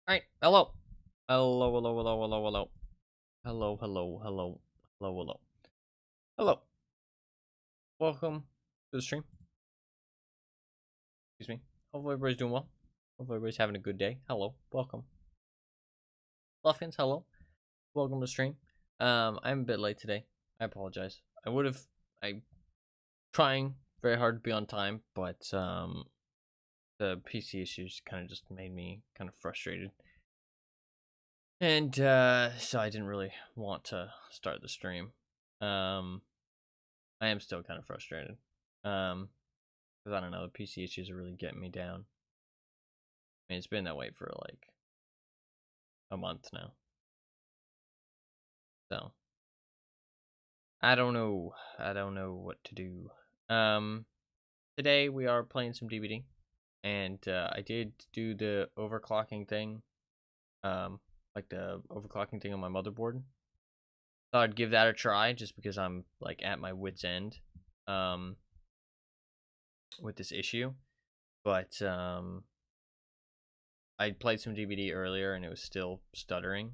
Alright, hello. Hello, hello, hello, hello, hello. Hello, hello, hello, hello, hello. Hello. Welcome to the stream. Excuse me. Hopefully everybody's doing well. Hopefully everybody's having a good day. Hello. Welcome. Luffins, hello. Welcome to the stream. I'm a bit late today. I apologize. I'm trying very hard to be on time, but the PC issues kind of just made me kind of frustrated. And so I didn't really want to start the stream. I am still kind of frustrated. Because I don't know, the PC issues are really getting me down. I mean, it's been that way for like a month now. So I don't know. I don't know what to do. Today we are playing some DBD, and I did do the overclocking thing. Like the overclocking thing on my motherboard. Thought I'd give that a try, just because I'm like at my wit's end. With this issue, but I played some DBD earlier and it was still stuttering,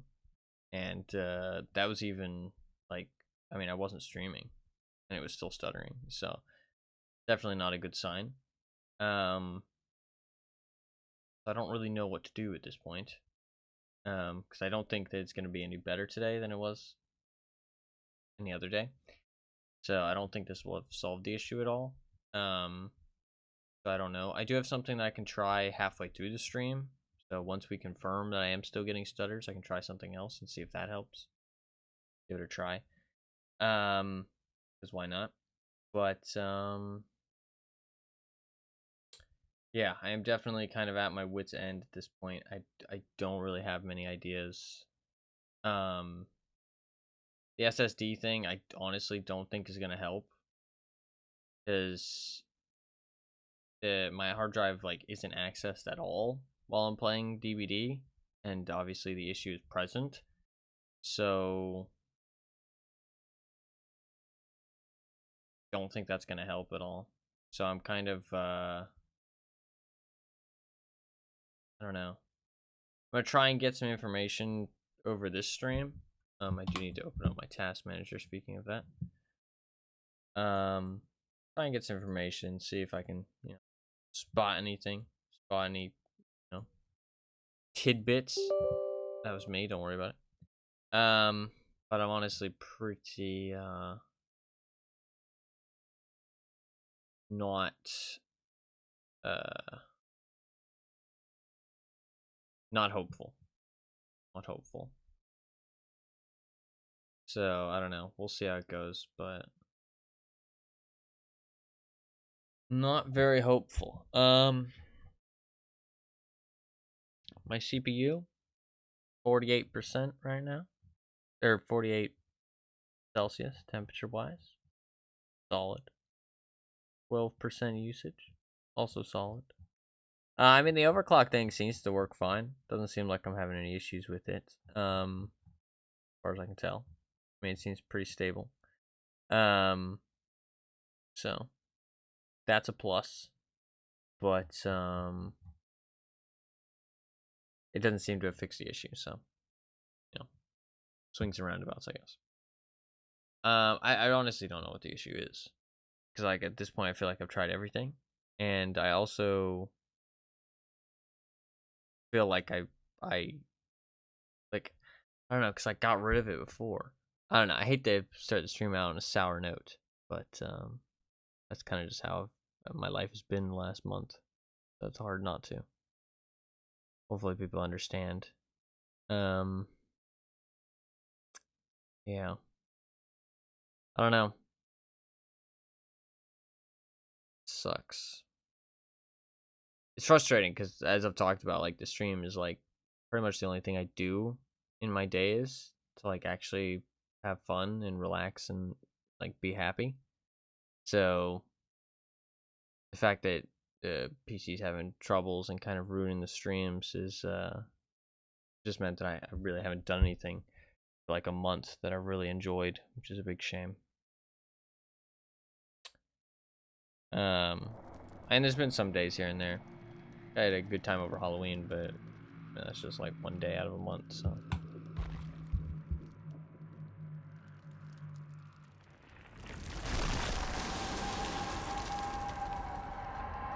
and that was even like, I mean, I wasn't streaming and it was still stuttering, so definitely not a good sign. I don't really know what to do at this point, because I don't think that it's going to be any better today than it was any other day, so I don't think this will have solved the issue at all. So I don't know. I do have something that I can try halfway through the stream. So once we confirm that I am still getting stutters, I can try something else and see if that helps. Give it a try. Because why not? But yeah, I am definitely kind of at my wit's end at this point. I don't really have many ideas. The SSD thing, I honestly don't think is gonna help, because my hard drive like isn't accessed at all while I'm playing DBD, and obviously the issue is present. So don't think that's gonna help at all. So I'm kind of I don't know. I'm gonna try and get some information over this stream. I do need to open up my task manager. Speaking of that, try and get some information. See if I can, spot anything, spot any, tidbits. That was me. Don't worry about it. But I'm honestly pretty not uh not hopeful. Not hopeful. So I don't know. We'll see how it goes, but not very hopeful. My CPU 48% right now, or 48 Celsius temperature wise, solid. 12% usage, also solid. I mean, the overclock thing seems to work fine. Doesn't seem like I'm having any issues with it. As far as I can tell. I mean, it seems pretty stable. So that's a plus. But it doesn't seem to have fixed the issue, so swings and roundabouts, I guess. I honestly don't know what the issue is, because like at this point I feel like I've tried everything, and I also feel like I like, I don't know, because I got rid of it before. I don't know. I hate to start the stream out on a sour note, but that's kind of just how my life has been the last month. So it's hard not to. Hopefully people understand. Yeah. I don't know. It sucks. It's frustrating because, as I've talked about, like the stream is like pretty much the only thing I do in my days to like actually have fun and relax and like be happy. So the fact that the PC's having troubles and kind of ruining the streams is just meant that I really haven't done anything for like a month that I really enjoyed, which is a big shame. And there's been some days here and there. I had a good time over Halloween, but And that's just like 1 day out of a month, so.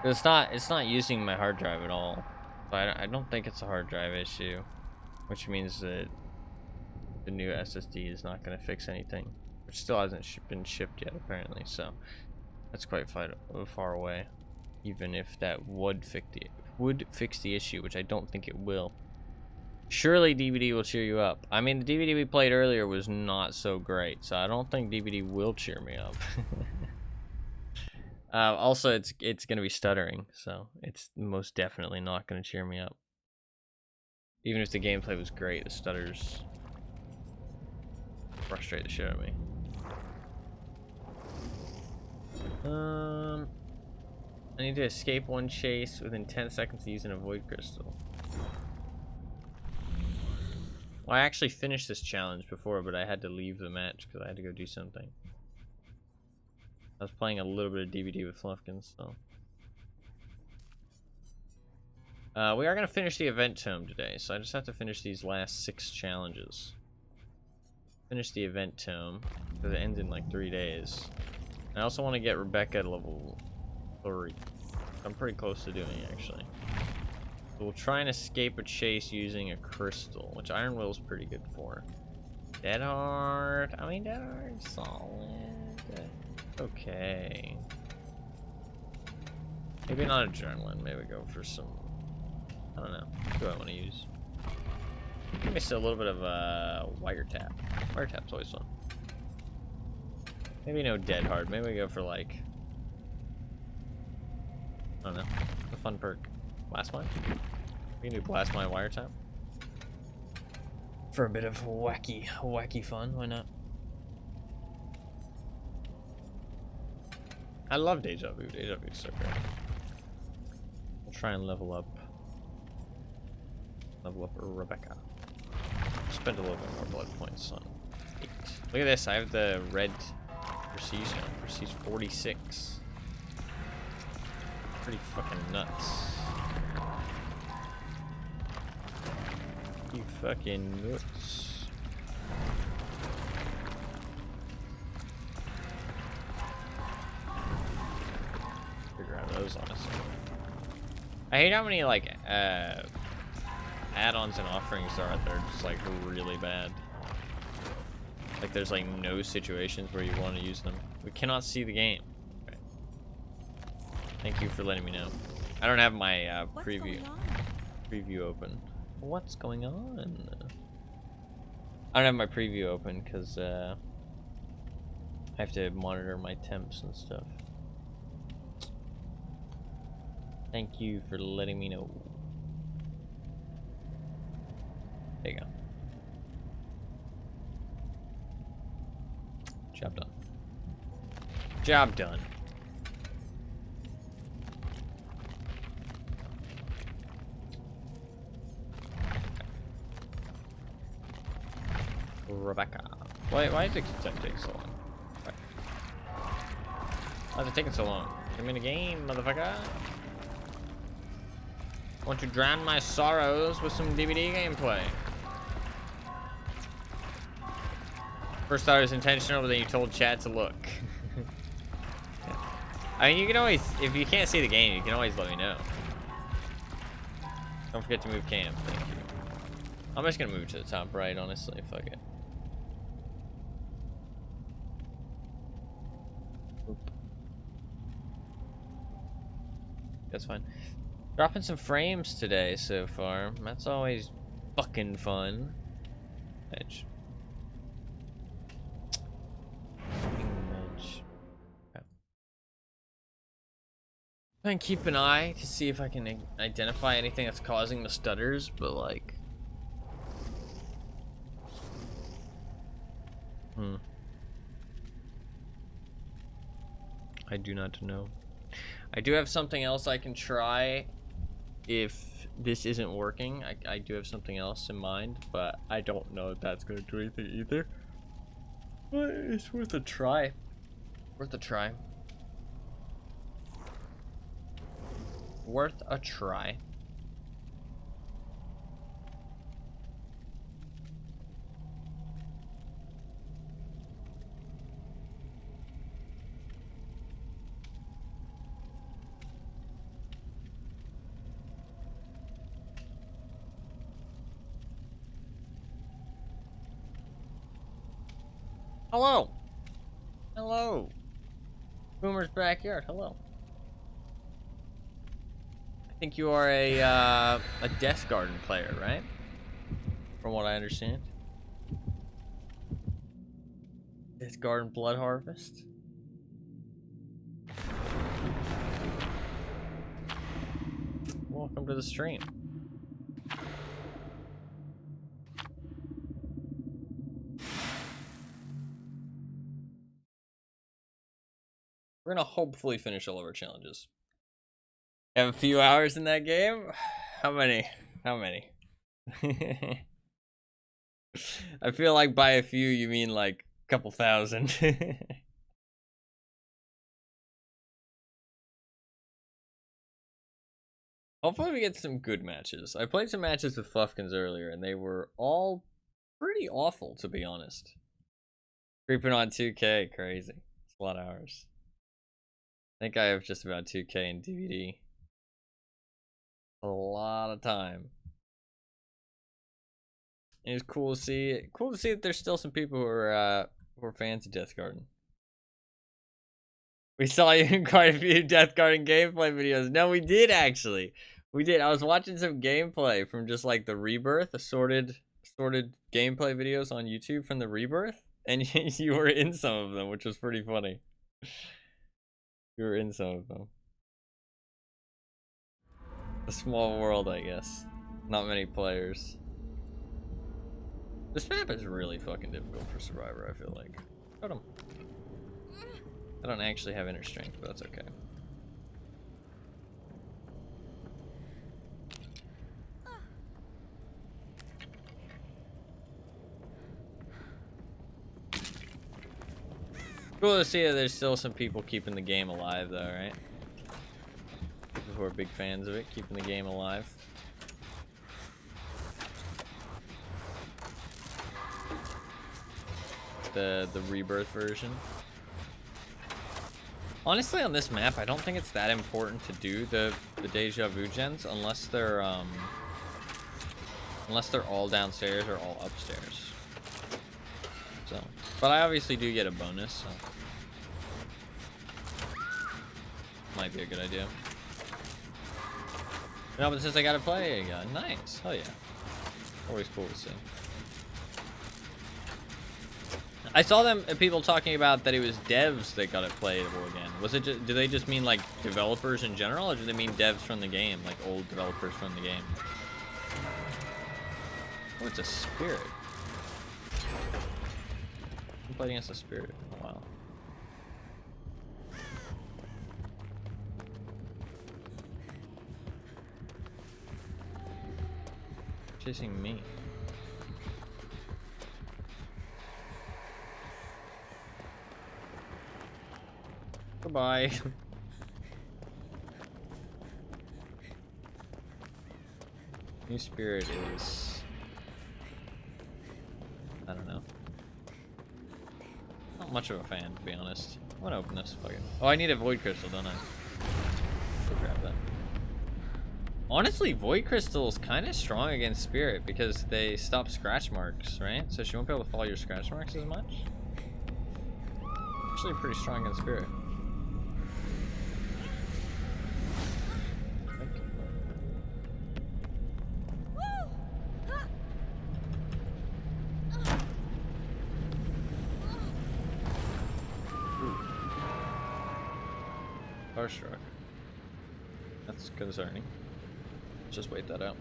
It's not using my hard drive at all. So I don't think it's a hard drive issue, which means that the new SSD is not going to fix anything, which still hasn't been shipped yet apparently. So that's quite far away, even if that would fix the issue, which I don't think it will. Surely DVD will cheer you up. I mean, the DVD we played earlier was not so great, so I don't think DVD will cheer me up. Also, it's gonna be stuttering, so it's most definitely not gonna cheer me up. Even if the gameplay was great, the stutters frustrate the shit out of me. I need to escape one chase within 10 seconds using a void crystal. Well, I actually finished this challenge before, but I had to leave the match because I had to go do something. I was playing a little bit of DVD with Fluffkins, so. We are going to finish the event tome today, so I just have to finish these last 6 challenges. Finish the event tome, because it ends in like 3 days. I also want to get Rebecca to level 3. I'm pretty close to doing it, actually. So we'll try and escape a chase using a crystal, which Iron Will's pretty good for. Dead Hard. I mean, Dead Hard's solid. Okay. Maybe not adrenaline. Maybe go for some. I don't know. What do I want to use? Maybe still a little bit of wiretap. Wiretap's always fun. Maybe no Dead Hard. Maybe we go for like. I don't know. A fun perk. Blast Mine? We can do Blast Mine Wiretap. For a bit of wacky fun. Why not? I love Deja Vu. Deja Vu is so great. I'll try and level up Rebecca. Spend a little bit more blood points on 8. Look at this. I have the red prestige now. Prestige 46. Pretty fucking nuts. You fucking nuts. Those honestly. I hate how many like add-ons and offerings there are that are just like really bad. Like there's like no situations where you want to use them. We cannot see the game. Okay. Thank you for letting me know. I don't have my preview open. What's going on? I don't have my preview open because I have to monitor my temps and stuff. Thank you for letting me know. There you go. Job done. Job done. Rebecca. Why does it take so long? Why is it taking so long? I'm in a game, motherfucker. Want to drown my sorrows with some DVD gameplay. First thought it was intentional, but then you told chat to look. I mean, you can always, if you can't see the game, you can always let me know. Don't forget to move cam. Thank you. I'm just gonna move it to the top right, honestly. Fuck it. Oop. That's fine. Dropping some frames today so far. That's always fucking fun. Edge. Edge. Okay. I can keep an eye to see if I can identify anything that's causing the stutters, but like... I do not know. I do have something else I can try if this isn't working. I do have something else in mind, but I don't know if that's going to do anything either. But it's worth a try. Worth a try. Worth a try. Hello. Hello. Boomer's backyard. Hello. I think you are a Death Garden player, right? From what I understand. Death Garden Blood Harvest. Welcome to the stream. We're gonna hopefully finish all of our challenges. Have a few hours in that game? How many? How many? I feel like by a few you mean like a couple thousand. Hopefully we get some good matches. I played some matches with Fluffkins earlier and they were all pretty awful, to be honest. Creeping on 2K, crazy. It's a lot of hours. I think I have just about 2K in DVD. A lot of time. And it's cool to see. Cool to see that there's still some people who are fans of Death Garden. We saw you in quite a few Death Garden gameplay videos. No, we did actually. We did. I was watching some gameplay from just like the Rebirth, assorted gameplay videos on YouTube from the Rebirth, and you were in some of them, which was pretty funny. You were in some of them. A small world, I guess. Not many players. This map is really fucking difficult for Survivor, I feel like. Got him. I don't actually have inner strength, but that's okay. Cool to see that there's still some people keeping the game alive, though, right? People who are big fans of it, keeping the game alive. The Rebirth version. Honestly, on this map, I don't think it's that important to do the Deja Vu gens unless they're all downstairs or all upstairs. So, but I obviously do get a bonus, so might be a good idea. No, but since I gotta play again, nice, hell yeah. Always cool to see. I saw them people talking about that it was devs that got it playable again. Was it? Do they just mean like developers in general, or do they mean devs from the game, like old developers from the game? Oh, it's a spirit. I played against a spirit in a while. Chasing me. Goodbye. New spirit is... I don't know. Not much of a fan, to be honest. I'm gonna open this. Fuck it. Oh, I need a void crystal, don't I? Go grab that. Honestly, void crystal is kind of strong against spirit because they stop scratch marks, right? So she won't be able to follow your scratch marks as much. Actually, pretty strong against spirit. Starstruck. That's concerning. Let's just wait that out.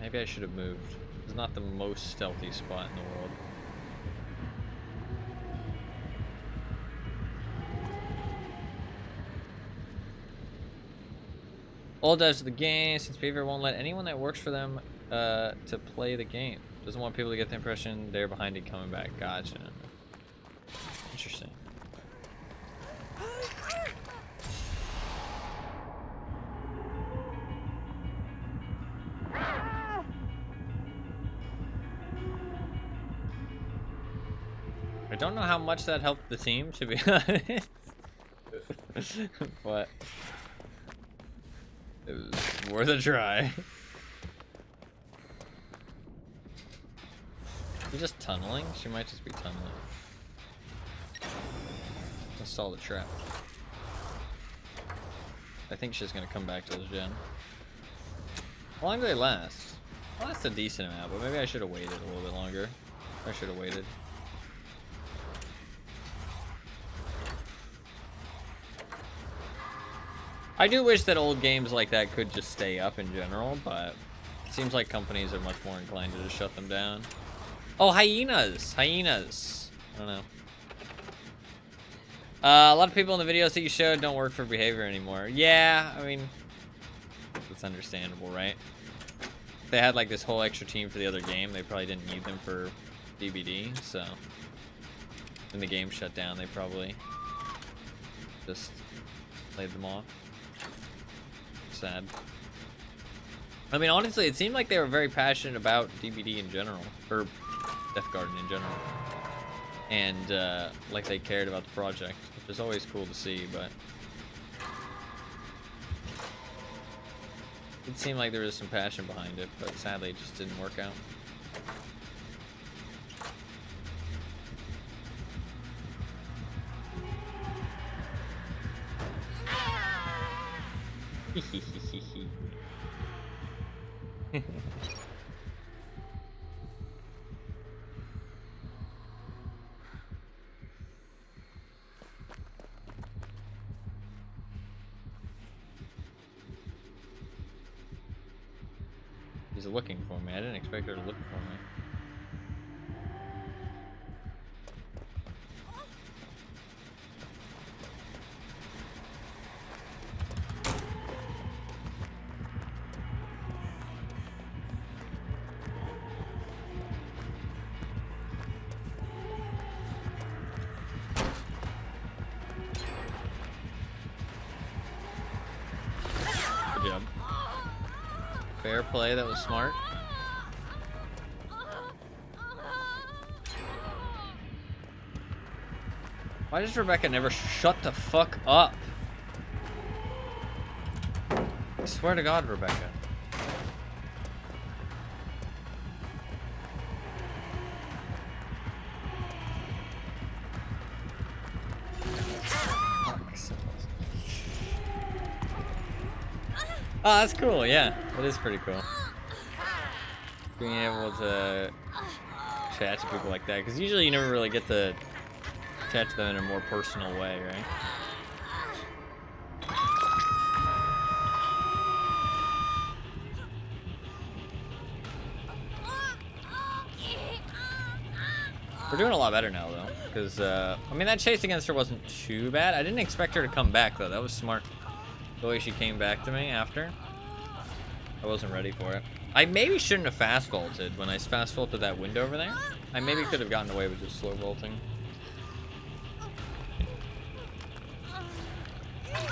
Maybe I should have moved. It's not the most stealthy spot in the world. All devs of the game, since Beaver won't let anyone that works for them to play the game. Doesn't want people to get the impression they're behind it coming back. Gotcha. Interesting. I don't know how much that helped the team, to be honest. But It was worth a try. She's just tunneling? She might just be tunneling. Install the trap. I think she's gonna come back to this gen. How long do they last? Well, that's a decent amount, but maybe I should have waited a little bit longer. I should have waited. I do wish that old games like that could just stay up in general, but it seems like companies are much more inclined to just shut them down. Oh, hyenas! Hyenas! I don't know. A lot of people in the videos that you showed don't work for behavior anymore. Yeah, I mean, that's understandable, right? If they had like this whole extra team for the other game, they probably didn't need them for DBD, so when the game shut down, they probably just laid them off. Sad. I mean, honestly, it seemed like they were very passionate about DBD in general, or Death Garden in general, and like they cared about the project, which is always cool to see, but it seemed like there was some passion behind it, but sadly it just didn't work out. He's looking for me. I didn't expect her to look for me. Good job. Fair play, that was smart. Why does Rebecca never shut the fuck up? I swear to God, Rebecca. Oh, that's cool, yeah. That is pretty cool. Being able to chat to people like that, because usually you never really get to chat to them in a more personal way, right? We're doing a lot better now, though, because, I mean, that chase against her wasn't too bad. I didn't expect her to come back, though. That was smart. The way she came back to me after. I wasn't ready for it. I maybe shouldn't have fast vaulted when I fast vaulted that window over there. I maybe could have gotten away with just slow vaulting. I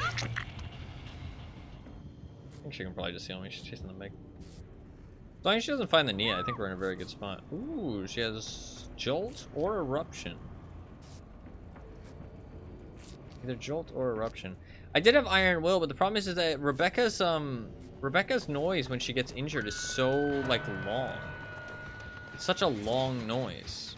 think she can probably just heal me. She's chasing the Meg. As long as she doesn't find the Nia, I think we're in a very good spot. Ooh, she has Jolt or Eruption. Either Jolt or Eruption. I did have Iron Will, but the problem is that Rebecca's noise when she gets injured is so, like, long. It's such a long noise.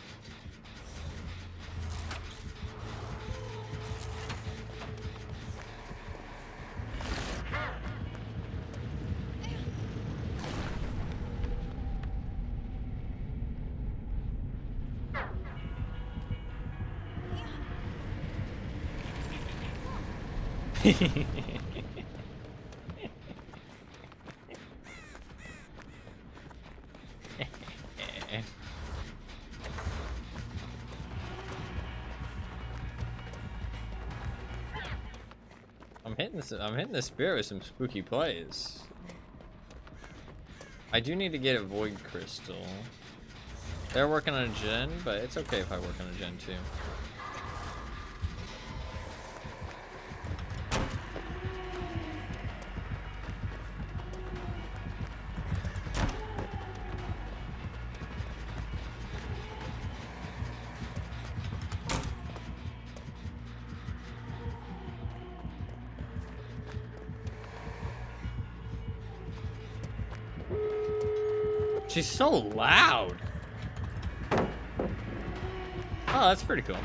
I'm hitting the spirit with some spooky plays. I do need to get a Void Crystal. They're working on a gen, but it's okay if I work on a gen too. She's so loud. Oh, that's pretty cool.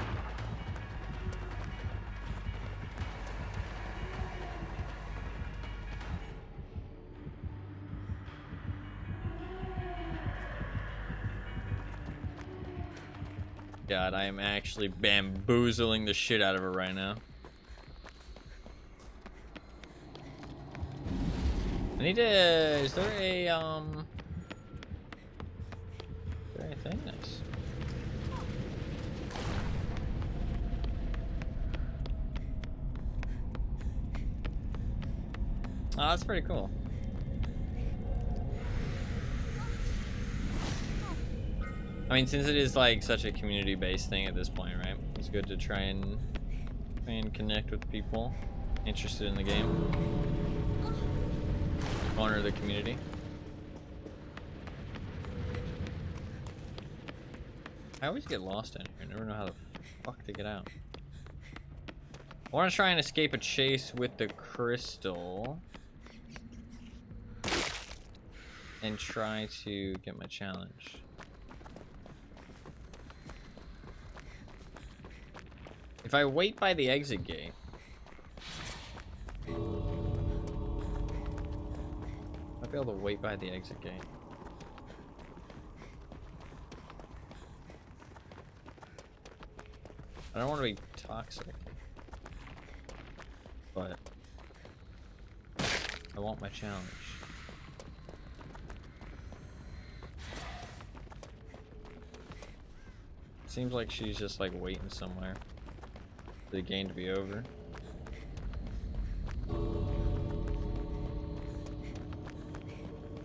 God, I am actually bamboozling the shit out of her right now. I need to... Is there a, Is there anything? Nice. Oh, that's pretty cool. I mean, since it is like such a community-based thing at this point, right? It's good to try and connect with people interested in the game. Honor the community. I always get lost in here. I never know how the fuck to get out. I want to try and escape a chase with the crystal. And try to get my challenge. If I wait by the exit gate... I'll be able to wait by the exit gate. I don't want to be toxic. But... I want my challenge. Seems like she's just like waiting somewhere for the game to be over.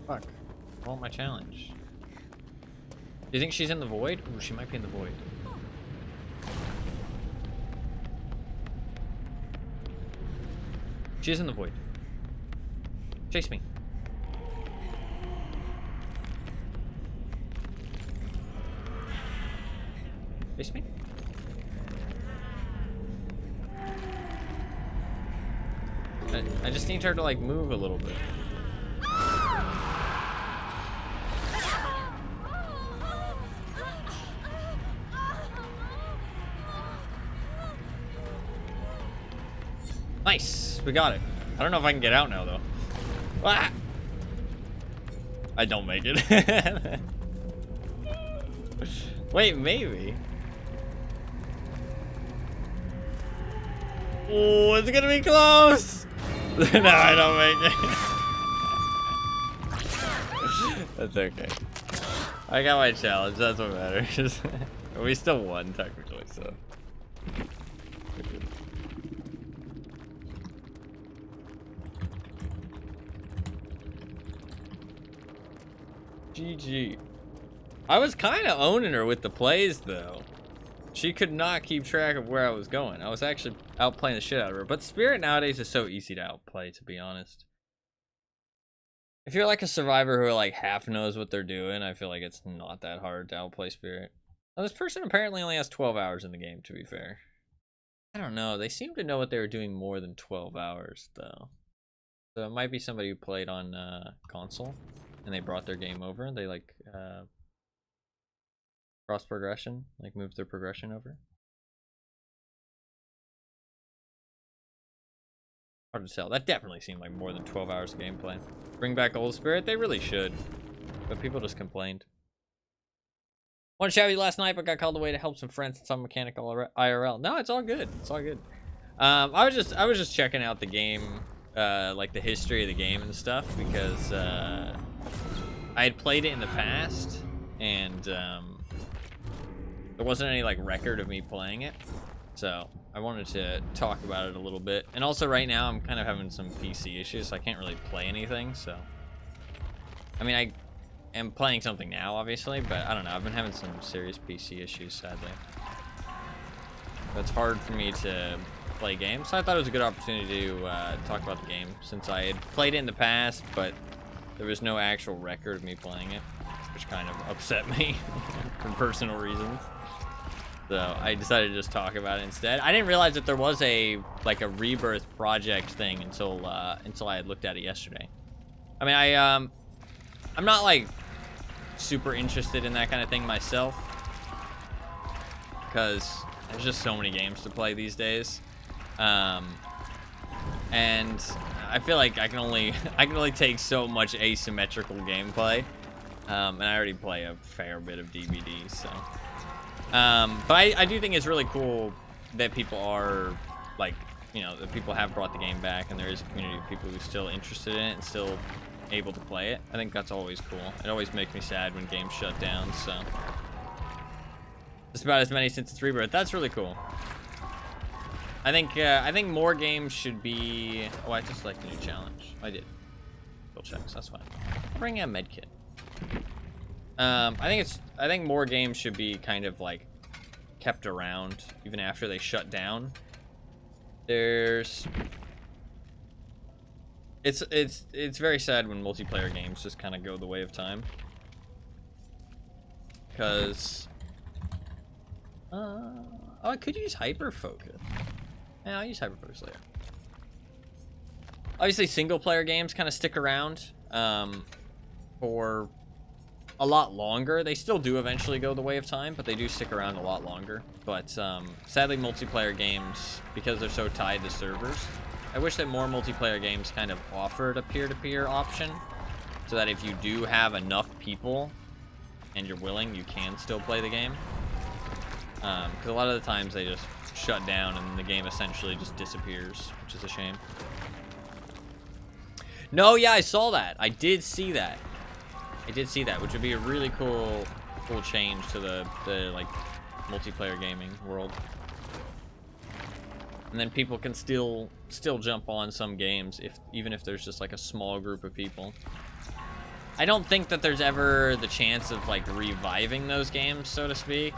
Fuck. I want my challenge. Do you think she's in the void? Ooh, she might be in the void. She is in the void. Chase me. Chase me? I just need her to like move a little bit. Nice, we got it. I don't know if I can get out now though. Ah! I don't make it. Wait, maybe. Oh, it's gonna be close. No, I don't make it. That's okay. I got my challenge. That's what matters. We still won technically, so. GG. I was kind of owning her with the plays though. She could not keep track of where I was going. I was actually outplaying the shit out of her. But Spirit nowadays is so easy to outplay, to be honest. If you're like a survivor who like half knows what they're doing, I feel like it's not that hard to outplay Spirit. Now, this person apparently only has 12 hours in the game, to be fair. I don't know. They seem to know what they were doing more than 12 hours, though. So it might be somebody who played on console, and they brought their game over. They like... cross progression, like move their progression over. Hard to tell. That definitely seemed like more than 12 hours of gameplay. Bring back Old Spirit? They really should. But people just complained. Wanted to chat with you last night, but got called away to help some friends in some mechanical IRL. No, it's all good. It's all good. I was just checking out the game, like the history of the game and stuff, because I had played it in the past, and there wasn't any like record of me playing it, so I wanted to talk about it a little bit. And also right now I'm kind of having some PC issues, so I can't really play anything. So I mean, I am playing something now obviously, but I don't know, I've been having some serious PC issues sadly. So it's hard for me to play games, so I thought it was a good opportunity to talk about the game, since I had played it in the past but there was no actual record of me playing it, which kind of upset me for personal reasons. So I decided to just talk about it instead. I didn't realize that there was a rebirth project thing until I had looked at it yesterday. I mean, I'm not like super interested in that kind of thing myself, because there's just so many games to play these days. And I feel like I can only take so much asymmetrical gameplay. And I already play a fair bit of DVD, so. But I do think it's really cool that people are, like, you know, that people have brought the game back, and there is a community of people who are still interested in it and still able to play it. I think that's always cool. It always makes me sad when games shut down, so. Just about as many since its rebirth. That's really cool. I think more games should be. Oh, I just like the new challenge. I did. Full checks. That's fine. I'll bring a med kit. I think more games should be kind of like kept around even after they shut down. It's very sad when multiplayer games just kind of go the way of time, because I could use hyper focus. Yeah, I'll use hyper focus later. Obviously, single player games kind of stick around for a lot longer. They still do eventually go the way of time, but they do stick around a lot longer. But sadly, multiplayer games, because they're so tied to servers, I wish that more multiplayer games kind of offered a peer-to-peer option, so that if you do have enough people and you're willing, you can still play the game. Because a lot of the times they just shut down and the game essentially just disappears, which is a shame. No, yeah, I saw that. I did see that. Which would be a really cool change to the like multiplayer gaming world. And then people can still jump on some games even if there's just like a small group of people. I don't think that there's ever the chance of like reviving those games, so to speak.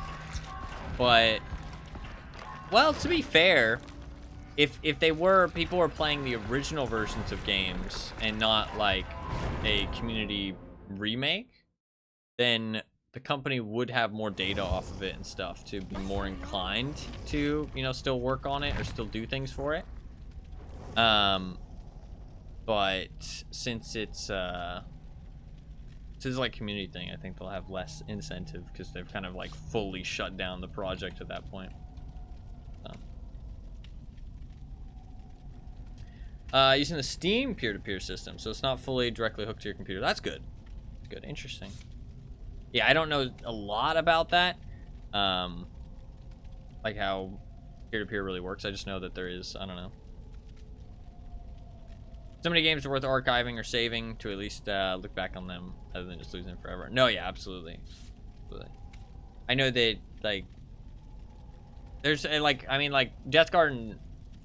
But, well, to be fair, if people were playing the original versions of games and not like a community remake, then the company would have more data off of it and stuff to be more inclined to, you know, still work on it or still do things for it. But since it's like a community thing, I think they'll have less incentive because they've kind of like fully shut down the project at that point. Using the Steam peer-to-peer system, so it's not fully directly hooked to your computer. That's good. That's good. Interesting. Yeah, I don't know a lot about that, like how peer-to-peer really works. I just know that there is, I don't know. So many games are worth archiving or saving to at least look back on them other than just losing them forever. No, yeah, absolutely. I know that, like, there's, like, I mean, like, Death Garden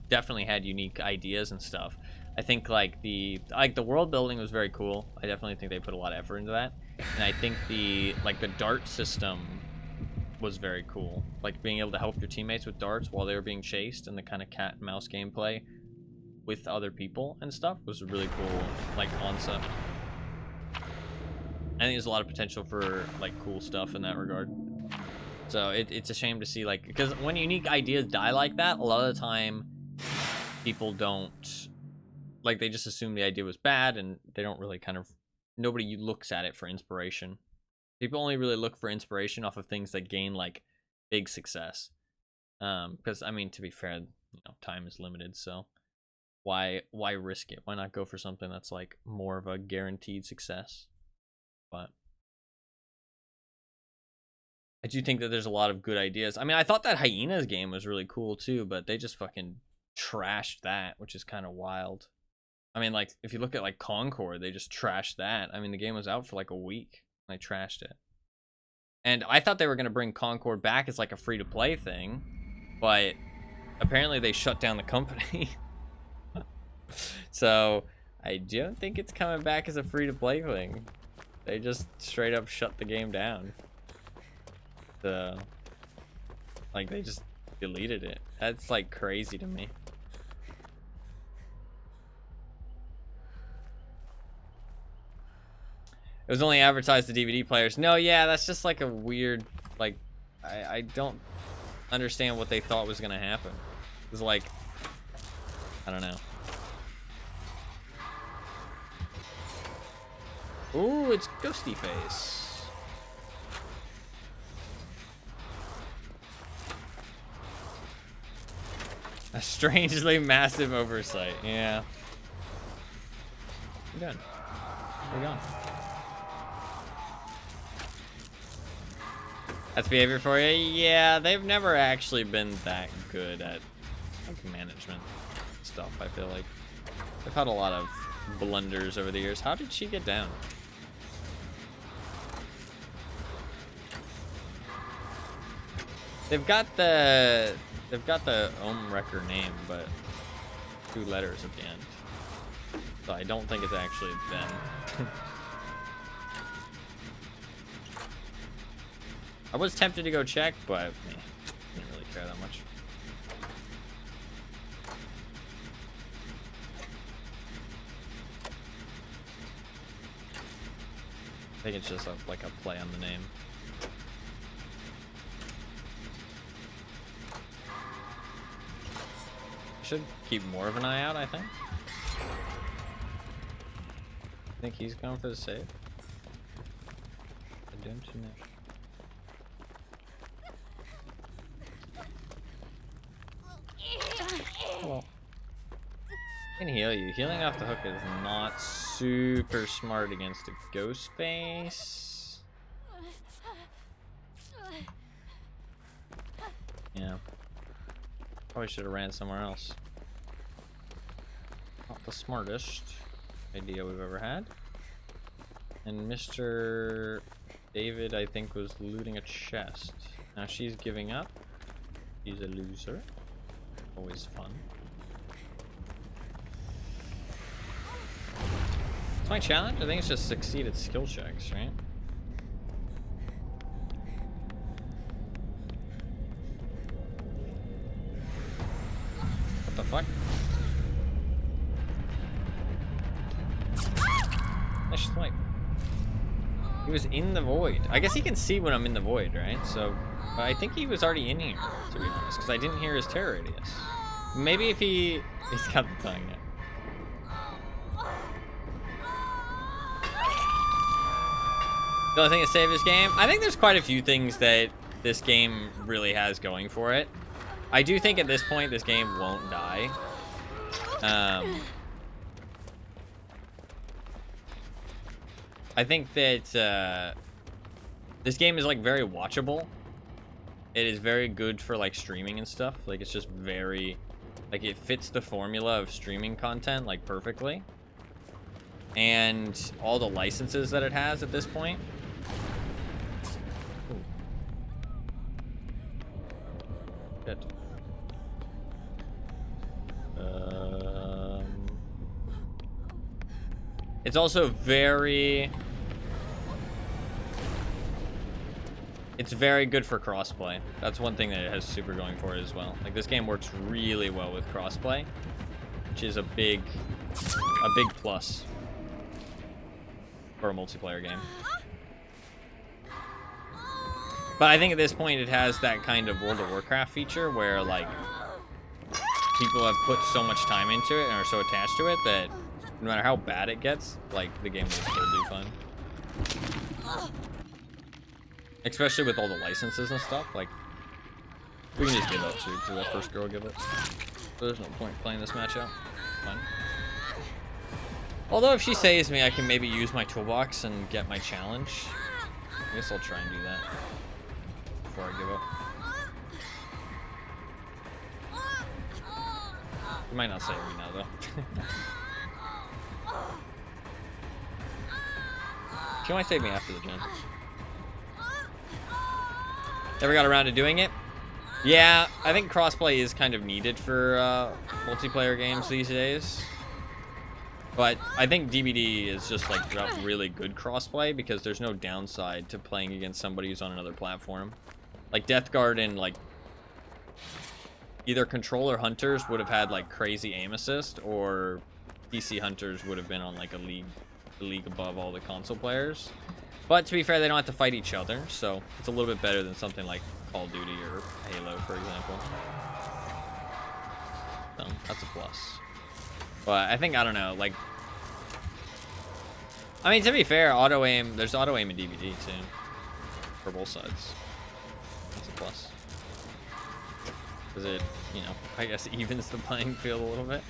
definitely had unique ideas and stuff. I think, like, the world building was very cool. I definitely think they put a lot of effort into that. And I think the dart system was very cool. Like, being able to help your teammates with darts while they were being chased, and the kind of cat and mouse gameplay with other people and stuff was a really cool, like, concept. I think there's a lot of potential for, like, cool stuff in that regard. So it's a shame to see, like, because when unique ideas die like that, a lot of the time people don't, like, they just assume the idea was bad, and they don't really kind of, nobody looks at it for inspiration. People only really look for inspiration off of things that gain, like, big success. Because, I mean, to be fair, you know, time is limited, so why risk it? Why not go for something that's, like, more of a guaranteed success? But I do think that there's a lot of good ideas. I mean, I thought that Hyenas game was really cool too, but they just fucking trashed that, which is kind of wild. I mean, like, if you look at, like, Concord, they just trashed that. I mean, the game was out for, like, a week, and they trashed it. And I thought they were going to bring Concord back as, like, a free-to-play thing, but apparently they shut down the company. So I don't think it's coming back as a free-to-play thing. They just straight up shut the game down. Like, they just deleted it. That's, like, crazy to me. It was only advertised to DVD players. No, yeah, that's just, like, a weird, like, I don't understand what they thought was gonna happen. It was like, I don't know. Ooh, it's Ghosty Face. A strangely massive oversight. Yeah. We're done. We're gone. That's behavior for you? Yeah, they've never actually been that good at like management stuff, I feel like. They've had a lot of blunders over the years. How did she get down? They've got the Ohm Wrecker name, but 2 letters at the end. So I don't think it's actually them. I was tempted to go check, but didn't really care that much. I think it's just like a play on the name. Should keep more of an eye out, I think. I think he's going for the save. I don't know. Hello. I can heal you. Healing off the hook is not super smart against a ghost face. Yeah. Probably should have ran somewhere else. Not the smartest idea we've ever had. And Mr. David, I think, was looting a chest. Now she's giving up. He's a loser. Always fun. It's my challenge? I think it's just succeed at skill checks, right? What the fuck? Nice swipe. He was in the void. I guess he can see when I'm in the void, right? So, but I think he was already in here, to be honest, because I didn't hear his terror radius. Maybe if he's got the tongue yet. The only thing to save this game? I think there's quite a few things that this game really has going for it. I do think at this point this game won't die. I think that this game is like very watchable. It is very good for like streaming and stuff. Like it's just very, like it fits the formula of streaming content like perfectly. And all the licenses that it has at this point. Good. It's also very... It's very good for crossplay. That's one thing that it has super going for it as well. Like this game works really well with crossplay, which is a big plus for a multiplayer game. But I think at this point it has that kind of World of Warcraft feature where like people have put so much time into it and are so attached to it that no matter how bad it gets, like the game will still be fun. Especially with all the licenses and stuff, like we can just give up too, because that first girl give up. So there's no point playing this match out. Fine. Although if she saves me, I can maybe use my toolbox and get my challenge. I guess I'll try and do that before I give up. You might not save me now though. She might save me after the gen. Never got around to doing it. Yeah, I think crossplay is kind of needed for multiplayer games these days. But I think DBD is just like got really good crossplay because there's no downside to playing against somebody who's on another platform. Like Death Guard and like either Controller Hunters would have had like crazy aim assist, or PC Hunters would have been on like a league above all the console players. But to be fair, they don't have to fight each other, so it's a little bit better than something like Call of Duty or Halo, for example. So that's a plus. But I think, I don't know, like, I mean, to be fair, auto aim, there's auto aim in DBD too, for both sides. That's a plus. Because it, you know, I guess evens the playing field a little bit.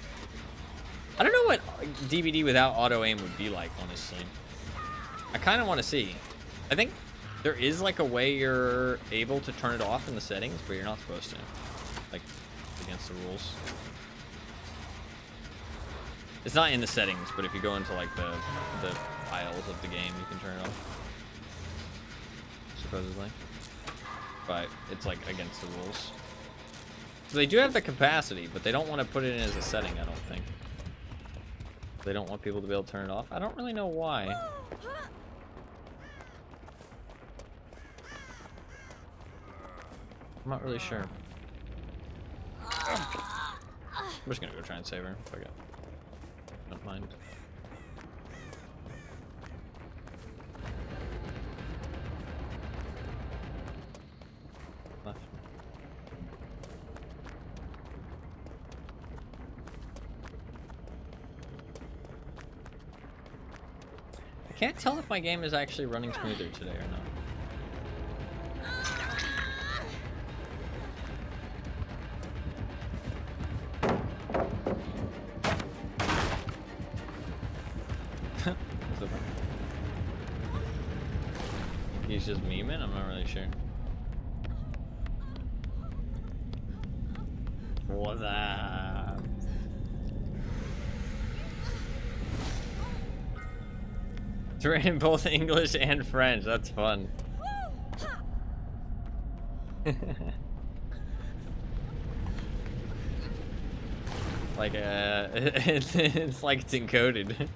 I don't know what DVD without auto aim would be like, honestly. I kind of want to see. I think there is like a way you're able to turn it off in the settings, but you're not supposed to. Like, against the rules. It's not in the settings, but if you go into like the files of the game, you can turn it off. Supposedly. But it's like against the rules. So they do have the capacity, but they don't want to put it in as a setting, I don't think. They don't want people to be able to turn it off. I don't really know why. I'm not really sure. I'm just gonna go try and save her. Fuck it. Don't mind. Left. I can't tell if my game is actually running smoother today or not. He's just memeing? I'm not really sure. What's up? It's written in both English and French. That's fun. Like, it's like it's encoded.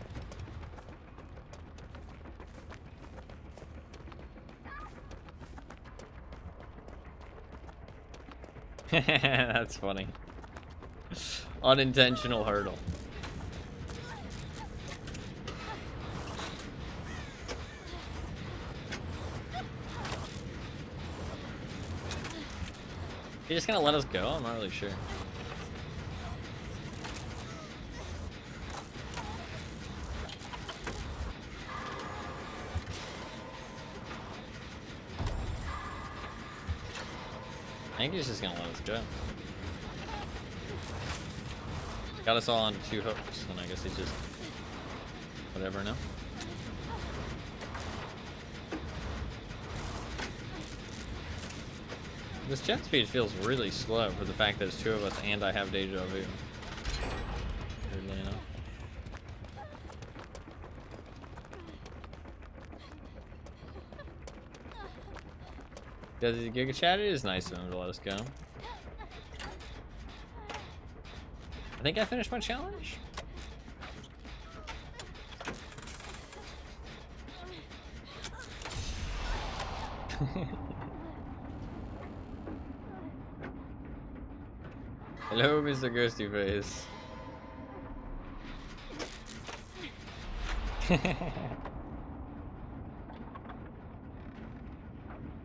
That's funny. Unintentional hurdle. You're just gonna let us go? I'm not really sure. I think he's just gonna let us go. Got us all on 2 hooks, and I guess he's just whatever now. This jet speed feels really slow for the fact that it's 2 of us and I have deja vu. Weirdly enough. Does he Giga Chat? It is nice of him to let us go. I think I finished my challenge. Hello, Mr. Ghosty Face.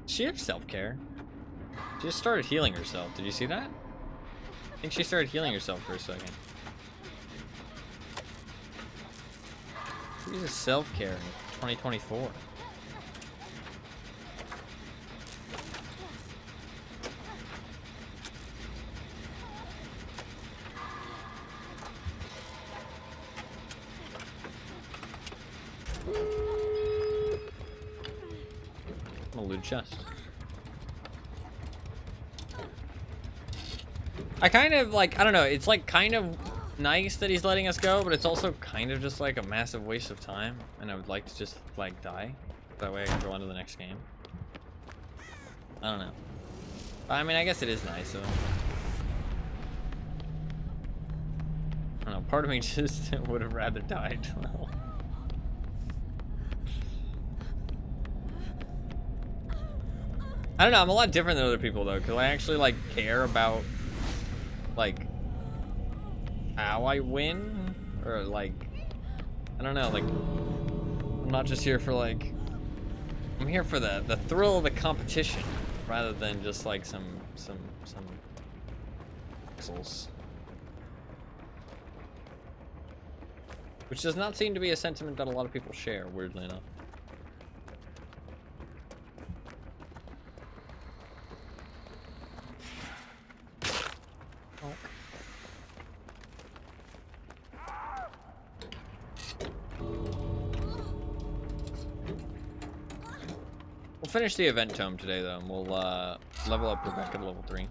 She have self-care. She just started healing herself. Did you see that? I think she started healing herself for a second. She uses self-care in 2024. I'm a loot chest. I kind of like, I don't know, it's like kind of nice that he's letting us go, but it's also kind of just like a massive waste of time, and I would like to just like die. That way I can go on to the next game. I don't know. I mean, I guess it is nice though. I don't know, part of me just would have rather died. I don't know, I'm a lot different than other people though, because I actually like care about like how I win, or like, I don't know, like I'm not just here for like, I'm here for the thrill of the competition rather than just like some pixels. Which does not seem to be a sentiment that a lot of people share, weirdly enough. finish the event tome today, though, and we'll level up Rebecca to level 3.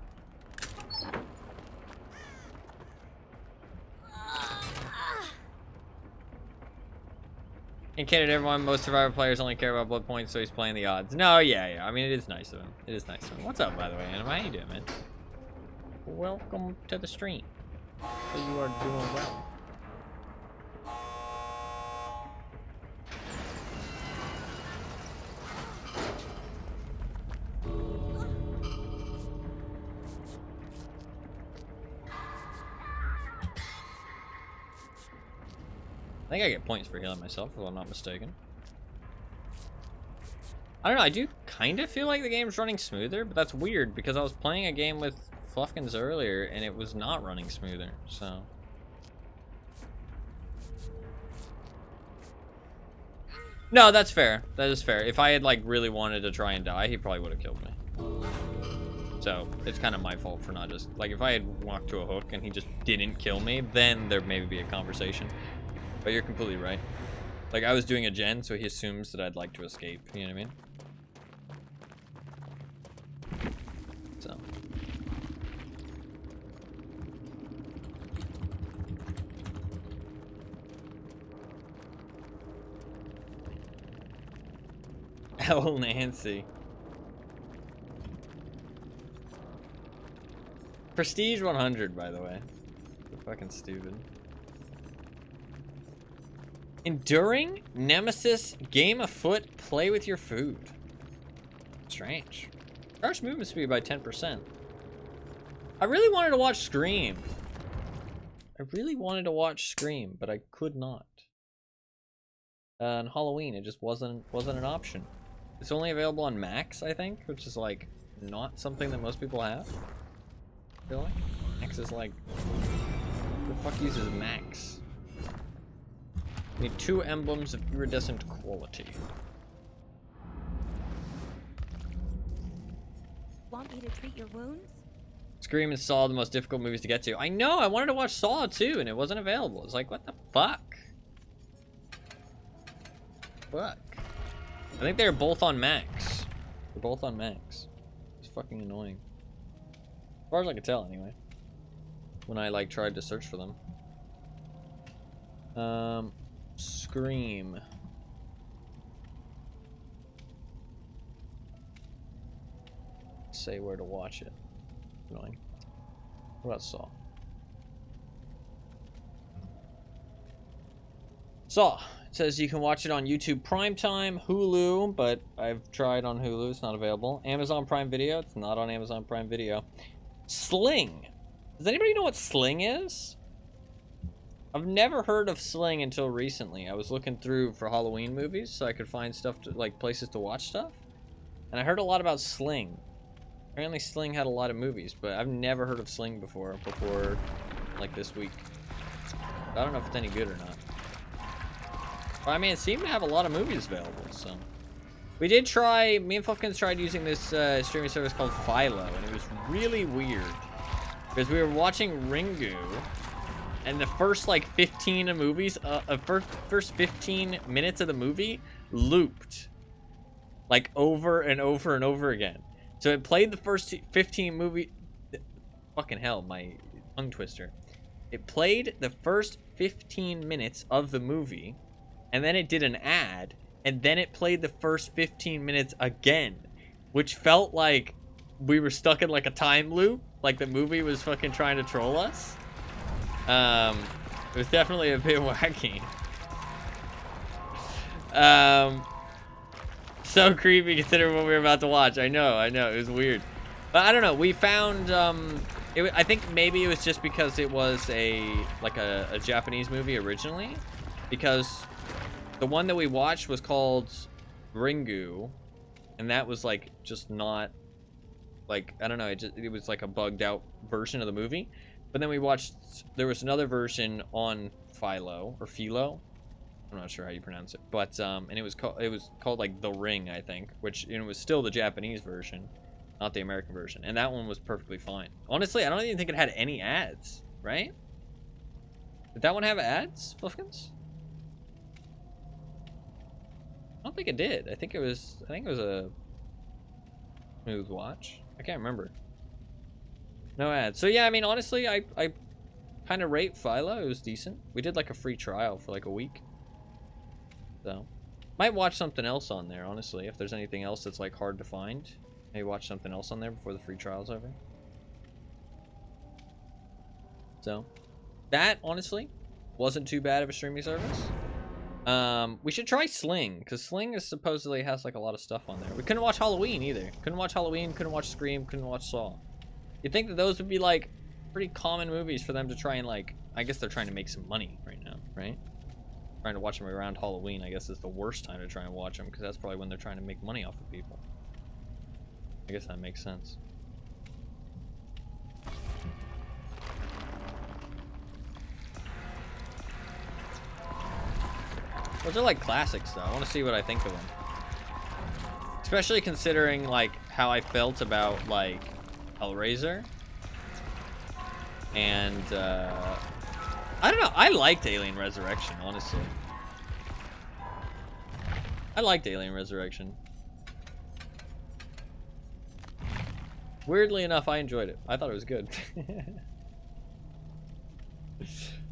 In Canada, everyone, most Survivor players only care about blood points, so he's playing the odds. No, yeah. I mean, it is nice of him. It is nice of him. What's up, by the way, Anima? How you doing, man? Welcome to the stream. So you are doing well. I think I get points for healing myself, if I'm not mistaken. I don't know, I do kind of feel like the game's running smoother, but that's weird because I was playing a game with Fluffkins earlier and it was not running smoother, so. No, that's fair. That is fair. If I had like really wanted to try and die, he probably would have killed me. So it's kind of my fault for not just, like if I had walked to a hook and he just didn't kill me, then there maybe be a conversation. But you're completely right. Like, I was doing a gen, so he assumes that I'd like to escape. You know what I mean? So. Hell, Nancy. Prestige 100, by the way. So fucking stupid. Enduring Nemesis game afoot. Play with your food. Strange. Harsh movement speed by 10%. I really wanted to watch Scream. But I could not. On Halloween, it just wasn't an option. It's only available on Max, I think, which is like not something that most people have. I feel like Max is like, who the fuck uses Max? Need 2 emblems of iridescent quality. Want me to treat your wounds? Scream and Saw, the most difficult movies to get to. I know, I wanted to watch Saw too, and it wasn't available. It's like, what the fuck? Fuck. I think they're both on Max. They're both on Max. It's fucking annoying. As far as I could tell, anyway. When I, like, tried to search for them. Scream. Say where to watch it. Annoying. What about Saw? Saw. It says you can watch it on YouTube Primetime, Hulu, but I've tried on Hulu. It's not available. Amazon Prime Video. It's not on Amazon Prime Video. Sling. Does anybody know what Sling is? I've never heard of Sling until recently. I was looking through for Halloween movies so I could find stuff to, like, places to watch stuff. And I heard a lot about Sling. Apparently Sling had a lot of movies, but I've never heard of Sling before like this week. I don't know if it's any good or not. But I mean, it seemed to have a lot of movies available, so. We did try, me and Fluffkins tried using this streaming service called Philo, and it was really weird. Because we were watching Ringu, and the first like 15 movies, first 15 minutes of the movie looped. Like over and over and over again. So it played the first 15 movie, fucking hell, my tongue twister. It played the first 15 minutes of the movie, and then it did an ad, and then it played the first 15 minutes again, which felt like we were stuck in like a time loop, like the movie was fucking trying to troll us. It was definitely a bit wacky. So creepy considering what we were about to watch. I know, it was weird. But I don't know, we found, I think maybe it was just because it was a Japanese movie originally, because the one that we watched was called Ringu, and that was like just not like, I don't know, it was like a bugged out version of the movie. But then we watched, there was another version on Philo or Philo, I'm not sure how you pronounce it, but and it was called like The Ring, I think, which, you know, was still the Japanese version, not the American version, and that one was perfectly fine. Honestly, I don't even think it had any ads, right? Did that one have ads, Fluffkins? I don't think it did. I think it was a Smooth watch. I can't remember. No ads. So yeah, I mean, honestly, I kind of rate Phyla. It was decent. We did like a free trial for like a week. So, might watch something else on there, honestly. If there's anything else that's like hard to find, maybe watch something else on there before the free trial's over. So, that honestly wasn't too bad of a streaming service. We should try Sling, because Sling is supposedly has like a lot of stuff on there. We couldn't watch Halloween either. Couldn't watch Halloween, couldn't watch Scream, couldn't watch Saw. You'd think that those would be like pretty common movies for them to try and like, I guess they're trying to make some money right now, right? Trying to watch them around Halloween, I guess, is the worst time to try and watch them, because that's probably when they're trying to make money off of people. I guess that makes sense. Those are like classics, though. I want to see what I think of them. Especially considering, like, how I felt about, like, Hellraiser. And, I don't know. I liked Alien Resurrection, honestly. I liked Alien Resurrection. Weirdly enough, I enjoyed it. I thought it was good.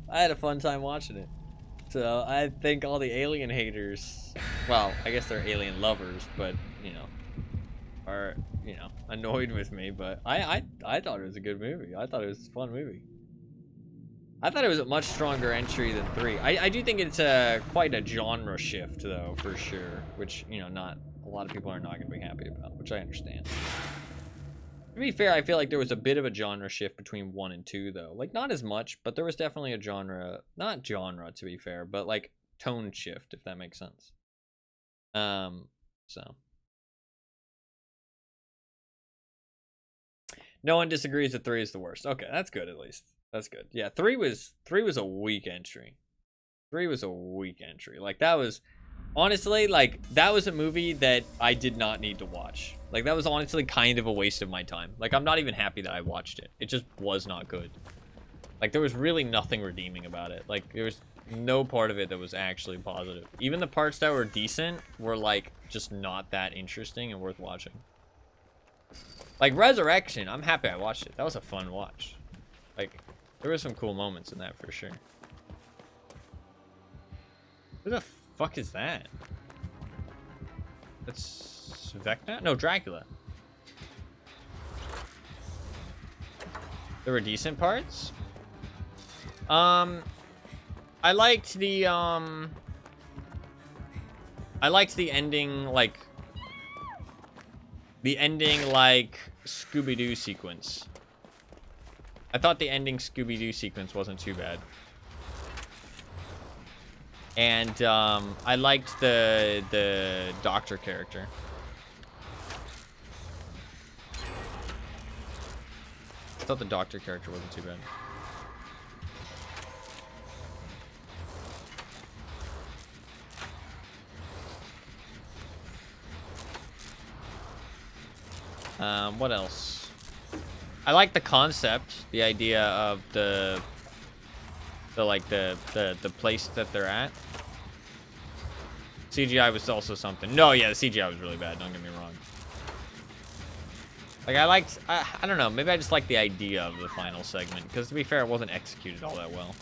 I had a fun time watching it. So I think all the Alien haters, well, I guess they're Alien lovers, but, you know, are, you know, annoyed with me. But I thought it was a good movie. I thought it was a fun movie. I thought it was a much stronger entry than 3. I do think it's quite a genre shift, though, for sure. Which, you know, not a lot of people are not going to be happy about, which I understand. To be fair, I feel like there was a bit of a genre shift between 1 and 2, though. Like, not as much, but there was definitely a genre, not genre, to be fair, but, like, tone shift, if that makes sense. So. No one disagrees that 3 is the worst. Okay, that's good, at least. That's good. Yeah, 3 was a weak entry. 3 was a weak entry. Like, that was, honestly, like, that was a movie that I did not need to watch. Like, that was honestly kind of a waste of my time. Like, I'm not even happy that I watched it. It just was not good. Like, there was really nothing redeeming about it. Like, there was no part of it that was actually positive. Even the parts that were decent were, like, just not that interesting and worth watching. Like, Resurrection, I'm happy I watched it. That was a fun watch. Like, there were some cool moments in that for sure. Who the fuck is that? That's Vecna? No, Dracula. There were decent parts. I liked the ending, like Scooby-Doo sequence. I thought the ending Scooby-Doo sequence wasn't too bad. And I liked the doctor character. I thought the doctor character wasn't too bad. What else? I like the concept, the idea of the place that they're at. CGI was also something. No, yeah, the CGI was really bad, don't get me wrong. Like, I don't know, maybe I just like the idea of the final segment, because to be fair, it wasn't executed all that well.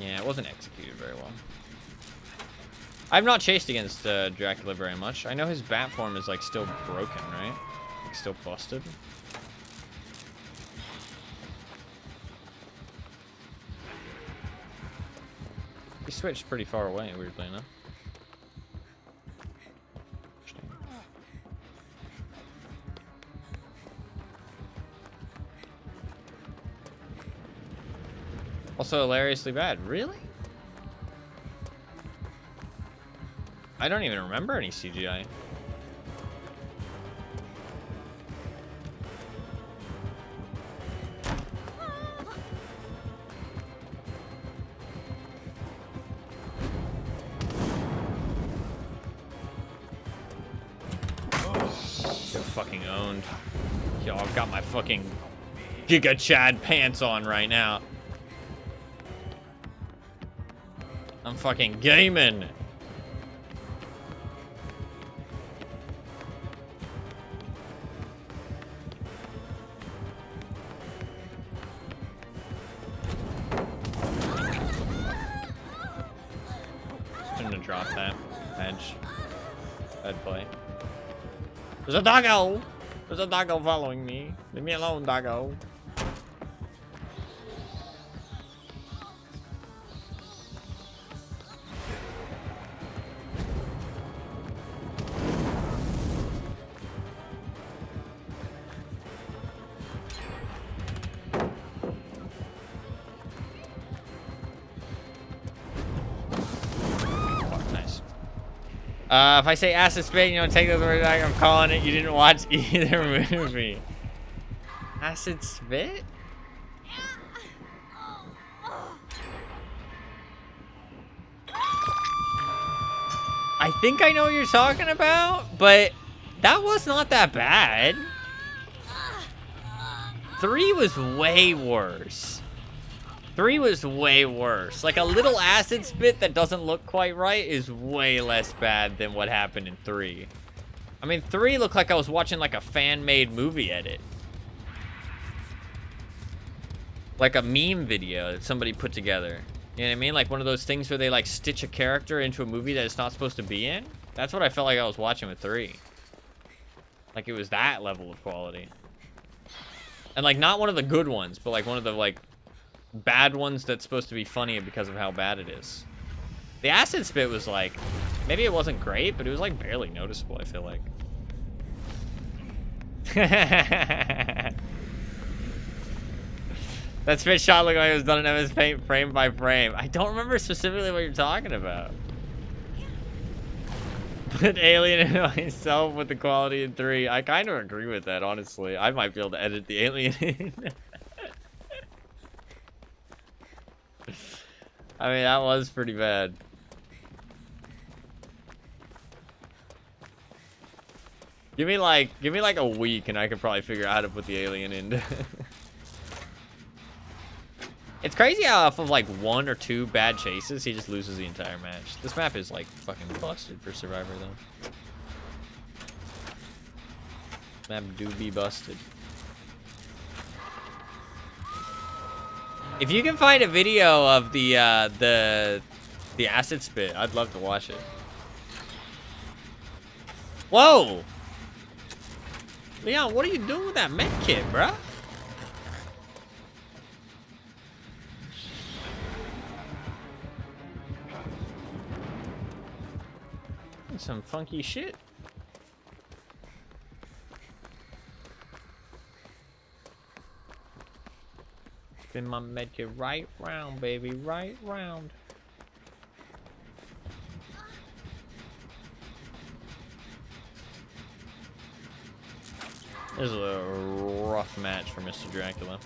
Yeah, it wasn't executed very well. I've not chased against Dracula very much. I know his bat form is, like, still broken, right? Like, still busted. He switched pretty far away, weirdly enough. Also hilariously bad. Really? I don't even remember any CGI. Get fucking owned. Yo, I've got my fucking Giga Chad pants on right now. I'm fucking gaming. drop that edge. Bad play. There's a doggo! There's a doggo following me. Leave me alone, doggo. If I say acid spit, you don't take those words back. I'm calling it. You didn't watch either movie. Acid spit? I think I know what you're talking about, but that was not that bad. 3 was way worse. 3 was way worse. Like, a little acid spit that doesn't look quite right is way less bad than what happened in 3. I mean, 3 looked like I was watching, like, a fan-made movie edit. Like a meme video that somebody put together. You know what I mean? Like one of those things where they, like, stitch a character into a movie that it's not supposed to be in. That's what I felt like I was watching with 3. Like, it was that level of quality. And, like, not one of the good ones, but, like, one of the, like, bad ones that's supposed to be funny because of how bad it is. The acid spit was like, maybe it wasn't great, but it was like barely noticeable, I feel like. That spit shot looked like it was done in MS Paint frame by frame. I don't remember specifically what you're talking about. But Alien and myself with the quality in 3. I kind of agree with that, honestly. I might be able to edit the Alien in. I mean, that was pretty bad. Give me like a week and I could probably figure out how to put the Alien in. It's crazy how off of like 1 or 2 bad chases, he just loses the entire match. This map is like fucking busted for Survivor though. Map do be busted. If you can find a video of the acid spit, I'd love to watch it. Whoa! Leon, what are you doing with that med kit, bruh? Some funky shit. Spin my medkit right round, baby, right round. This is a rough match for Mr. Dracula.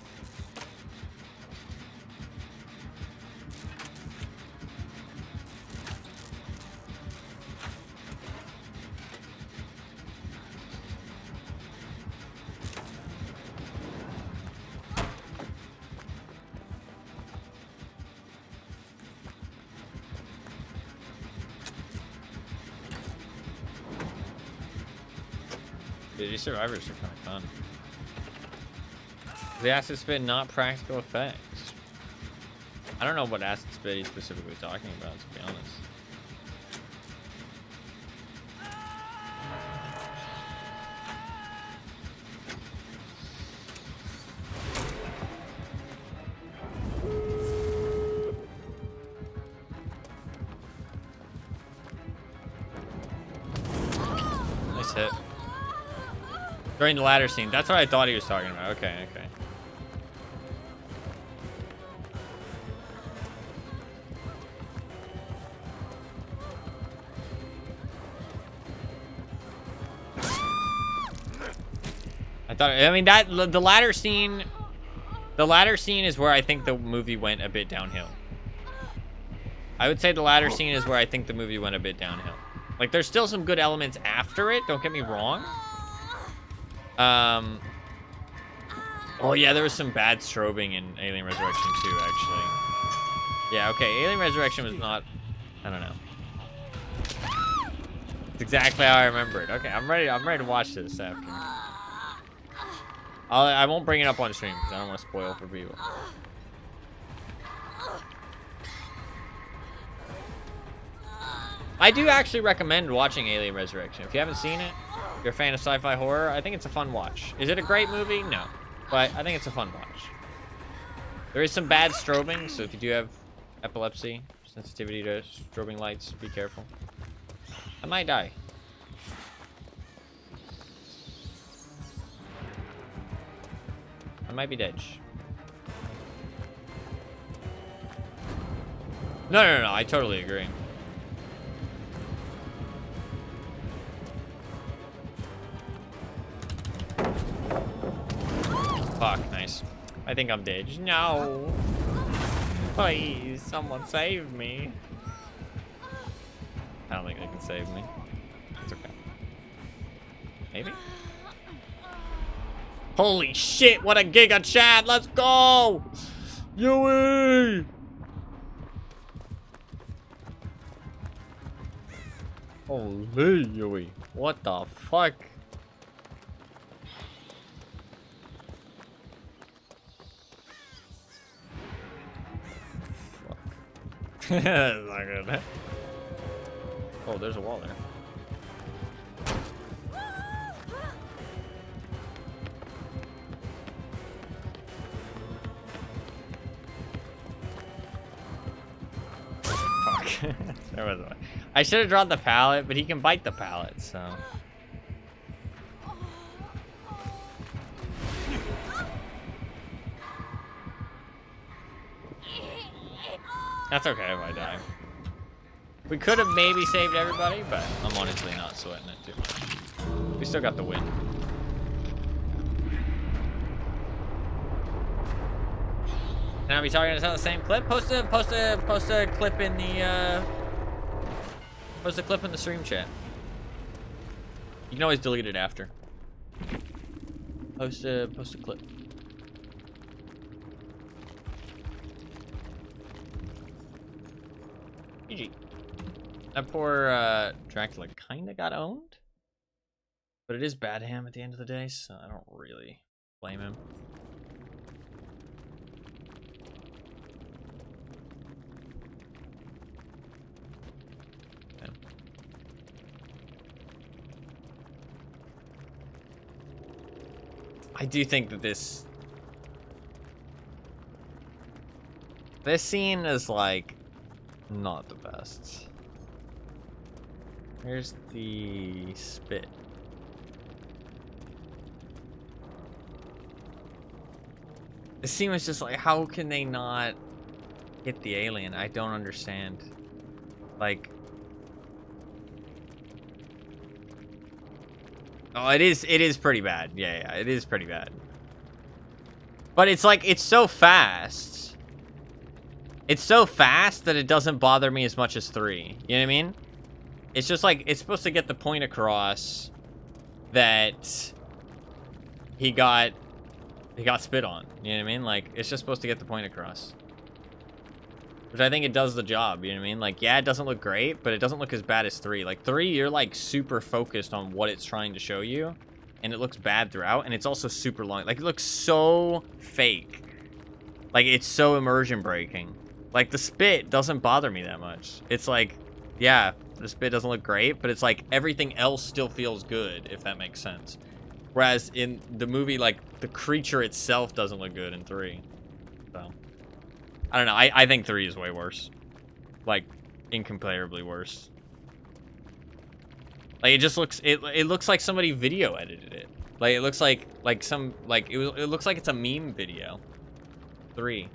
Dude, these survivors are kind of fun. The acid spit, not practical effects. I don't know what acid spit he's specifically talking about, to be honest. Nice hit. During the ladder scene. That's what I thought he was talking about. Okay, okay. I mean, that the ladder scene is where I think the movie went a bit downhill. I would say the ladder scene is where I think the movie went a bit downhill. Like, there's still some good elements after it, don't get me wrong. Oh yeah, there was some bad strobing in Alien Resurrection too, actually. Yeah, okay, Alien Resurrection was not, I don't know. It's exactly how I remember it. Okay, I'm ready to watch this after. I won't bring it up on stream because I don't want to spoil for people. I do actually recommend watching Alien Resurrection. If you haven't seen it, if you're a fan of sci-fi horror, I think it's a fun watch. Is it a great movie? No. But I think it's a fun watch. There is some bad strobing, so if you do have epilepsy, sensitivity to strobing lights, be careful. I might die. I might be dead. No, I totally agree. Fuck, nice. I think I'm dead. No. Please, someone save me. I don't think they can save me. It's okay. Maybe? Holy shit, what a giga chat! Let's go! Yui! Holy Yui. What the fuck? Fuck. That's not good. Oh, there's a wall there. Fuck. There was one. I should have drawn the pallet, but he can bite the pallet, so. That's okay if I die. We could have maybe saved everybody, but I'm honestly not sweating it too much. We still got the win. And I'll be talking about the same clip. Post a clip in the post a clip in the stream chat. You can always delete it after. Post a clip. GG. That poor Dracula kinda got owned. But it is bad ham at the end of the day, so I don't really blame him. Okay. I do think that this scene is like not the best. Here's the spit. This scene was just like, how can they not hit the alien? I don't understand. Like, oh, it is pretty bad. Yeah, it is pretty bad. But it's like, it's so fast. It's so fast that it doesn't bother me as much as 3. You know what I mean? It's just like, it's supposed to get the point across that he got spit on. You know what I mean? Like, it's just supposed to get the point across. Which I think it does the job, you know what I mean? Like, yeah, it doesn't look great, but it doesn't look as bad as 3. Like, 3, you're, like, super focused on what it's trying to show you, and it looks bad throughout, and it's also super long. Like, it looks so fake. Like, it's so immersion breaking. Like, the spit doesn't bother me that much. It's like, yeah, the spit doesn't look great, but it's like everything else still feels good, if that makes sense. Whereas in the movie, like, the creature itself doesn't look good in 3. So, I don't know. I think 3 is way worse. Like, incomparably worse. Like, it just looks, it looks like somebody video edited it. Like, it looks like some, like, it looks like it's a meme video. 3.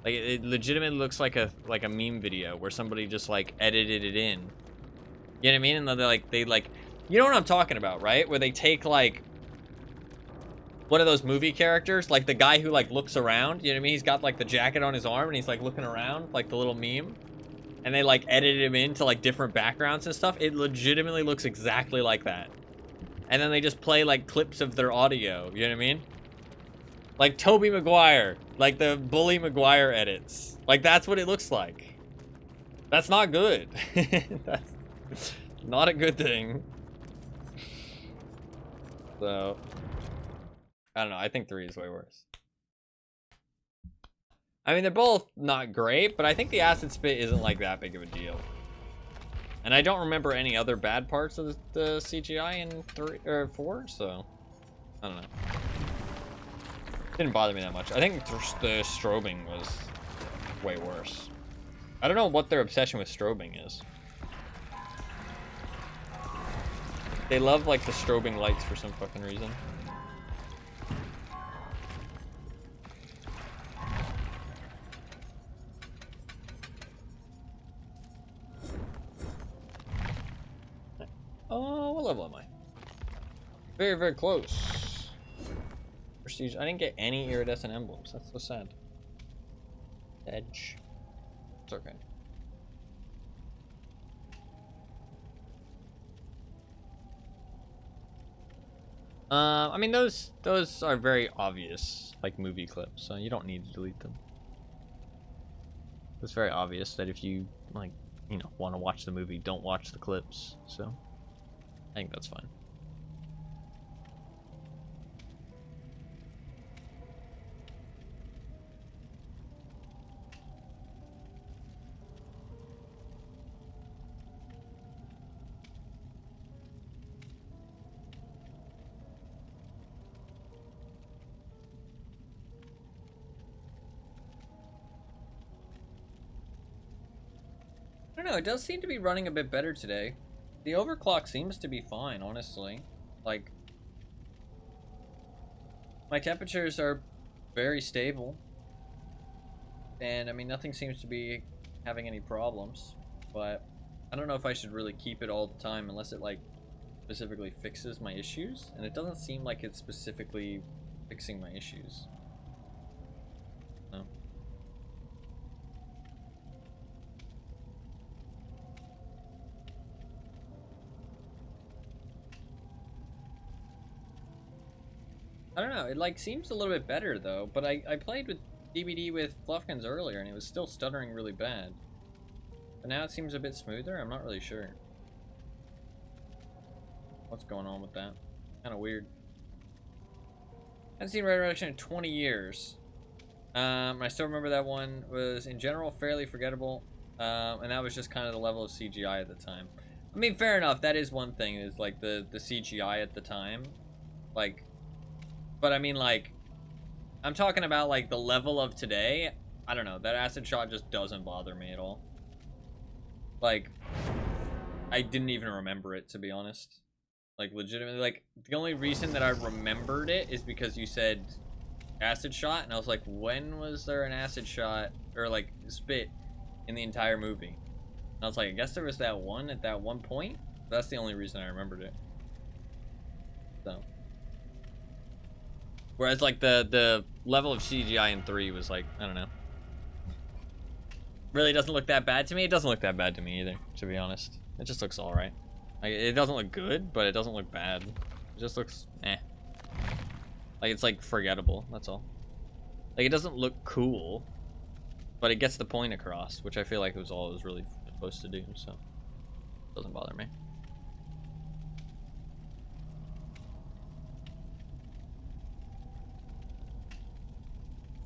Like, it legitimately looks like a meme video where somebody just, like, edited it in. You know what I mean? And they you know what I'm talking about, right? Where they take, like, one of those movie characters, like the guy who, like, looks around, you know what I mean? He's got, like, the jacket on his arm and he's, like, looking around, like the little meme. And they, like, edited him into, like, different backgrounds and stuff. It legitimately looks exactly like that. And then they just play, like, clips of their audio, you know what I mean? Like Tobey Maguire, like the Bully Maguire edits. Like, that's what it looks like. That's not good. That's not a good thing. So, I don't know. I think 3 is way worse. I mean, they're both not great, but I think the acid spit isn't like that big of a deal. And I don't remember any other bad parts of the CGI in 3 or 4, so I don't know. Didn't bother me that much. I think the strobing was way worse. I don't know what their obsession with strobing is. They love like the strobing lights for some fucking reason. Oh, what level am I? Very, very close. Prestige. I didn't get any iridescent emblems. That's so sad. Edge. It's okay. I mean those are very obvious, like movie clips, so you don't need to delete them. It's very obvious that if you like, you know, want to watch the movie, don't watch the clips. So I think that's fine. I don't know, it does seem to be running a bit better today. The overclock seems to be fine, honestly. Like, my temperatures are very stable. And, I mean, nothing seems to be having any problems. But, I don't know if I should really keep it all the time unless it, like, specifically fixes my issues. And it doesn't seem like it's specifically fixing my issues. No. I don't know, it like seems a little bit better though, but I played with DBD with Fluffkins earlier and it was still stuttering really bad. But now it seems a bit smoother, I'm not really sure. What's going on with that? Kinda weird. I haven't seen Red Reduction in 20 years. I still remember that one was in general fairly forgettable. And that was just kind of the level of CGI at the time. I mean, fair enough, that is one thing, is like the CGI at the time. Like, but I mean, like, I'm talking about, like, the level of today. I don't know. That acid shot just doesn't bother me at all. Like, I didn't even remember it, to be honest. Like, legitimately, like, the only reason that I remembered it is because you said acid shot, and I was like, when was there an acid shot, or, like, spit in the entire movie? And I was like, I guess there was that one at that one point? That's the only reason I remembered it. So. Whereas, like, the level of CGI in 3 was, like, I don't know. Really doesn't look that bad to me. It doesn't look that bad to me either, to be honest. It just looks alright. Like, it doesn't look good, but it doesn't look bad. It just looks, eh. Like, it's, like, forgettable, that's all. Like, it doesn't look cool, but it gets the point across, which I feel like was all it was really supposed to do, so. It doesn't bother me.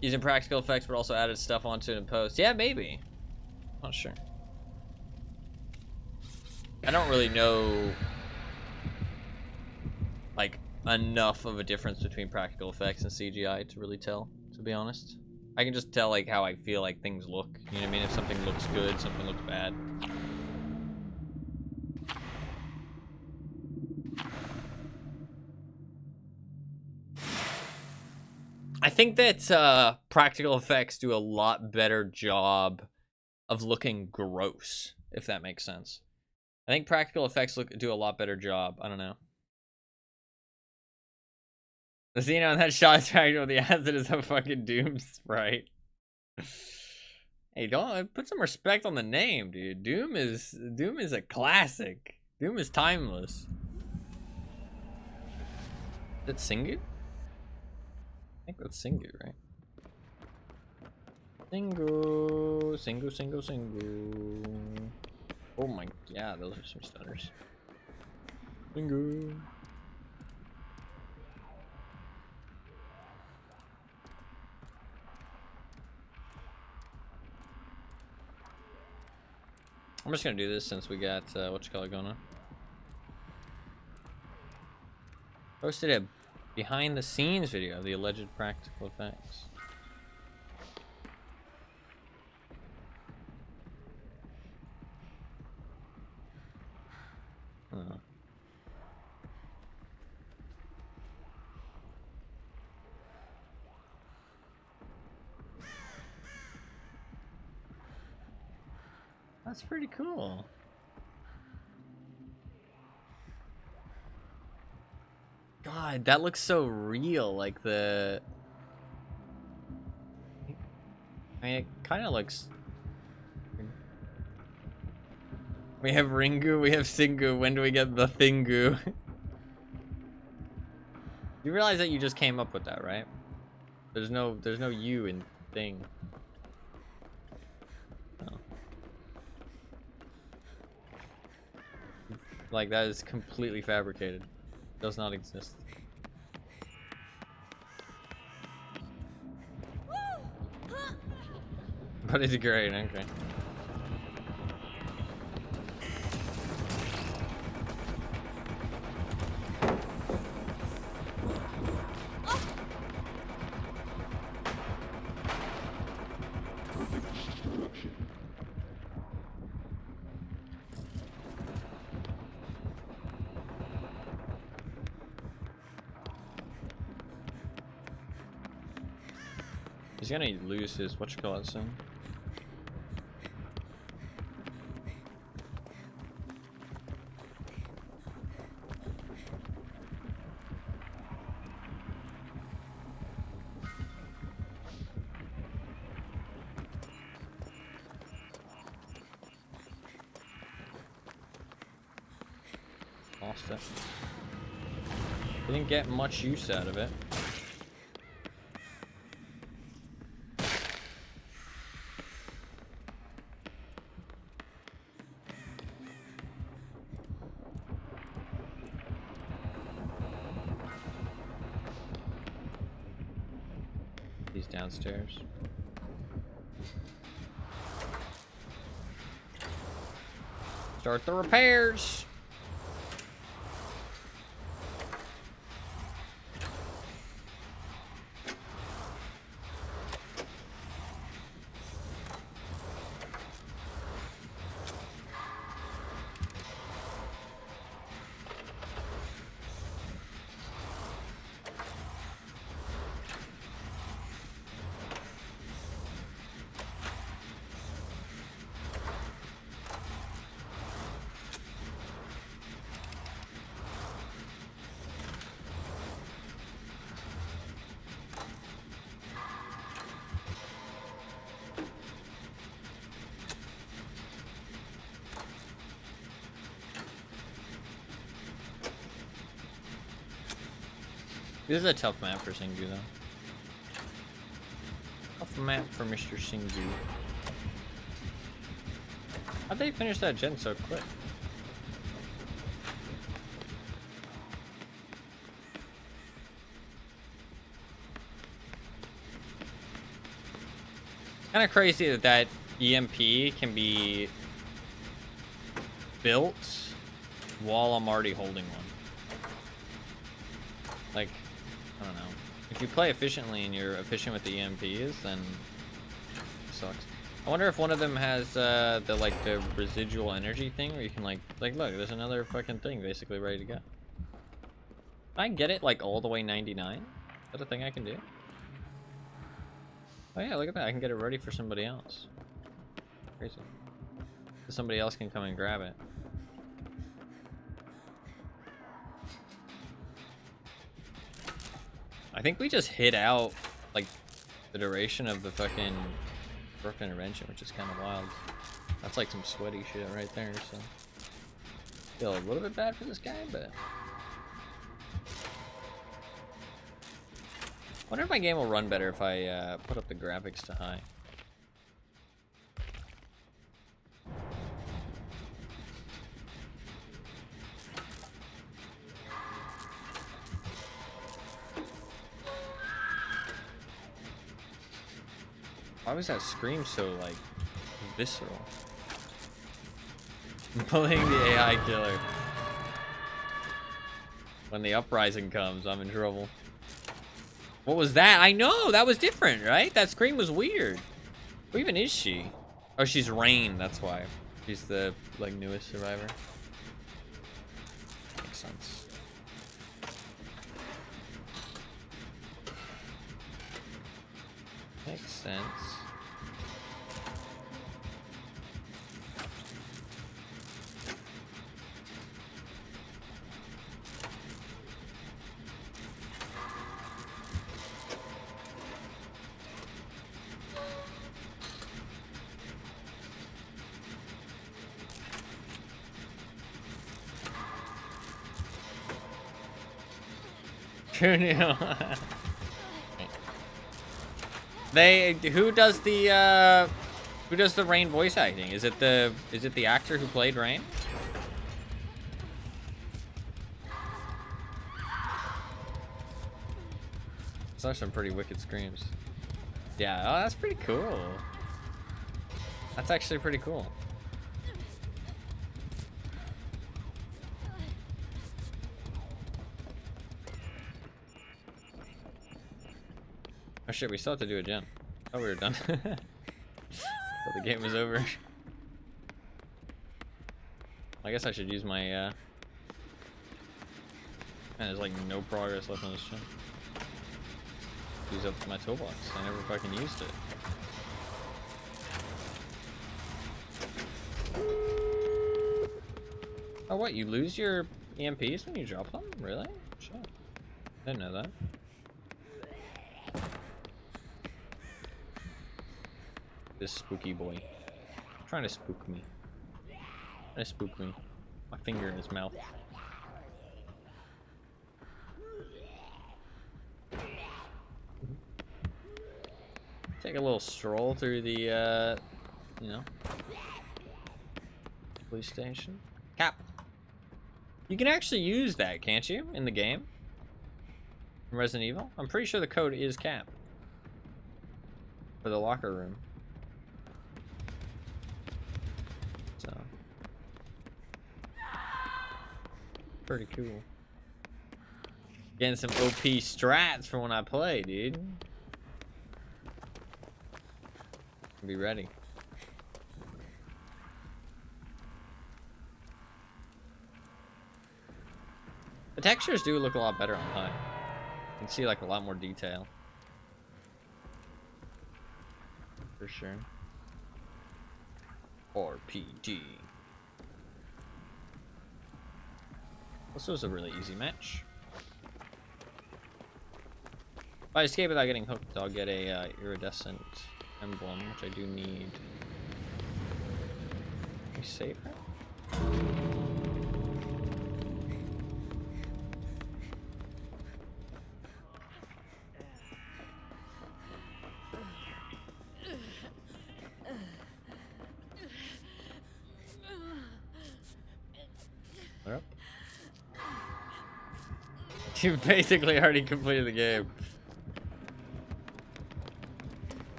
Using practical effects, but also added stuff onto it in post. Yeah, maybe. Not sure. I don't really know, like, enough of a difference between practical effects and CGI to really tell, to be honest. I can just tell, like, how I feel like things look. You know what I mean? If something looks good, something looks bad. I think that practical effects do a lot better job of looking gross, if that makes sense. I think practical effects do a lot better job. I don't know. The scene on that shot is practical. The acid is a fucking Doom sprite. Hey, don't put some respect on the name, dude. Doom is a classic. Doom is timeless. Is that Singu? I think that's Singu, right? Singu, Singu, Singu, Singu. Oh my, yeah, those are some stunners. Singu. I'm just gonna do this since we got what you call it going on. Posted a behind the scenes video of the alleged practical effects. Huh. That's pretty cool. God, that looks so real. Like the... I mean, it kind of looks... We have Ringu, we have Singu. When do we get the Thingu? You realize that you just came up with that, right? There's no you in thing. Oh. Like, that is completely fabricated. Does not exist. But it's great, okay. He's gonna lose his whatchamacallit soon. Lost it. Didn't get much use out of it. He's downstairs. Start the repairs. This is a tough map for Singu, though. Tough map for Mr. Singu. How'd they finish that gen so quick? Kind of crazy that that EMP can be built while I'm already holding one. Like, I don't know. If you play efficiently and you're efficient with the EMPs, then it sucks. I wonder if one of them has the residual energy thing where you can like look, there's another fucking thing basically ready to go. Can I get it like all the way 99? Is that a thing I can do? Oh yeah, look at that. I can get it ready for somebody else. Crazy. So somebody else can come and grab it. I think we just hit out like the duration of the fucking rough intervention, which is kind of wild. That's like some sweaty shit right there, so feel a little bit bad for this guy, but I wonder if my game will run better if I put up the graphics to high. Why was that scream so, like, visceral? Bullying the AI killer. When the uprising comes, I'm in trouble. What was that? I know, that was different, right? That scream was weird. Who even is she? Oh, she's Rain, that's why. She's the, like, newest survivor. Makes sense. Makes sense. Who knew? Who does the Rain voice acting? Is it the actor who played Rain? Those are some pretty wicked screams. Yeah, oh, that's pretty cool. That's actually pretty cool. Oh shit, we still have to do a gen. Oh, we were done. Thought the game was over. I guess I should use my, man, there's like no progress left on this gen. Use up my toolbox. I never fucking used it. Oh, what? You lose your EMPs when you drop them? Really? Shit. Didn't know that. This spooky boy. Trying to spook me. Trying to spook me. My finger in his mouth. Take a little stroll through the, you know, police station. Cap. You can actually use that, can't you, in the game? In Resident Evil? I'm pretty sure the code is cap. For the locker room. So. Pretty cool. Getting some OP strats for when I play, dude. Be ready. The textures do look a lot better on high. You can see like a lot more detail. For sure. RPD. This was a really easy match. If I escape without getting hooked, I'll get a iridescent emblem, which I do need. Can we save her? What up? You basically already completed the game.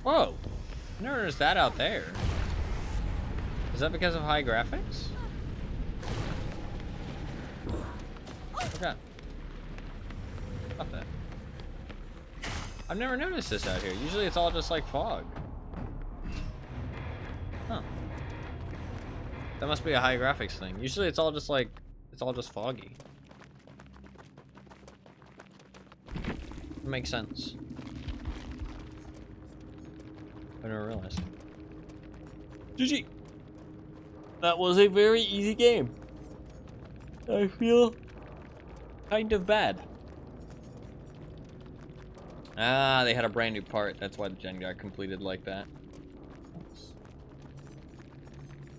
Whoa! I never noticed that out there. Is that because of high graphics? Okay. Stop that. I've never noticed this out here. Usually it's all just like fog. Huh. That must be a high graphics thing. Usually it's all just like, it's all just foggy. It makes sense. I never realized. GG. That was a very easy game. I feel kind of bad. Ah, they had a brand new part. That's why the gen got completed like that.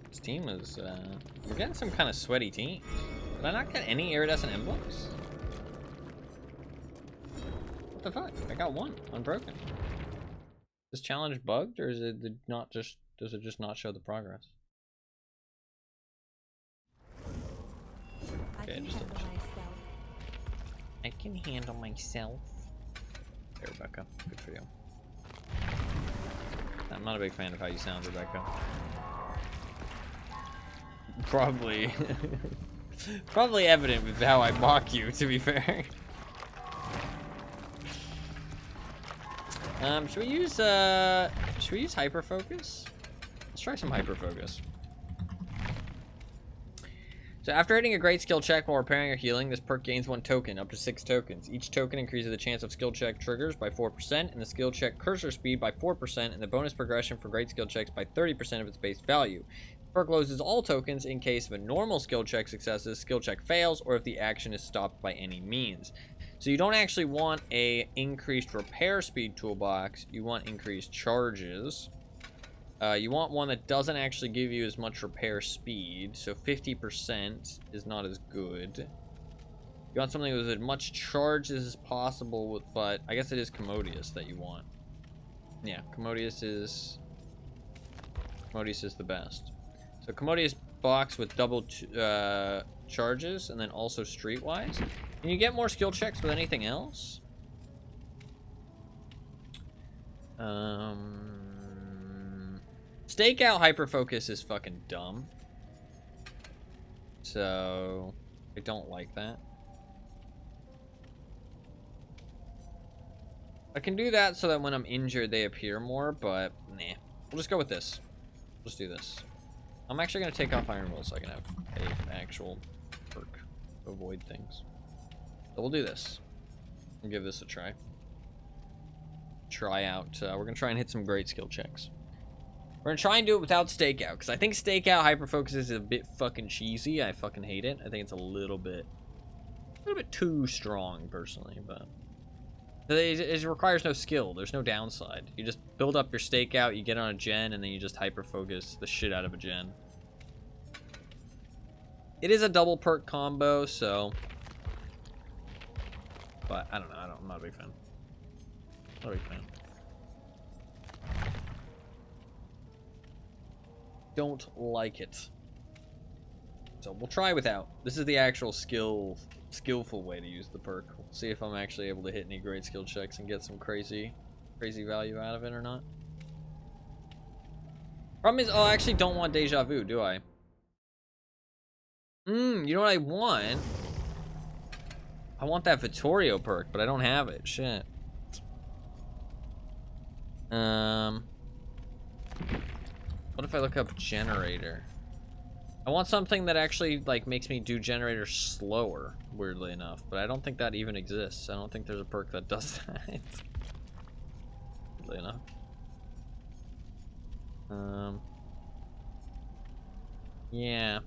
This team is, we're getting some kind of sweaty teams. Did I not get any iridescent emblems? What the fuck? I got one, unbroken. Is this challenge bugged, or is it not just, does it just not show the progress? I Okay, can just handle myself. I can handle myself. Hey, Rebecca. Good for you. I'm not a big fan of how you sound, Rebecca. Probably. Probably evident with how I mock you, to be fair. Should we use hyperfocus? Let's try some hyperfocus. So after hitting a great skill check while repairing or healing, this perk gains 1 token, up to 6 tokens. Each token increases the chance of skill check triggers by 4%, and the skill check cursor speed by 4%, and the bonus progression for great skill checks by 30% of its base value. The perk loses all tokens in case of a normal skill check successes, skill check fails, or if the action is stopped by any means. So you don't actually want a increased repair speed toolbox, you want increased charges. You want one that doesn't actually give you as much repair speed, so 50% is not as good. You want something with as much charges as possible, but I guess it is Commodious that you want. Yeah, Commodious is the best. So Commodious box with double charges, and then also Streetwise. Can you get more skill checks with anything else? Stakeout hyperfocus is fucking dumb. So, I don't like that. I can do that so that when I'm injured, they appear more, but nah. We'll just go with this. Let's do this. I'm actually going to take off Iron Will so I can have an actual perk to avoid things. So we'll do this. We'll give this a try. Try out. We're going to try and hit some great skill checks. We're gonna try and do it without stakeout, because I think stakeout hyperfocus is a bit fucking cheesy. I fucking hate it. I think it's a little bit too strong, personally, but it requires no skill. There's no downside. You just build up your stakeout, you get on a gen, and then you just hyperfocus the shit out of a gen. It is a double perk combo, so, but I don't know. I'm not a big fan. Not a big fan. Don't like it. So we'll try without. This is the actual skillful way to use the perk. We'll see if I'm actually able to hit any great skill checks and get some crazy value out of it or not. Problem is, I actually don't want Deja Vu, do I? You know what I want? I want that Vittorio perk, but I don't have it. Shit. What if I look up generator? I want something that actually like makes me do generator slower, weirdly enough, but I don't think that even exists. I don't think there's a perk that does that. Weirdly enough. Yeah.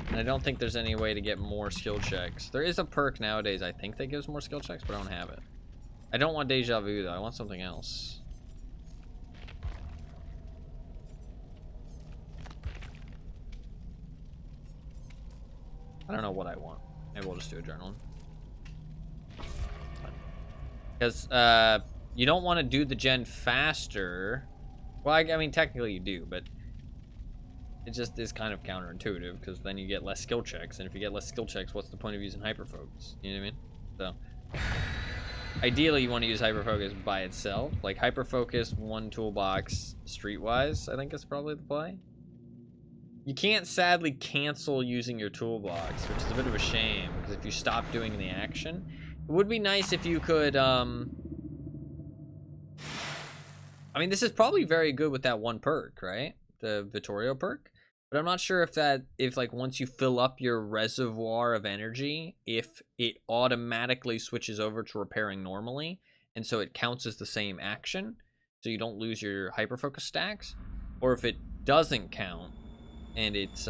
And I don't think there's any way to get more skill checks. There is a perk nowadays, I think, that gives more skill checks, but I don't have it. I don't want Deja Vu, though. I want something else. I don't know what I want. Maybe we'll just do a journaling. Because you don't want to do the gen faster. Well, I mean, technically you do, but it just is kind of counterintuitive because then you get less skill checks. And if you get less skill checks, what's the point of using hyperfocus? You know what I mean? So, ideally, you want to use hyperfocus by itself. Like, hyperfocus, one toolbox, streetwise, I think is probably the play. You can't sadly cancel using your toolbox, which is a bit of a shame, because if you stop doing the action, it would be nice if you could, I mean, this is probably very good with that one perk, right? The Vittorio perk. But I'm not sure if like once you fill up your reservoir of energy, if it automatically switches over to repairing normally, and so it counts as the same action, so you don't lose your hyperfocus stacks, or if it doesn't count, and it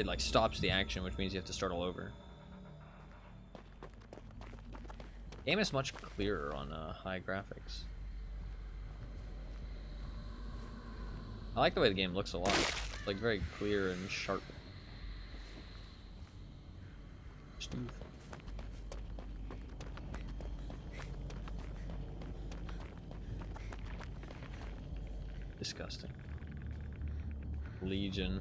like stops the action, which means you have to start all over. Game is much clearer on high graphics. I like the way the game looks a lot. It's like very clear and sharp. Disgusting. Legion.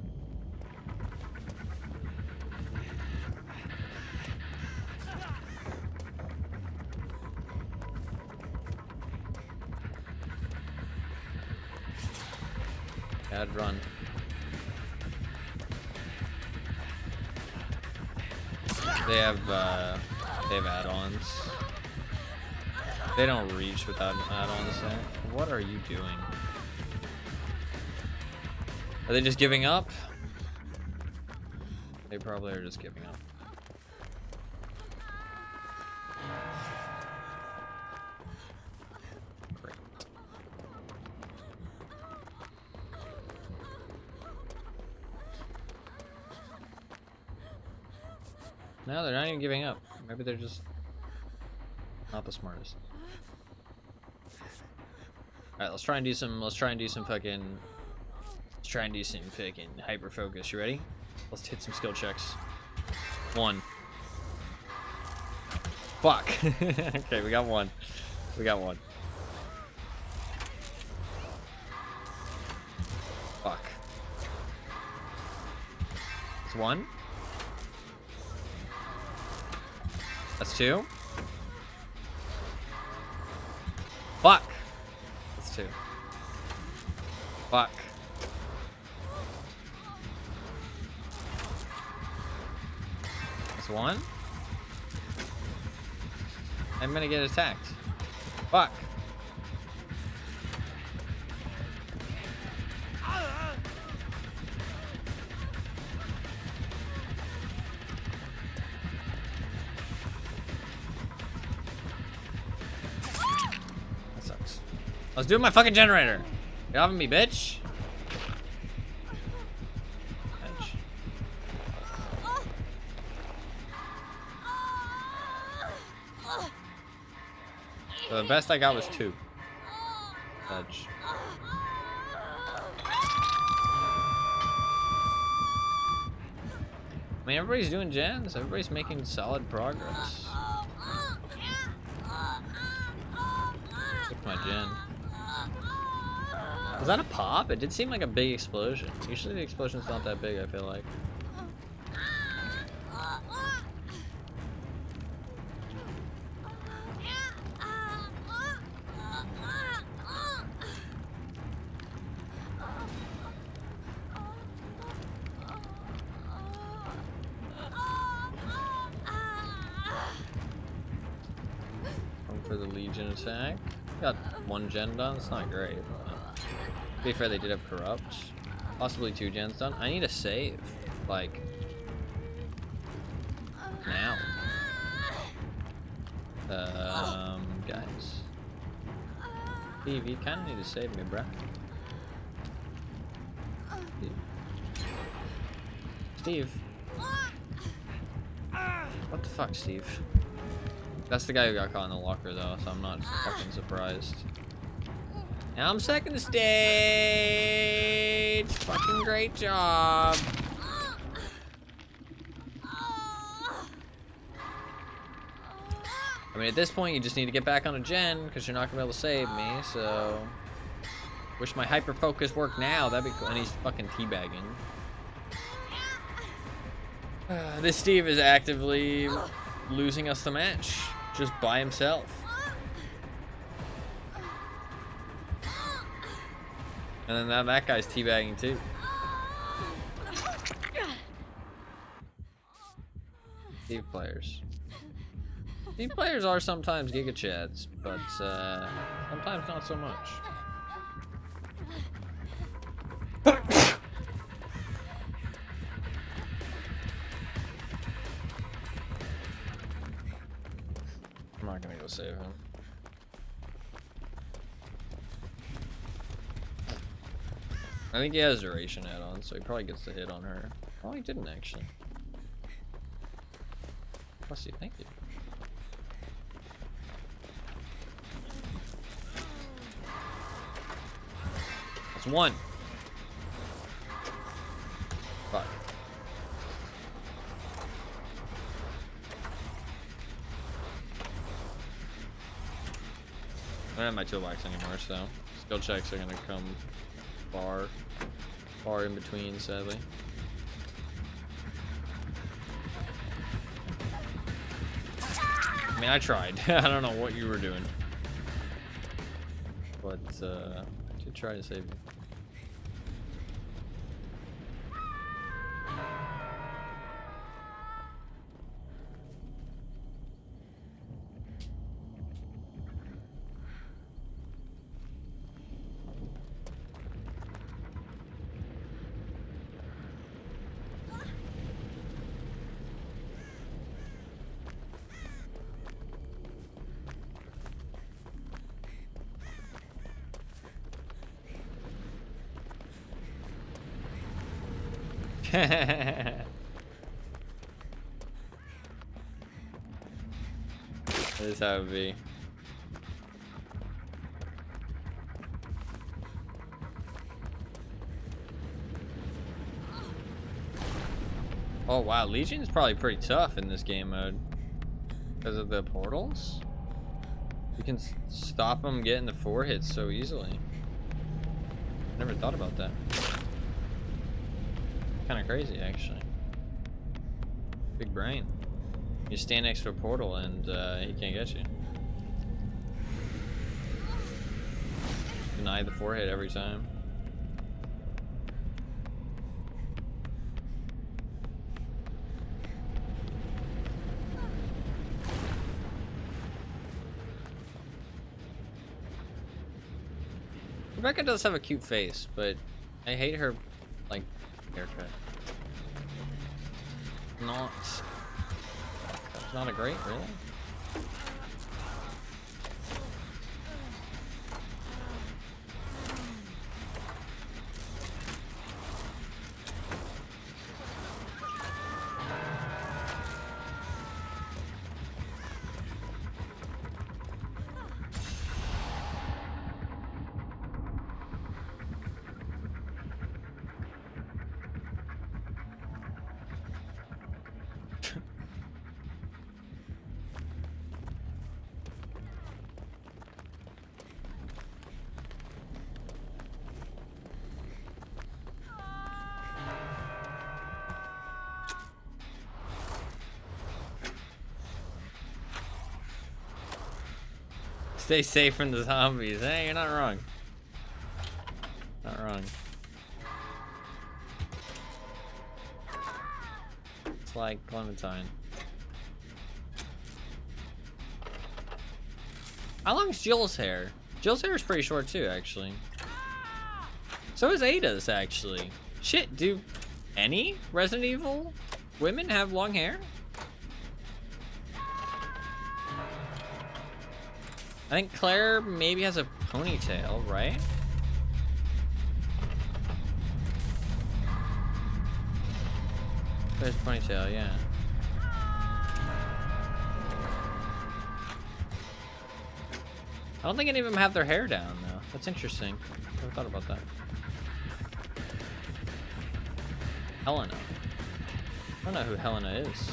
Bad run. They have add-ons. They don't reach without add-ons there. What are you doing? Are they just giving up? They probably are just giving up. Great. No, they're not even giving up. Maybe they're just not the smartest. All right, let's try and do some fucking hyper focus. You ready? Let's hit some skill checks. 1. Fuck. Okay, we got 1. We got 1. Fuck. It's 1. That's 2. Fuck. That's 2. Fuck. That's 1. I'm gonna get attacked. Fuck. That sucks. I was doing my fucking generator. Get off of me, bitch. So the best I got was 2. Edge. I mean, everybody's doing gens. Everybody's making solid progress. Took my gen. Was that a pop? It did seem like a big explosion. Usually the explosion's not that big, I feel like. For the Legion attack. Got 1 gen done. It's not great. But to be fair, they did have corrupt. Possibly 2 gens done. I need a save. Like now. Guys. Steve, you kinda need to save me, bruh. Steve. What the fuck, Steve? That's the guy who got caught in the locker, though, so I'm not fucking surprised. Now I'm 2nd stage! Fucking great job! I mean, at this point, you just need to get back on a gen, because you're not going to be able to save me, so... Wish my hyper focus worked now, that'd be cool. And he's fucking teabagging. This Steve is actively losing us the match. Just by himself. And then now that guy's teabagging too. Steve players. Steve players are sometimes Giga Chads, but sometimes not so much. I'm not gonna go save him. I think he has duration add-on, so he probably gets the hit on her. Oh, he didn't actually. Plus, you thank you. That's 1. Fuck. I don't have my toolbox anymore, so skill checks are gonna come far in between, sadly. I mean, I tried. I don't know what you were doing, but I did try to save you. That is how it be. Oh wow, Legion's probably pretty tough in this game mode because of the portals. You can stop them getting the 4 hits so easily. Never thought about that. Kind of crazy, actually. Big brain. You stand next to a portal and he can't get you. Deny the 4 hit every time. Rebecca does have a cute face, but I hate her, like, haircut. That's not a great, really? Stay safe from the zombies. Hey, you're not wrong. Not wrong. It's like Clementine. How long's Jill's hair? Jill's hair is pretty short too, actually. So is Ada's, actually. Shit, do any Resident Evil women have long hair? I think Claire maybe has a ponytail, right? Claire's ponytail, yeah. I don't think any of them have their hair down, though. That's interesting. Never thought about that. Helena. I don't know who Helena is.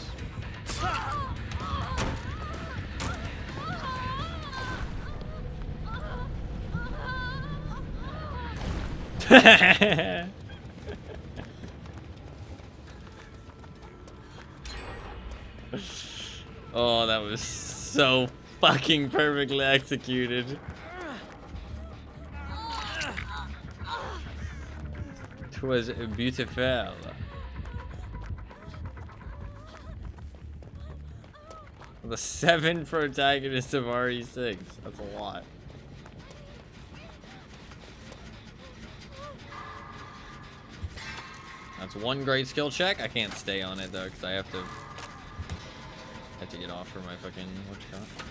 Oh, that was so fucking perfectly executed. It was beautiful. The 7 protagonists of RE6. That's a lot. That's one great skill check. I can't stay on it though, because I have to get off for my fucking whatchamacallit.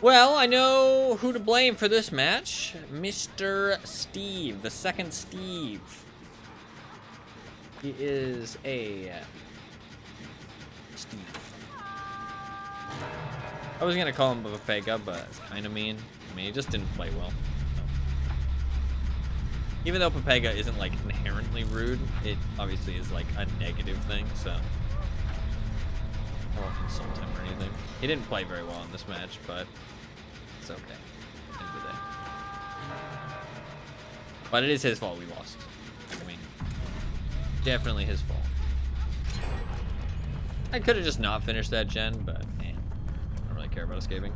Well, I know who to blame for this match. Mr. Steve, the second Steve. He is a Steve. I was gonna call him Pega, but it's kind of mean. I mean, he just didn't play well. So. Even though Pepega isn't like inherently rude, it obviously is like a negative thing, so I won't insult him or anything. He didn't play very well in this match, but it's okay. End of the day. But it is his fault we lost. I mean, definitely his fault. I could have just not finished that gen, but man, I don't really care about escaping.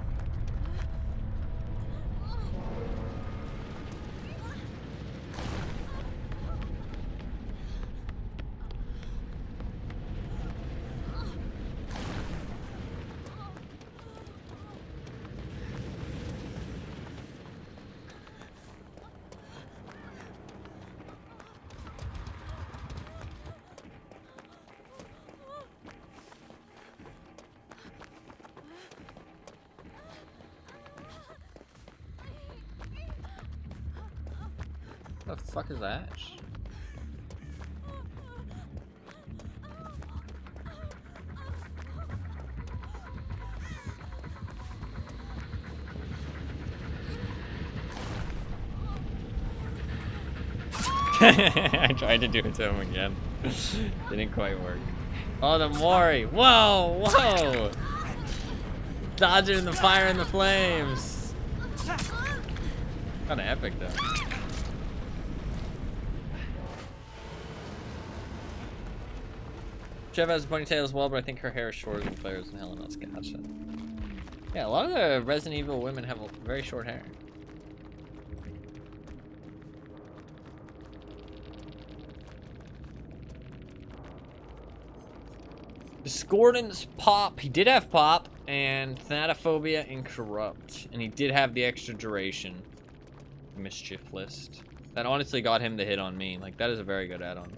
The fuck is that? I tried to do it to him again. Didn't quite work. Oh, the Mori. Whoa, whoa. Dodging the fire and the flames. Kind of epic, though. Chev has a ponytail as well, but I think her hair is shorter than Claire's and Helena's. Gotcha. Yeah, a lot of the Resident Evil women have very short hair. Discordance Pop. He did have Pop and Thanatophobia and Corrupt. And he did have the extra duration. Mischief List. That honestly got him the hit on me. Like, that is a very good add-on.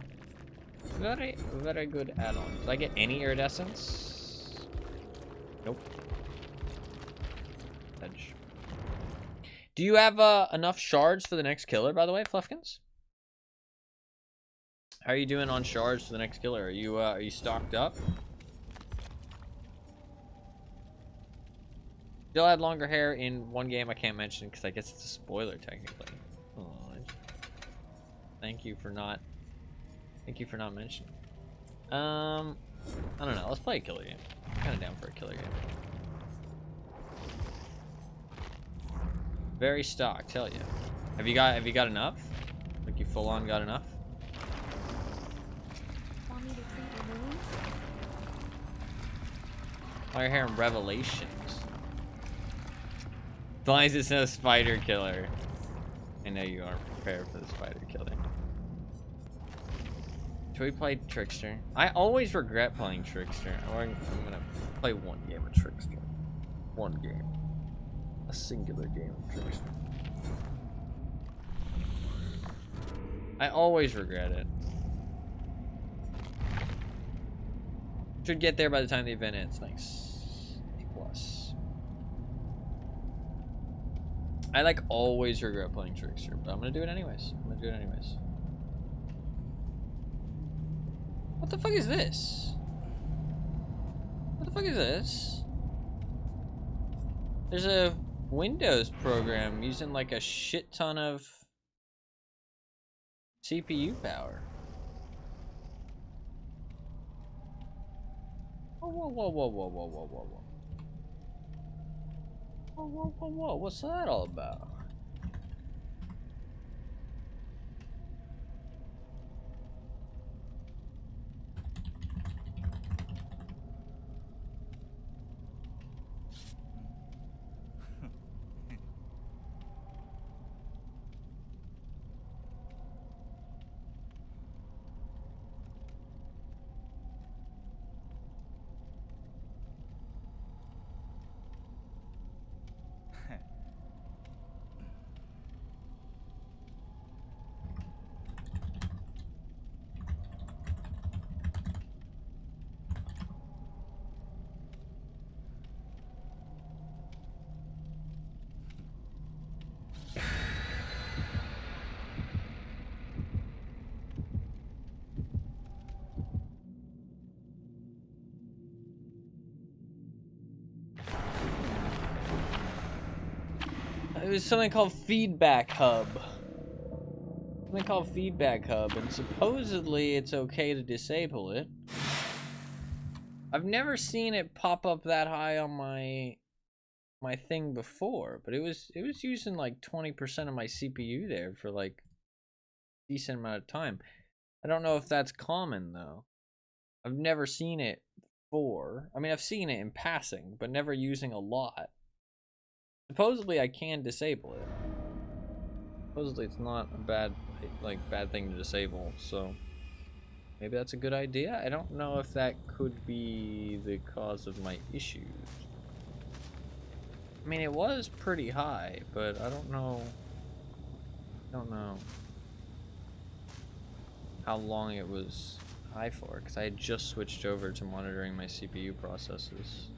Very, very good add-on. Did I get any iridescence? Nope. Edge. Do you have enough shards for the next killer, by the way, Fluffkins? How are you doing on shards for the next killer? Are you stocked up? Still had longer hair in one game I can't mention because I guess it's a spoiler technically. Oh, thank you for not mentioning. I don't know. Let's play a killer game. I'm kind of down for a killer game. Very stocked, hell yeah. Have you got enough? Like you full on got enough? Want me to treat your wounds? All your hair in Revelations. Why is this no spider killer? I know you aren't prepared for the spider killer. Should we play Trickster? I always regret playing Trickster. I'm gonna play one game of Trickster. One game. A singular game of Trickster. I always regret it. Should get there by the time the event ends. Nice. A+. I like always regret playing Trickster, but I'm gonna do it anyways. What the fuck is this? What the fuck is this? There's a Windows program using like a shit ton of CPU power. Whoa, whoa, whoa, whoa, whoa, whoa, whoa, whoa, whoa. Whoa, whoa, whoa, whoa, what's that all about? It was something called Feedback Hub. And supposedly it's okay to disable it. I've never seen it pop up that high on my thing before, but it was using like 20% of my CPU there for like a decent amount of time. I don't know if that's common though. I've never seen it before. I mean, I've seen it in passing, but never using a lot. Supposedly I can disable it. Supposedly it's not a bad thing to disable, so maybe that's a good idea. I don't know if that could be the cause of my issues. I mean, it was pretty high, but I don't know how long it was high for, because I had just switched over to monitoring my CPU processes.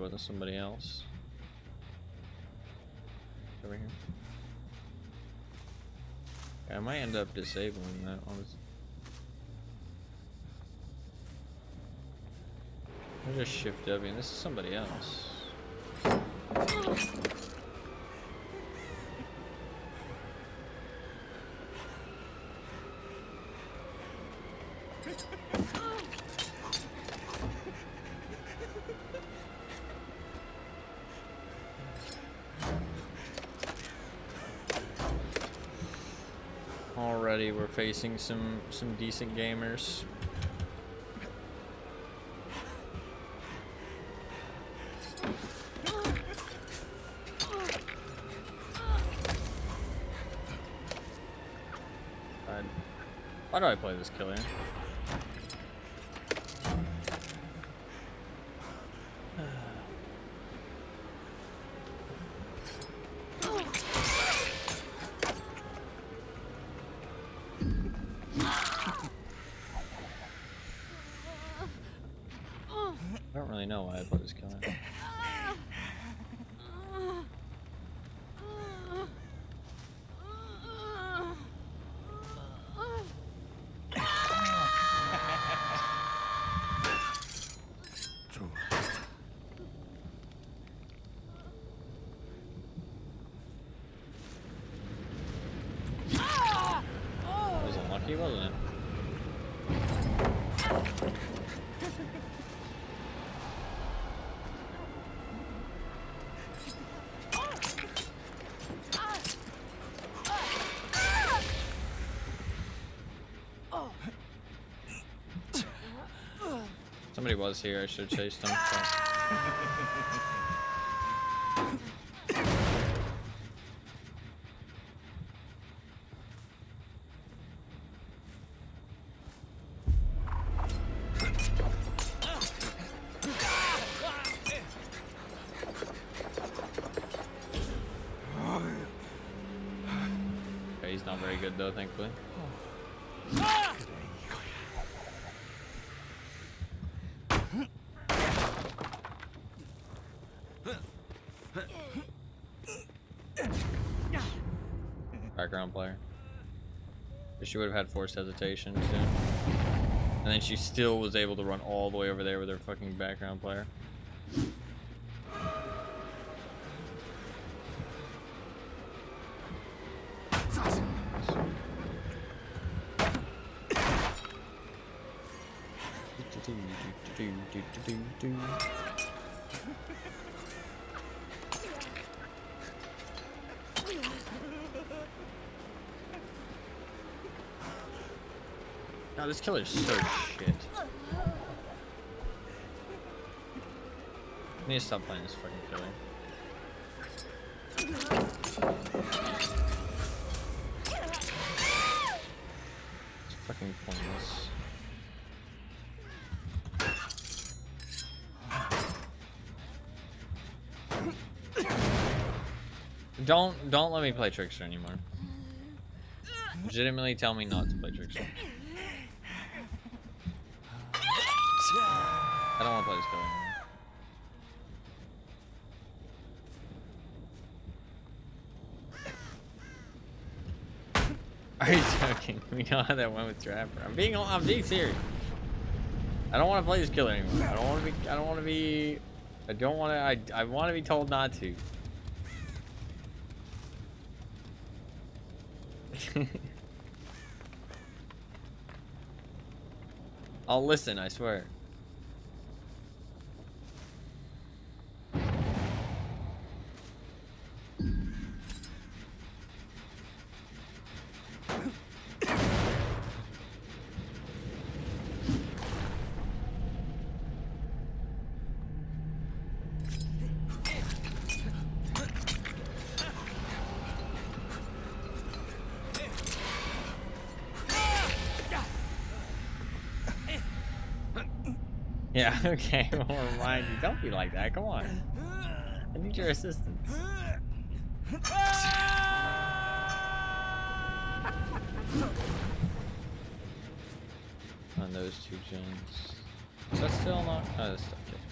wasn't somebody else. Over here. Yeah, I might end up disabling that one. I'll just shift W, and this is somebody else. Already we're facing some decent gamers. Why do I play this killer? I don't really know why I play this killer. Was unlucky, wasn't it? Somebody was here, I should have chased them. Okay, he's not very good though, thankfully. Background player. She would have had forced hesitation soon. And then she still was able to run all the way over there with her fucking background player. God, this killer's so shit. I need to stop playing this fucking killer. It's fucking pointless. Don't let me play Trickster anymore. Legitimately tell me not to play Trickster. I don't want to play this killer anymore. Are you joking? We know how that went with Trapper. I'm being serious. I don't want to play this killer anymore. I want to be told not to. I'll listen, I swear. Yeah, okay, we'll remind you. Don't be like that, come on. I need your assistance. On those two gens. Is that still not? Oh, that's still kicked.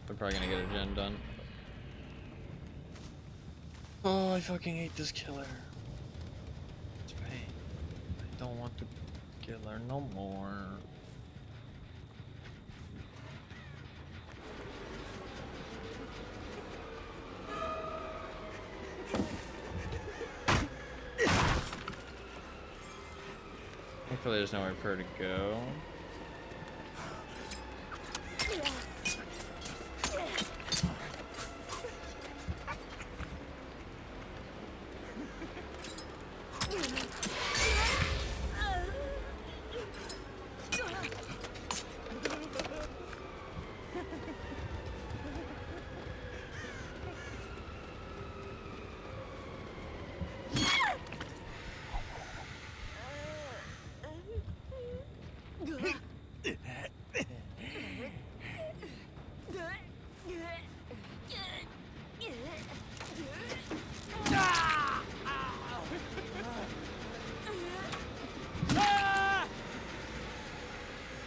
We're probably gonna get a gen done. Oh, I fucking hate this killer. It's pain. I don't want the killer no more. Hopefully there's nowhere for her to go.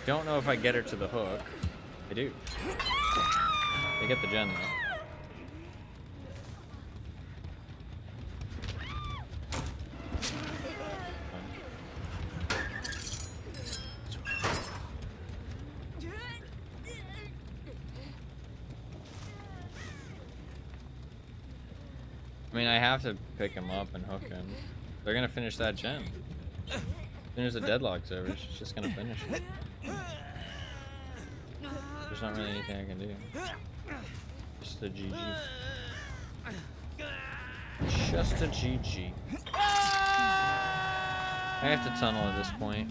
Don't know if I get her to the hook. I do. They get the gen though. I mean, I have to pick him up and hook him. They're gonna finish that gen. As soon as the deadlock's over, she's just gonna finish it. There's not really anything I can do. Just a GG. Just a GG. I have to tunnel at this point.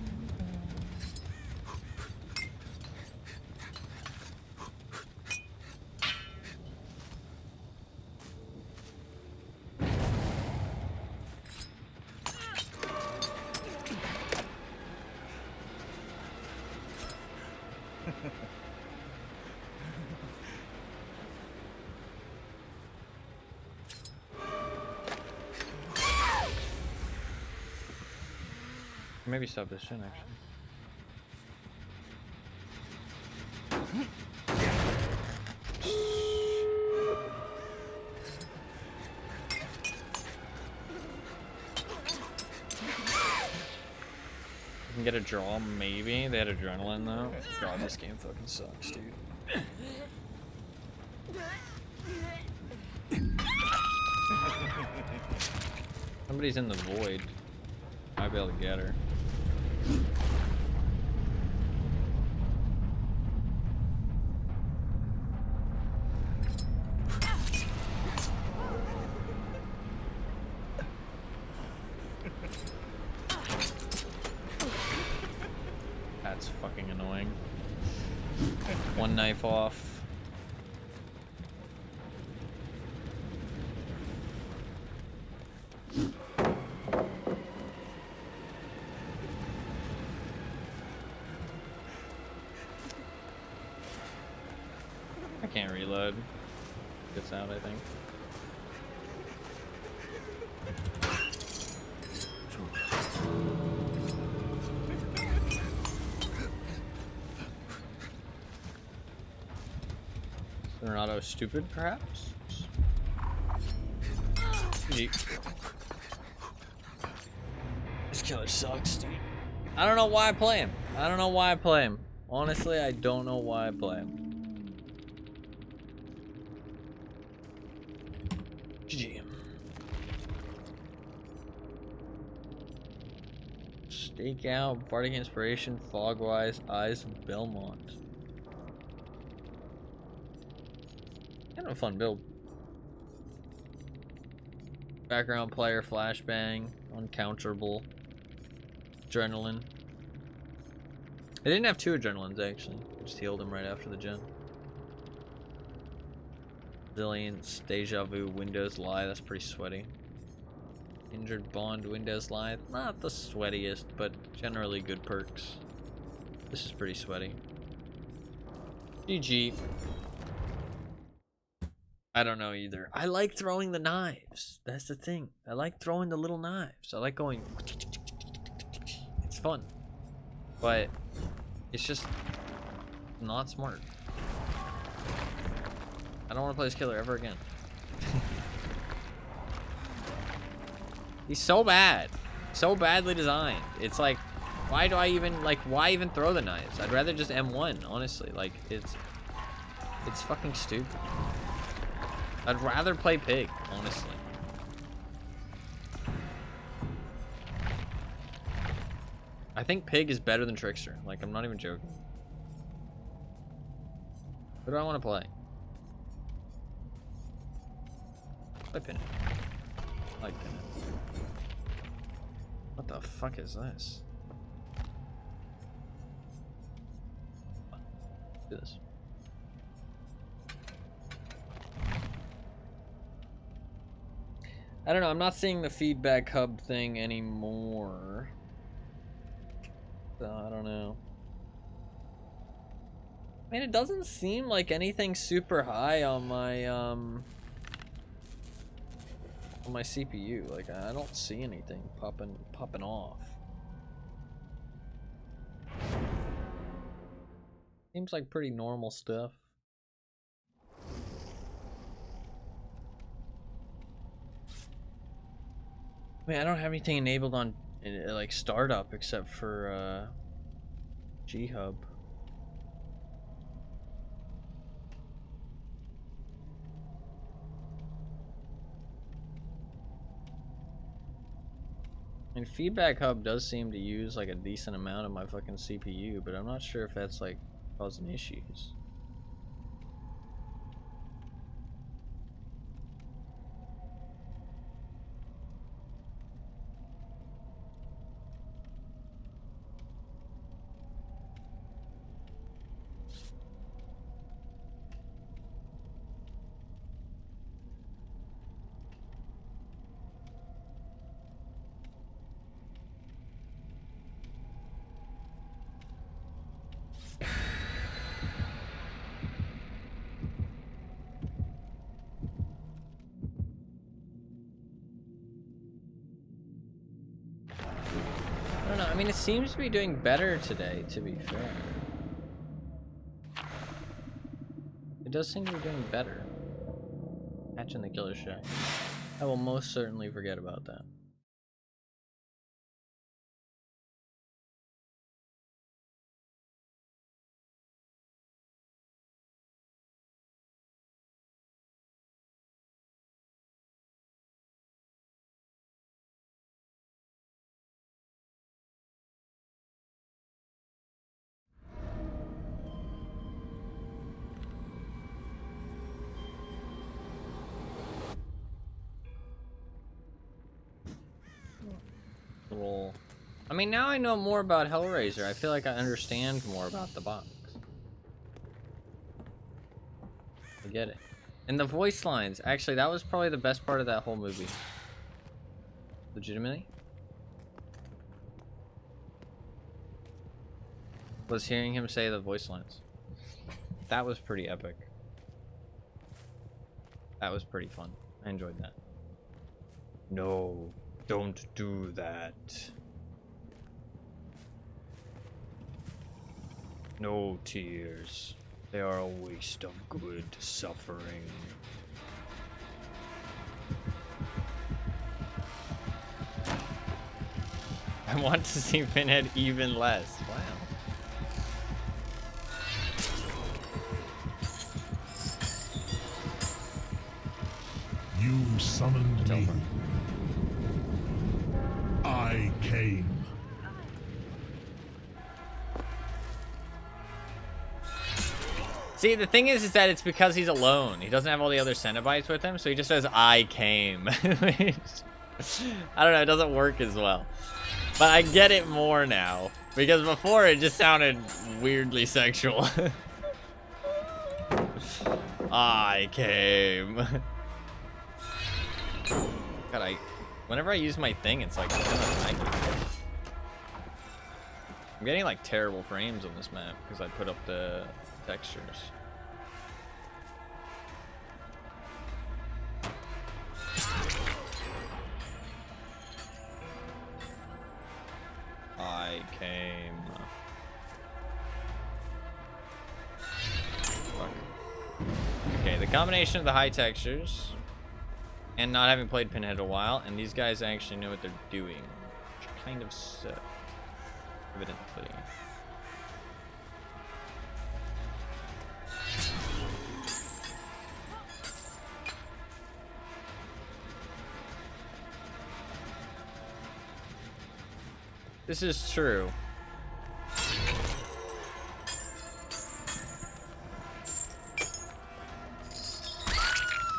Maybe stop this gen actually. We can get a draw, maybe. They had adrenaline though. God, this game fucking sucks, dude. Somebody's in the void. Might be able to get her. That's fucking annoying. One knife off. I can't reload. Gets out, I think. They're not so stupid, perhaps? GG. This killer sucks, dude. I don't know why I play him. I don't know why I play him. Honestly, I don't know why I play him. GG. Stakeout, Bardic Inspiration, Fogwise, Eyes of Belmont. Kind of a fun build. Background player, flashbang, uncounterable, adrenaline. I didn't have 2 adrenalines actually. I just healed him right after the gen. Resilience, Deja Vu, Windows Lie, that's pretty sweaty. Injured Bond, Windows Lie, not the sweatiest, but generally good perks. This is pretty sweaty. GG. I don't know either. I like throwing the knives. That's the thing. I like throwing the little knives. I like going... It's fun. But it's just not smart. I don't want to play this killer ever again. He's so bad. So badly designed. It's like, why do I even, like, why even throw the knives? I'd rather just M1, honestly. Like, it's fucking stupid. I'd rather play Pig, honestly. I think Pig is better than Trickster. Like, I'm not even joking. Who do I want to play? Play Pinhead. I like Pinhead. What the fuck is this? Do this. I don't know. I'm not seeing the feedback hub thing anymore. So I don't know. I mean, it doesn't seem like anything super high on my CPU. Like, I don't see anything popping off. Seems like pretty normal stuff. I mean, I don't have anything enabled on like startup except for G-Hub. And Feedback Hub does seem to use like a decent amount of my fucking CPU, but I'm not sure if that's like causing issues. I don't know. I mean, it seems to be doing better today, to be fair. It does seem to be doing better. Catching the Killer Shack. I will most certainly forget about that. Roll. I mean, now I know more about Hellraiser. I feel like I understand more about the box. I get it. And the voice lines. Actually, that was probably the best part of that whole movie. Legitimately. Was hearing him say the voice lines. That was pretty epic. That was pretty fun. I enjoyed that. No, don't do that. No tears. They are a waste of good suffering. I want to see Pinhead even less. Wow. You summoned me. Over. I came. See, the thing is that it's because he's alone. He doesn't have all the other Cenobites with him, so he just says, I came. I don't know, it doesn't work as well. But I get it more now. Because before, it just sounded weirdly sexual. I came. God, whenever I use my thing, it's like, I'm getting like terrible frames on this map because I put up the textures. I came. Fuck. Okay, the combination of the high textures and not having played Pinhead a while, and these guys actually know what they're doing, which kind of sucks, evidently. This is true.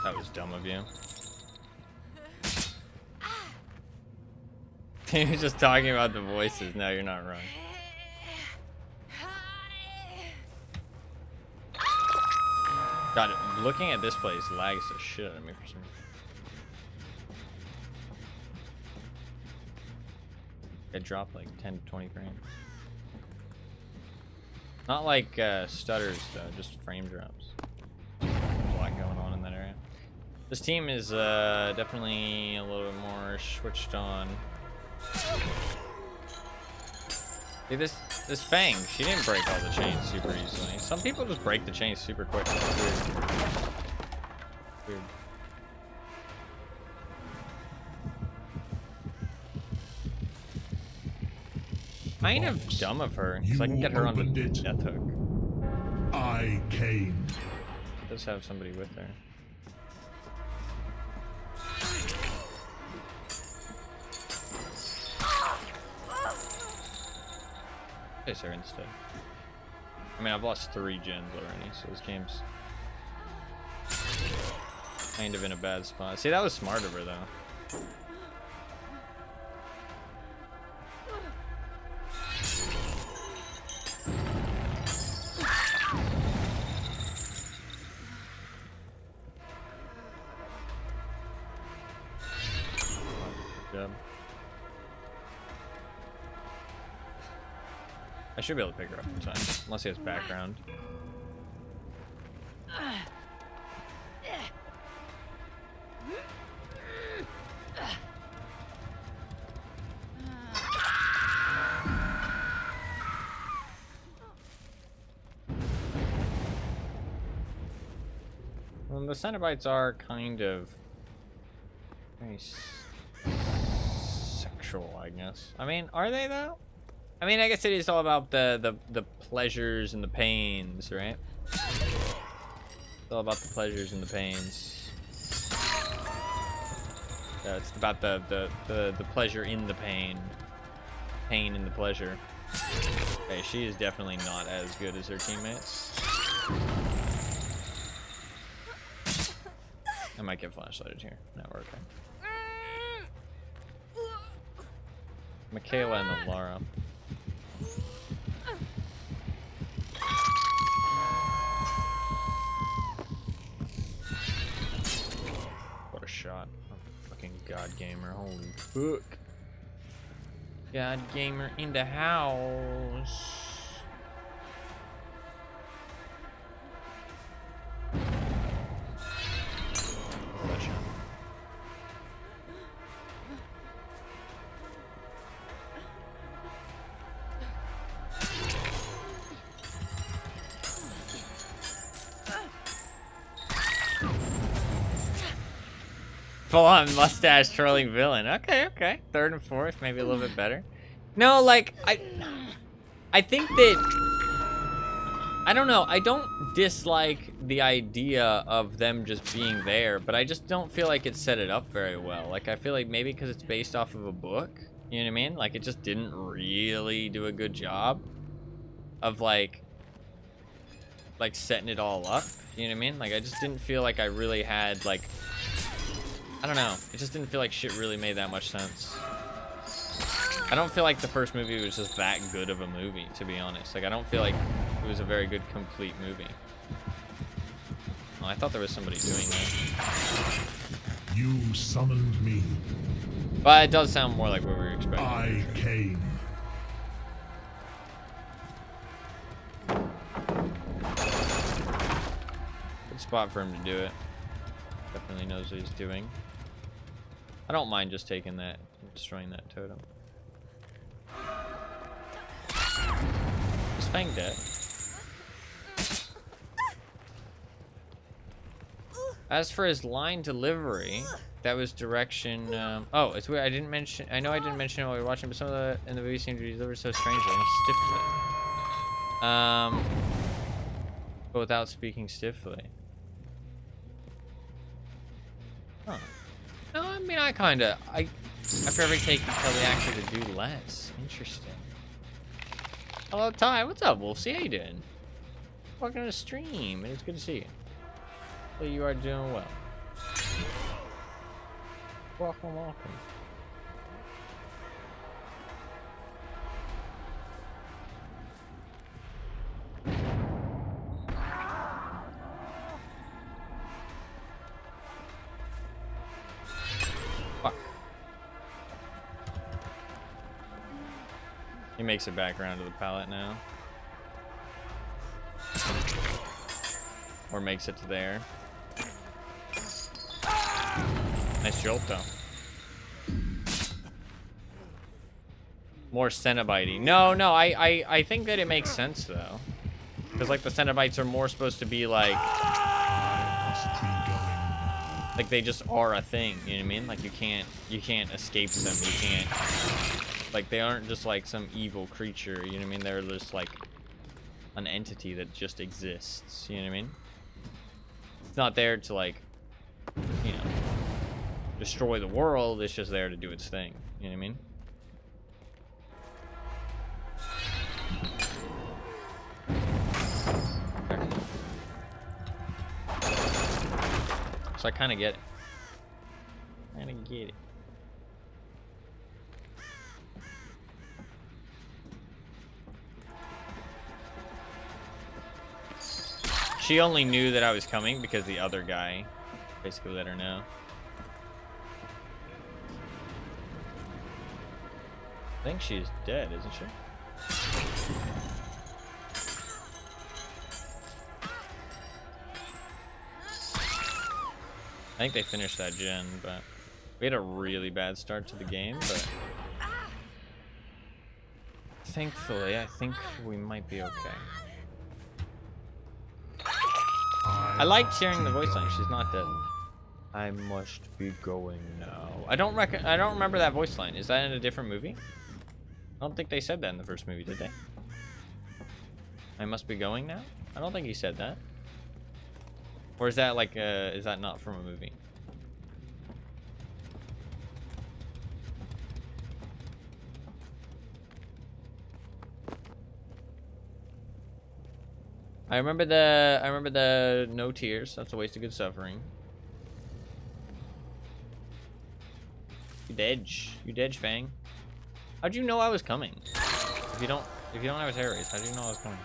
That was dumb of you. He was just talking about the voices. No, you're not wrong. God, looking at this place lags the shit out of me for some reason. It dropped like 10 to 20 frames. Not like stutters though, just frame drops. There's a lot going on in that area. This team is definitely a little bit more switched on. See this Fang, she didn't break all the chains super easily. Some people just break the chains super quick. It's weird. Weird. Kind of dumb of her, because I can get her on the death hook. I came. Does have somebody with her. Chase her instead. I mean, I've lost 3 gens already, so this game's kind of in a bad spot. See, that was smart of her though. Good. I should be able to pick her up in time, unless he has background. Well, the Cenobites are kind of very sexual, I guess. I mean, are they though? I mean, I guess it is all about the pleasures and the pains, right? It's all about the pleasures and the pains. Yeah, it's about the pleasure in the pain. Pain in the pleasure. Okay, she is definitely not as good as her teammates. I might get flashlighted here. No, we're okay. Michaela and the Lara. What a shot. Oh, fucking God Gamer. Holy fuck. God Gamer in the house. That shot. Full on mustache trolling villain. Okay, okay. 3rd and 4th, maybe a little bit better. No, like I think that I don't know. I don't dislike the idea of them just being there, but I just don't feel like it set it up very well. Like I feel like maybe because it's based off of a book, you know what I mean? Like it just didn't really do a good job of like setting it all up. You know what I mean? Like I just didn't feel like I really had like. I don't know. It just didn't feel like shit really made that much sense. I don't feel like the first movie was just that good of a movie, to be honest. Like, I don't feel like it was a very good, complete movie. Oh, I thought there was somebody doing that. You summoned me. But it does sound more like what we were expecting. I came. Good spot for him to do it. Definitely knows what he's doing. I don't mind just taking that and destroying that totem. Is Fang dead? As for his line delivery, that was direction. Oh, it's weird. I didn't mention. I know I didn't mention it while we were watching, but some of the in the movie seemed to be delivered so strangely and stiffly. But without speaking stiffly. Huh. No, I mean after every take, you tell the actor to do less. Interesting. Hello, Ty. What's up, Wolfsy? How you doing? Welcome to the stream. It's good to see you. So you are doing well. Welcome, welcome. Fuck. He makes it back around to the pallet now. Or makes it to there. Nice jolt though. More Cenobite-y. No, I think that it makes sense though. Because like the Cenobites are more supposed to be like they just are a thing, you know what I mean? Like you can't escape them. You can't, like they aren't just like some evil creature, you know what I mean? They're just like an entity that just exists, you know what I mean? It's not there to like, you know, destroy the world, it's just there to do its thing, you know what I mean? So I kind of get it. She only knew that I was coming because the other guy basically let her know. I think she's dead, isn't she? I think they finished that gen, but we had a really bad start to the game, but thankfully, I think we might be okay. I liked hearing the voice line. She's not dead. I must be going now. I don't remember that voice line. Is that in a different movie? I don't think they said that in the first movie, did they? I must be going now? I don't think he said that. Or is that like is that not from a movie? I remember the no tears. That's a waste of good suffering. You dead, Fang. How'd you know I was coming? If you don't have a terror race, how'd you know I was coming?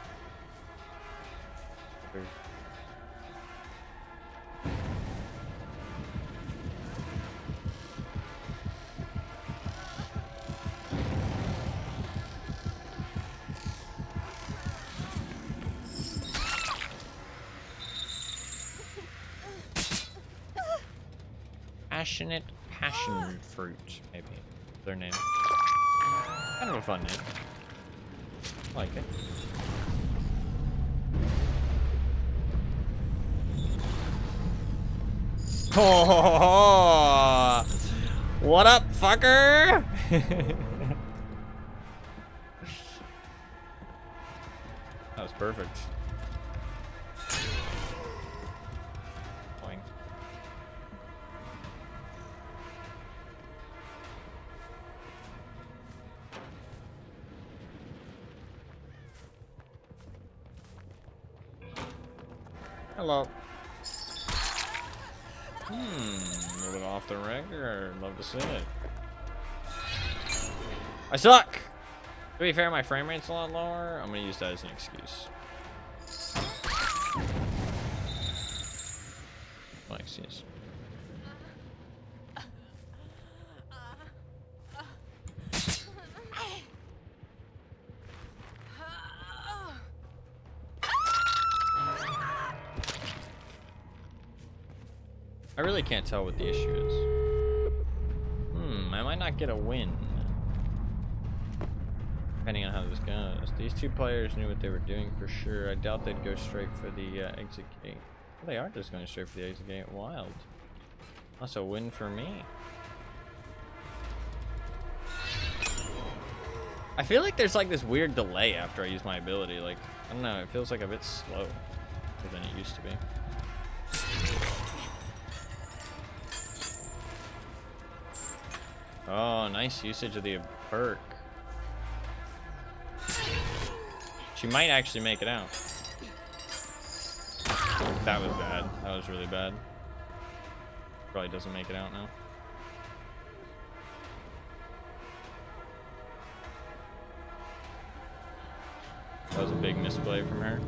Passionate passion fruit, maybe their name. Kind of a fun name. I like it. Oh, what up, fucker? That was perfect. Boing. Hello. A little bit off the record. Love to see it. I suck! To be fair, my frame rate's a lot lower. I'm gonna use that as an excuse. My excuse. I really can't tell what the issue is. I might not get a win. Depending on how this goes. These two players knew what they were doing for sure. I doubt they'd go straight for the exit gate. They are just going straight for the exit gate. Wild. That's a win for me. I feel like there's like this weird delay after I use my ability. Like, I don't know, it feels like a bit slower than it used to be. Oh, nice usage of the perk. She might actually make it out. That was bad. That was really bad. Probably doesn't make it out now. That was a big misplay from her.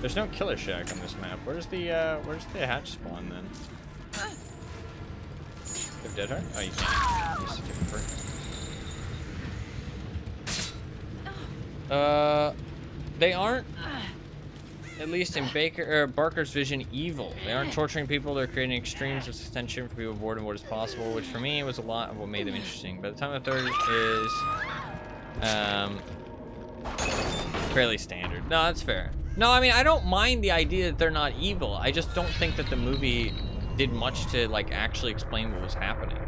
There's no killer shack on this map. Where's the hatch spawn then? They've dead her? Oh, you can't. Use a different perk. They aren't, at least in Barker's vision, evil. They aren't torturing people. They're creating extremes of tension for people to avoid what is possible, which for me was a lot of what made them interesting. By the time the third is fairly standard. No, that's fair. No, I mean, I don't mind the idea that they're not evil. I just don't think that the movie did much to like actually explain what was happening.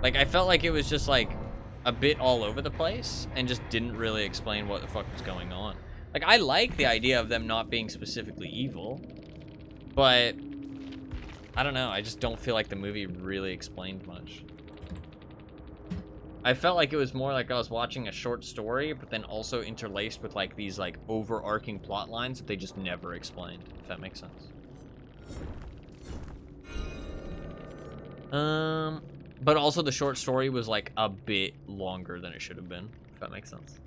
Like, I felt like it was just like a bit all over the place and just didn't really explain what the fuck was going on. Like, I like the idea of them not being specifically evil, but I don't know. I just don't feel like the movie really explained much. I felt like it was more like I was watching a short story, but then also interlaced with like these like overarching plot lines that they just never explained, if that makes sense. But also the short story was like a bit longer than it should have been, if that makes sense.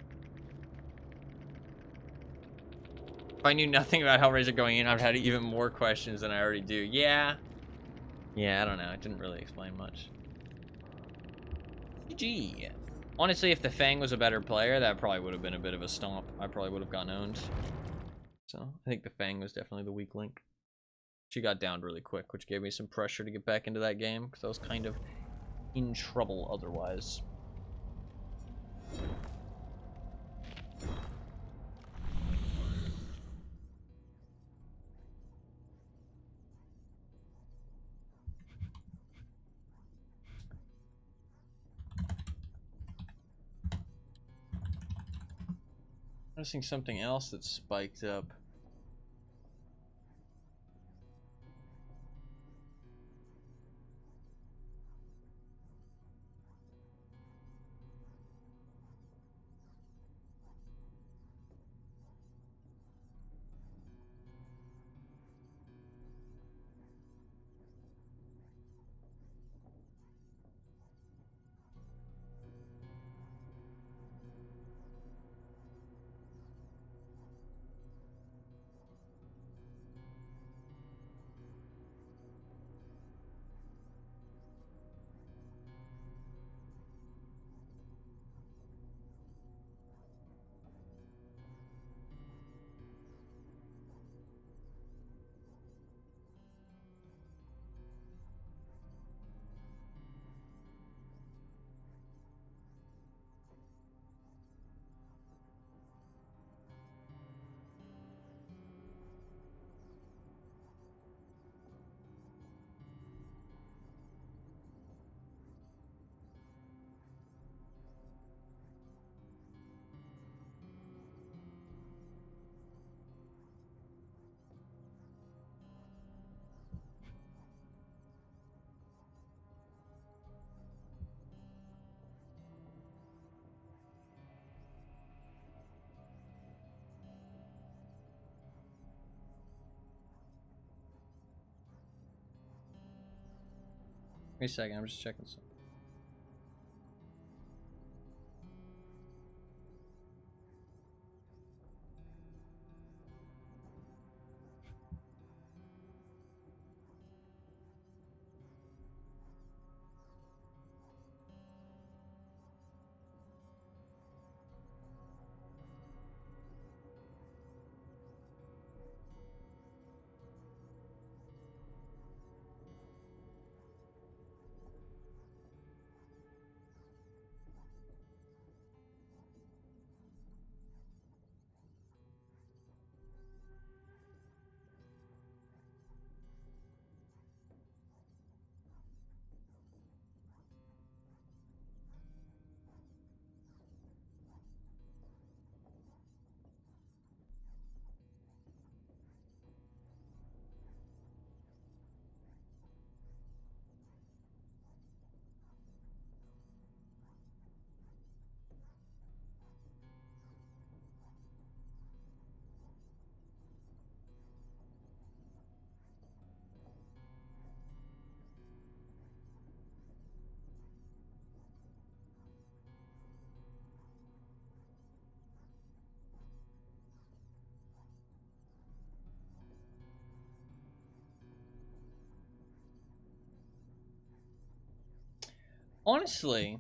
If I knew nothing about Hellraiser going in, I'd have had even more questions than I already do. Yeah. Yeah, I don't know. It didn't really explain much. GG. Honestly, if the Fang was a better player, that probably would have been a bit of a stomp. I probably would have gotten owned. So, I think the Fang was definitely the weak link. She got downed really quick, which gave me some pressure to get back into that game, because I was kind of in trouble otherwise. Noticing something else that spiked up. Wait a second, I'm just checking something. Honestly,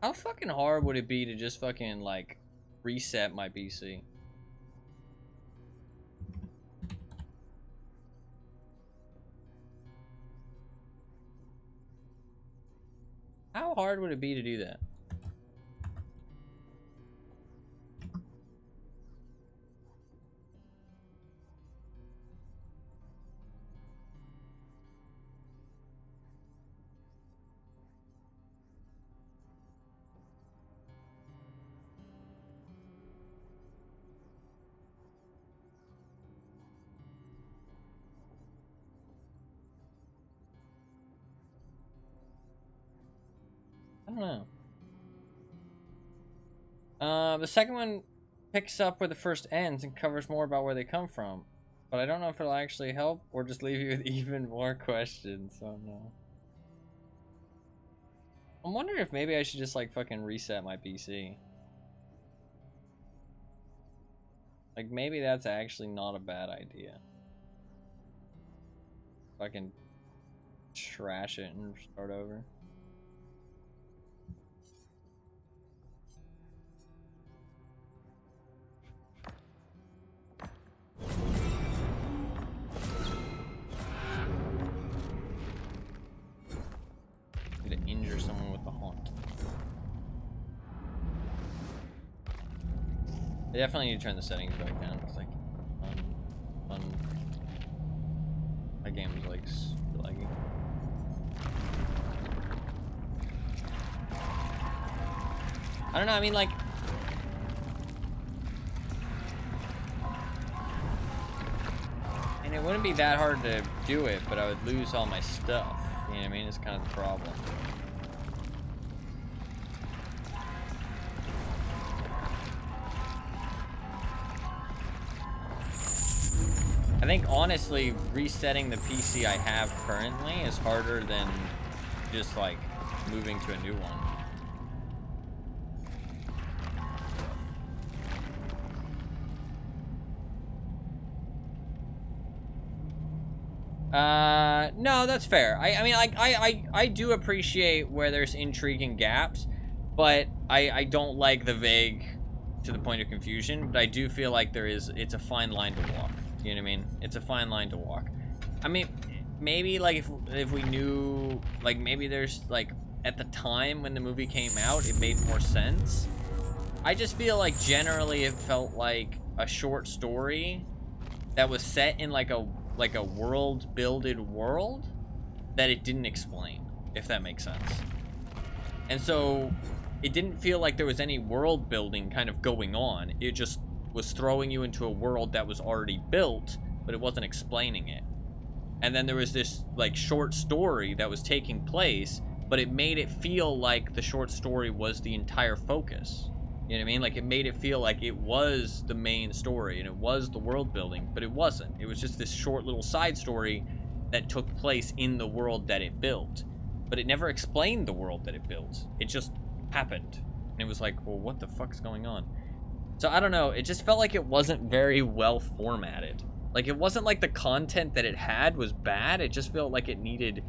how fucking hard would it be to just fucking, like, reset my PC? How hard would it be to do that? I don't know. The second one picks up where the first ends and covers more about where they come from. But I don't know if it'll actually help or just leave you with even more questions. Oh no. I'm wondering if maybe I should just like fucking reset my PC. Like maybe that's actually not a bad idea. Fucking trash it and start over. To injure someone with the haunt. I definitely need to turn the settings back down. It's like my game is like super laggy. I don't know, I mean like and it wouldn't be that hard to do it, but I would lose all my stuff. You know what I mean? It's kind of the problem. I think honestly resetting the PC I have currently is harder than just like moving to a new one. No, that's fair. I mean, like, I do appreciate where there's intriguing gaps, but I don't like the vague to the point of confusion, but I do feel like it's a fine line to walk. You know what I mean? It's a fine line to walk. I mean, maybe, like, if we knew, like, maybe there's, like, at the time when the movie came out, it made more sense. I just feel like generally it felt like a short story that was set in, like a world-builded world that it didn't explain, if that makes sense. And so it didn't feel like there was any world building kind of going on. It just was throwing you into a world that was already built, but it wasn't explaining it. And then there was this like short story that was taking place, but it made it feel like the short story was the entire focus. You know what I mean? Like it made it feel like it was the main story and it was the world building, but it wasn't. It was just this short little side story that took place in the world that it built. But it never explained the world that it built. It just happened. And it was like, well, what the fuck's going on? So I don't know. It just felt like it wasn't very well formatted. Like it wasn't like the content that it had was bad. It just felt like it needed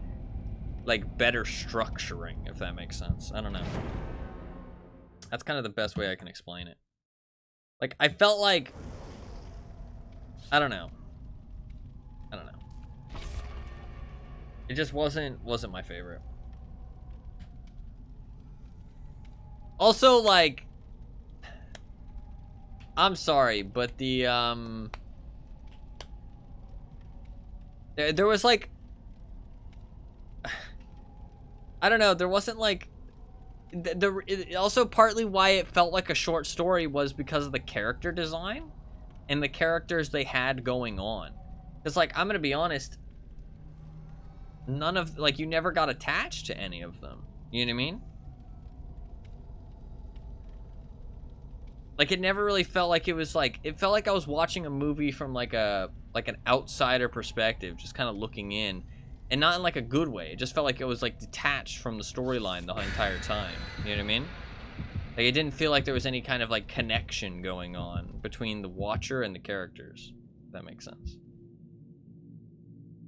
like better structuring, if that makes sense. I don't know. That's kind of the best way I can explain it. Like, I felt like... I don't know. It just wasn't my favorite. Also, like... I'm sorry, but the, There was, like... I don't know, there wasn't, like... Also partly why it felt like a short story was because of the character design and the characters they had going on. Because, like, I'm gonna be honest, none of, like, you never got attached to any of them. You know what I mean? Like, it never really felt like it was, like, it felt like I was watching a movie from, like, an outsider perspective, just kind of looking in. And not in, like, a good way. It just felt like it was, like, detached from the storyline the entire time. You know what I mean? Like, it didn't feel like there was any kind of, like, connection going on between the watcher and the characters. If that makes sense.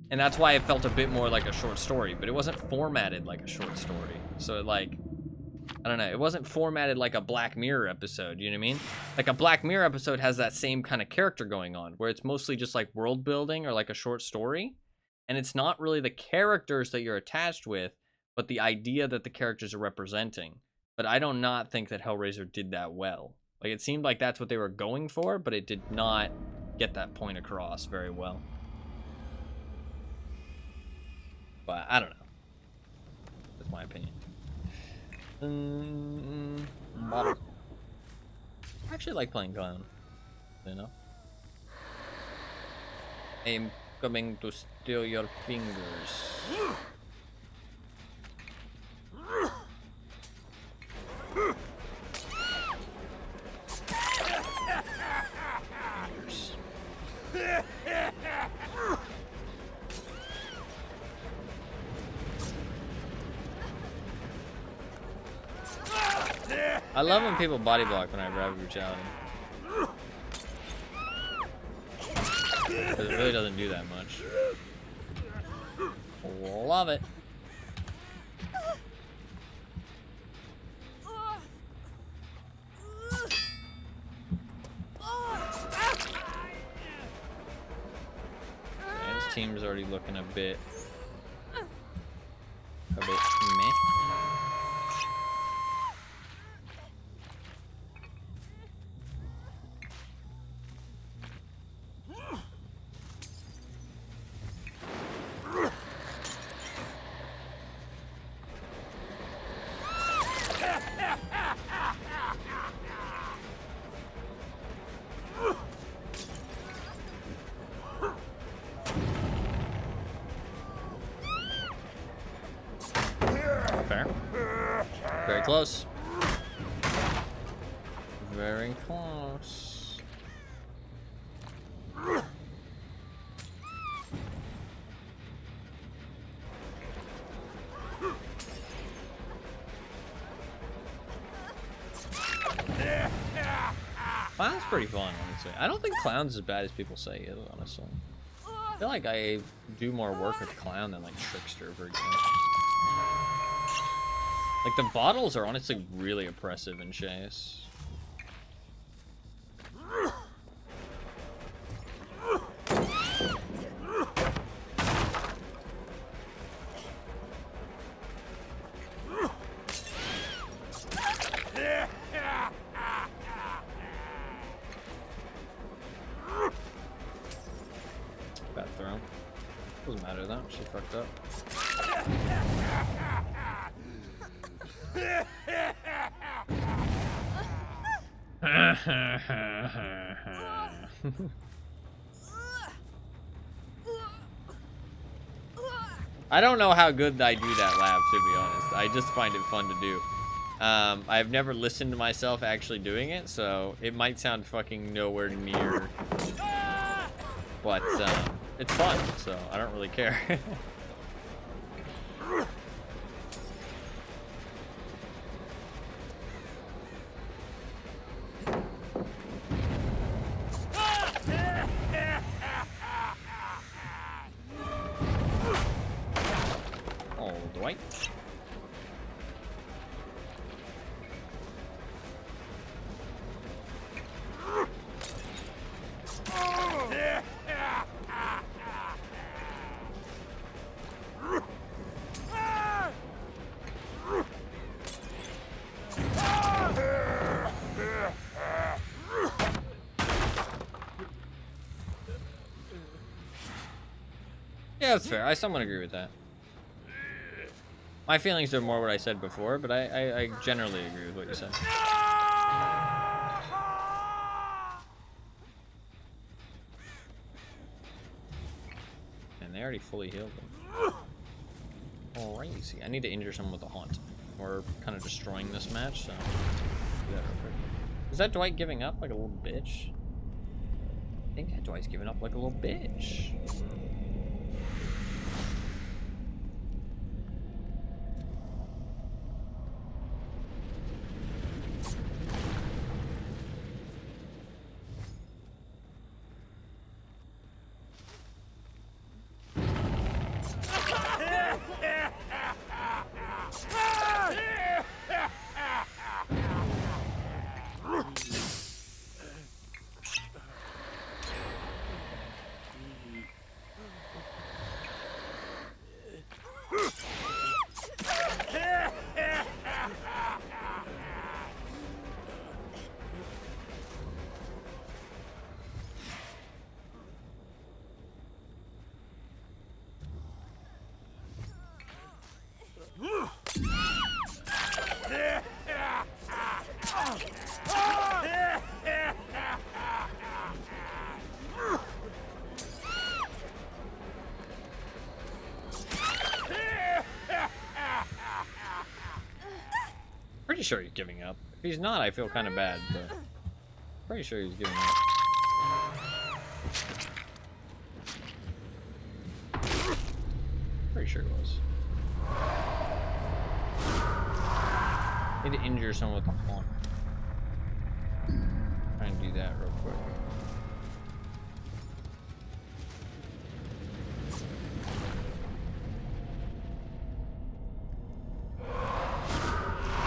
And that's why it felt a bit more like a short story, but it wasn't formatted like a short story. So it like, I don't know, it wasn't formatted like a Black Mirror episode, you know what I mean? Like a Black Mirror episode has that same kind of character going on, where it's mostly just like world building or like a short story. And it's not really the characters that you're attached with, but the idea that the characters are representing. But I do not think that Hellraiser did that well. Like, it seemed like that's what they were going for, but it did not get that point across very well. But I don't know. That's my opinion. I actually like playing clown, you know? I'm coming to steal your fingers. I love when people body block when I grab brutality. Because it really doesn't do that much. Love it. His team's already looking a bit meh. Fair. Very close. Very close. Clown's pretty fun, honestly. I don't think Clown's as bad as people say it, honestly. I feel like I do more work with Clown than like Trickster, for example. Like the bottles are honestly really oppressive in Chase. Bad throw. Doesn't matter though, she fucked up. I don't know how good I do that laugh, to be honest. I just find it fun to do. I've never listened to myself actually doing it, so it might sound fucking nowhere near. But it's fun, so I don't really care. Oh, Dwight. Yeah, that's fair. I somewhat agree with that. My feelings are more what I said before, but I generally agree with what you said. And they already fully healed them. Crazy. I need to injure someone with a haunt. We're kind of destroying this match, so do that real quick. Is that Dwight giving up like a little bitch? I think that Dwight's giving up like a little bitch. sure he's giving up. If he's not, I feel kind of bad, but pretty sure he's giving up. Pretty sure he was. Need to injure someone with the horn. Try and do that real quick.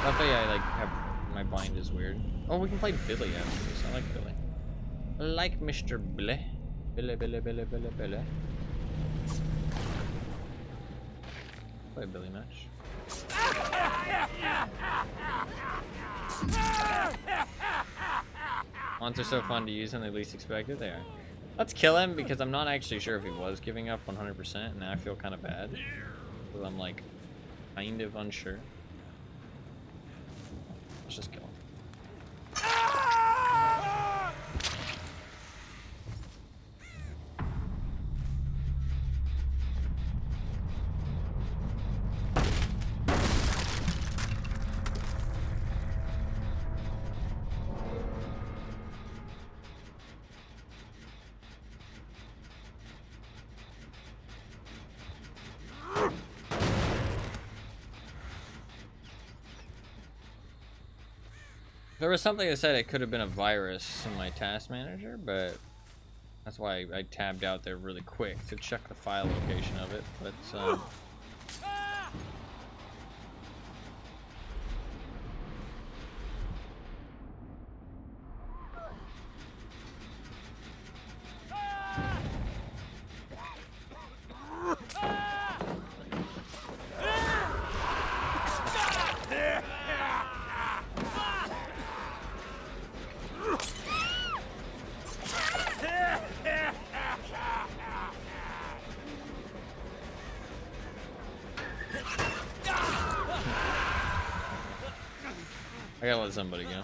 Luckily, I like have my bind is weird. Oh, we can play Billy after this. I like Billy. I like Mr. Billy. Billy. Play a Billy match. Wands are so fun to use when they least expect it. They are. Let's kill him because I'm not actually sure if he was giving up 100%, and now I feel kind of bad. So I'm like, kind of unsure. Let's just kill him. There was something that said it could have been a virus in my task manager, but that's why I tabbed out there really quick to check the file location of it. But I gotta let somebody go.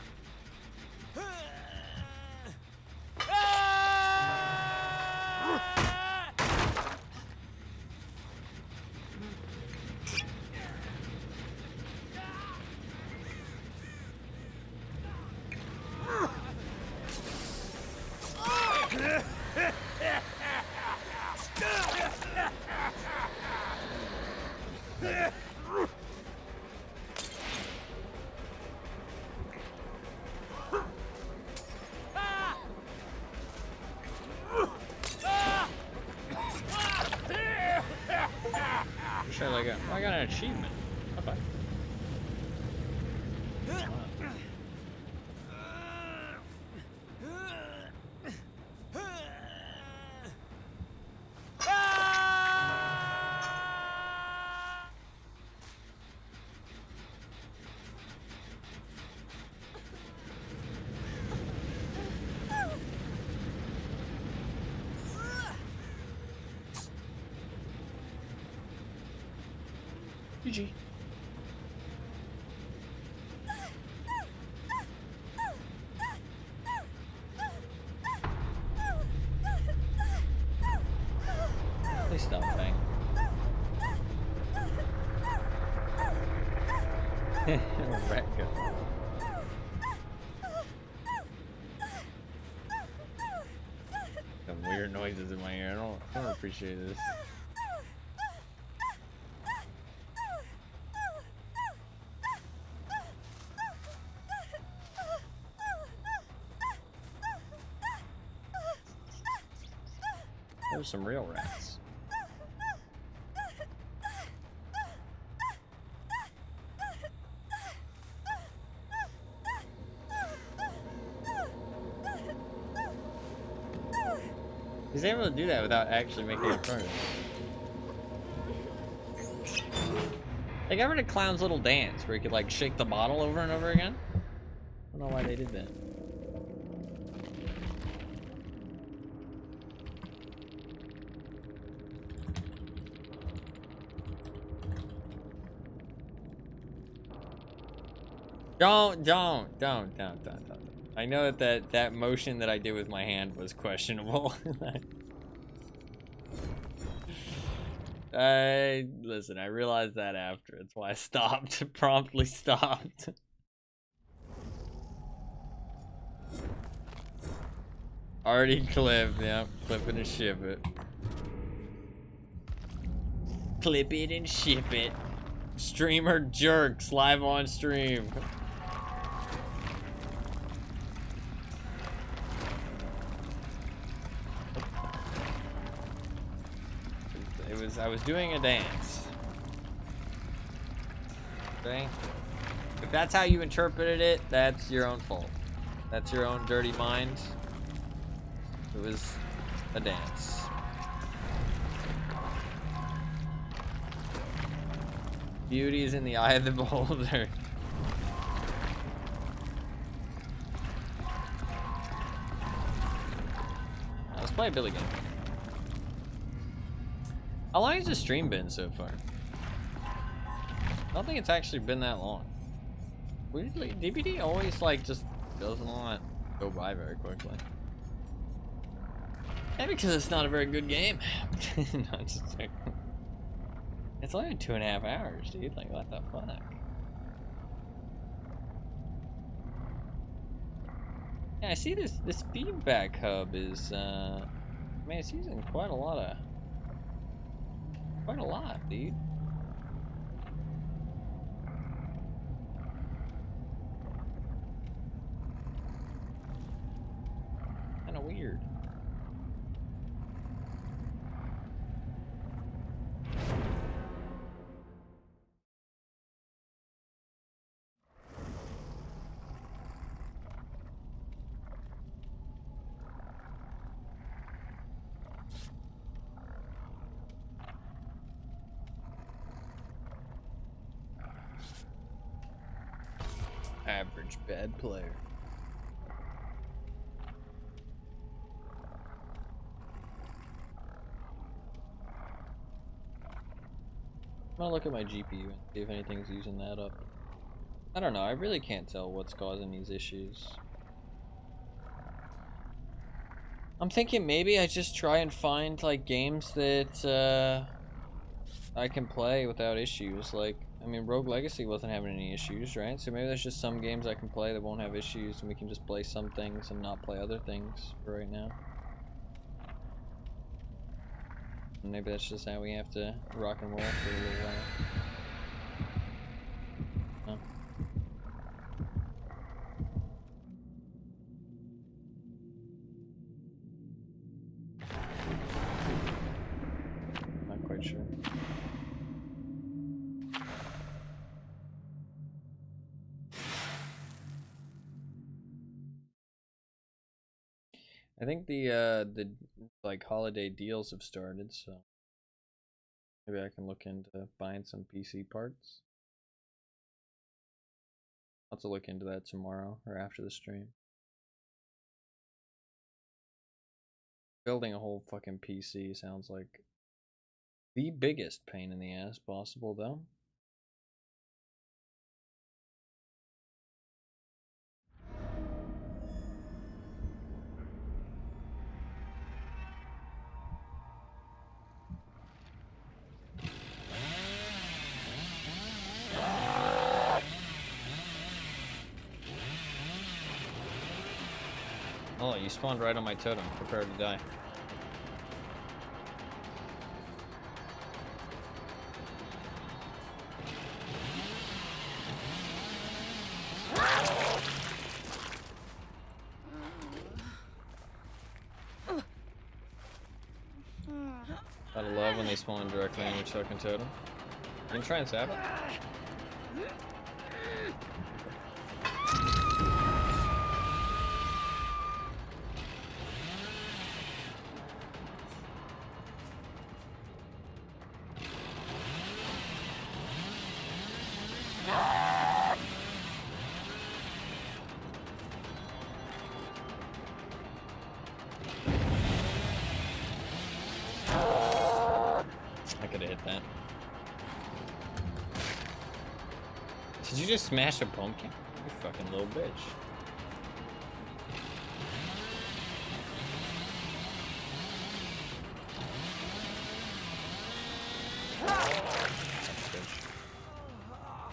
Sure, like I got an achievement. Okay. GG. Please stop, thing. Rat go. Some weird noises in my ear. I don't appreciate this. There's some real rats. He's able to do that without actually making a furnace. They got rid of Clown's little dance where he could like shake the bottle over and over again. I don't know why they did that. Don't. I know that motion that I did with my hand was questionable. Listen, I realized that after. That's why I stopped. Promptly stopped. Already clipped, yeah. Clip it and ship it. Clip it and ship it. Streamer jerks live on stream. I was doing a dance. Okay? If that's how you interpreted it, that's your own fault. That's your own dirty mind. It was a dance. Beauty is in the eye of the beholder. Let's play a Billy game. How long has the stream been so far? I don't think it's actually been that long. Weirdly, DBD always like just does not go by very quickly. Maybe because it's not a very good game. No, just it's only 2.5 hours, dude. Like, what the fuck? Yeah, I see this feedback hub is man, it's using quite a lot, dude. Kinda weird. Average bad player. I'm gonna look at my GPU and see if anything's using that up. I don't know, I really can't tell what's causing these issues. I'm thinking maybe I just try and find like games that I can play without issues. Like, I mean, Rogue Legacy wasn't having any issues, right? So maybe there's just some games I can play that won't have issues and we can just play some things and not play other things for right now. And maybe that's just how we have to rock and roll for a little while. Huh? Not quite sure. I think the like holiday deals have started, so maybe I can look into buying some PC parts. I'll have to look into that tomorrow or after the stream. Building a whole fucking PC sounds like the biggest pain in the ass possible, though. Oh, you spawned right on my totem. Prepare to die. Gotta love when they spawn directly on your fucking totem. You can try and stab it. I could have hit that. Did you just smash a pumpkin? You fucking little bitch.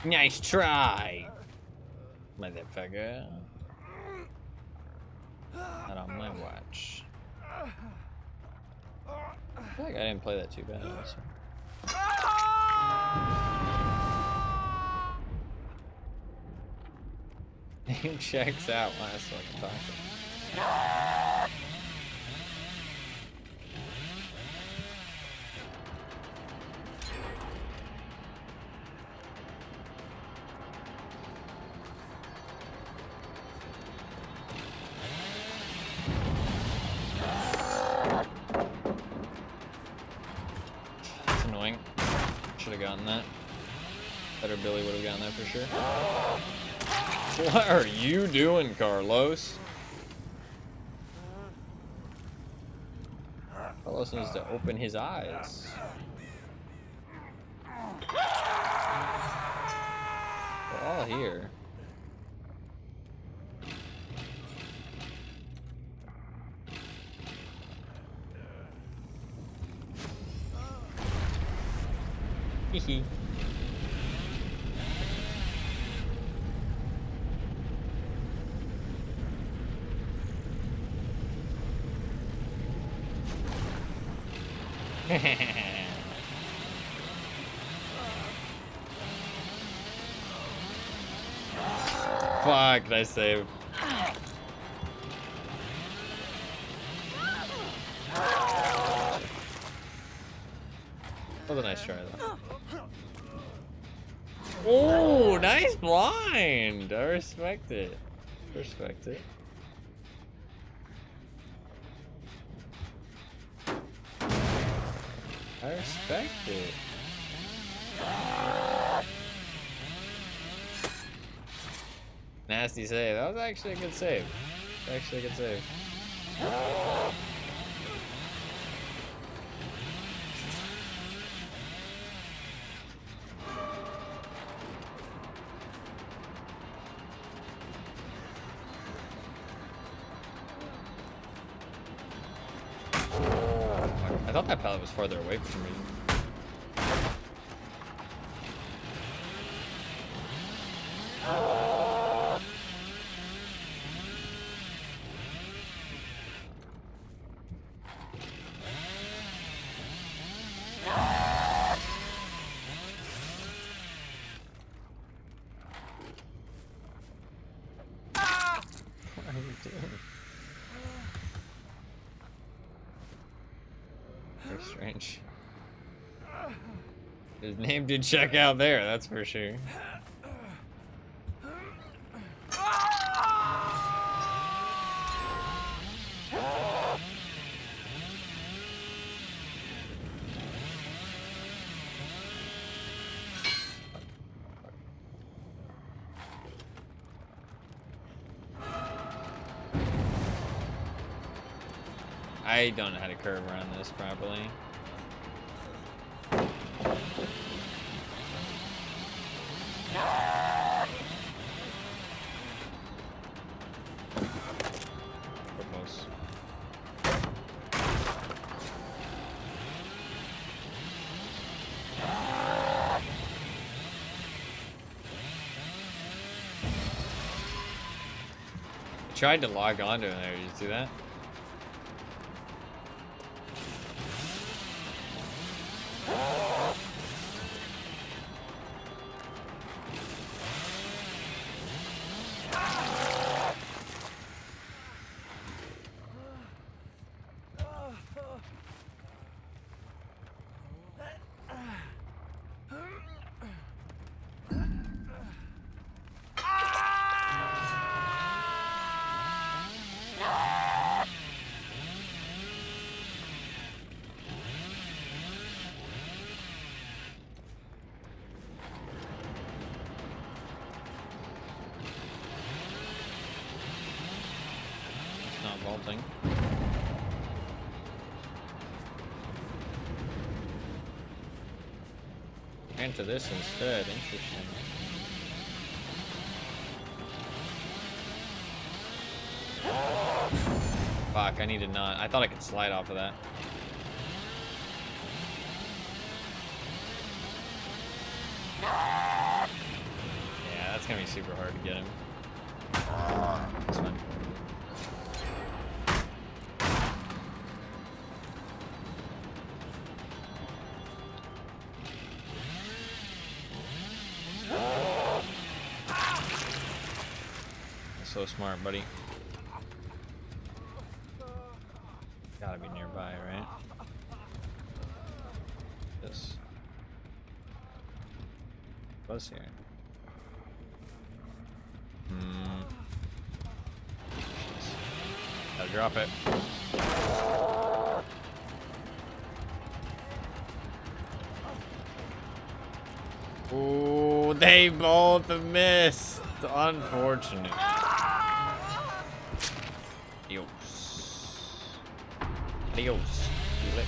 Nice try, motherfucker. Not on my watch. I feel like I didn't play that too bad. Also. Name checks out last fucking taco. That's annoying. Should have gotten that. Better Billy would have gotten that for sure. What are you doing, Carlos? Carlos needs to open his eyes. We're all here. Hehe. Fuck, did I save? That was a nice try, though. Oh, nice blind! I respect it. Respect it. I respect it. Nasty save. That was actually a good save. Actually a good save. I thought that pallet was farther away for some reason. What are you doing? Very strange. His name did check out there, that's for sure. I don't know how to curve around this properly. Close. I tried to log onto him there, did you see that? Not vaulting. Enter this instead, interesting. Fuck, I need to not. I thought I could slide off of that. Yeah, that's gonna be super hard to get him. That's fine. So smart, buddy. Gotta be nearby, right? This was here. Gotta drop it. Ooh, they both missed. Unfortunate. Adios. Adios. Felix.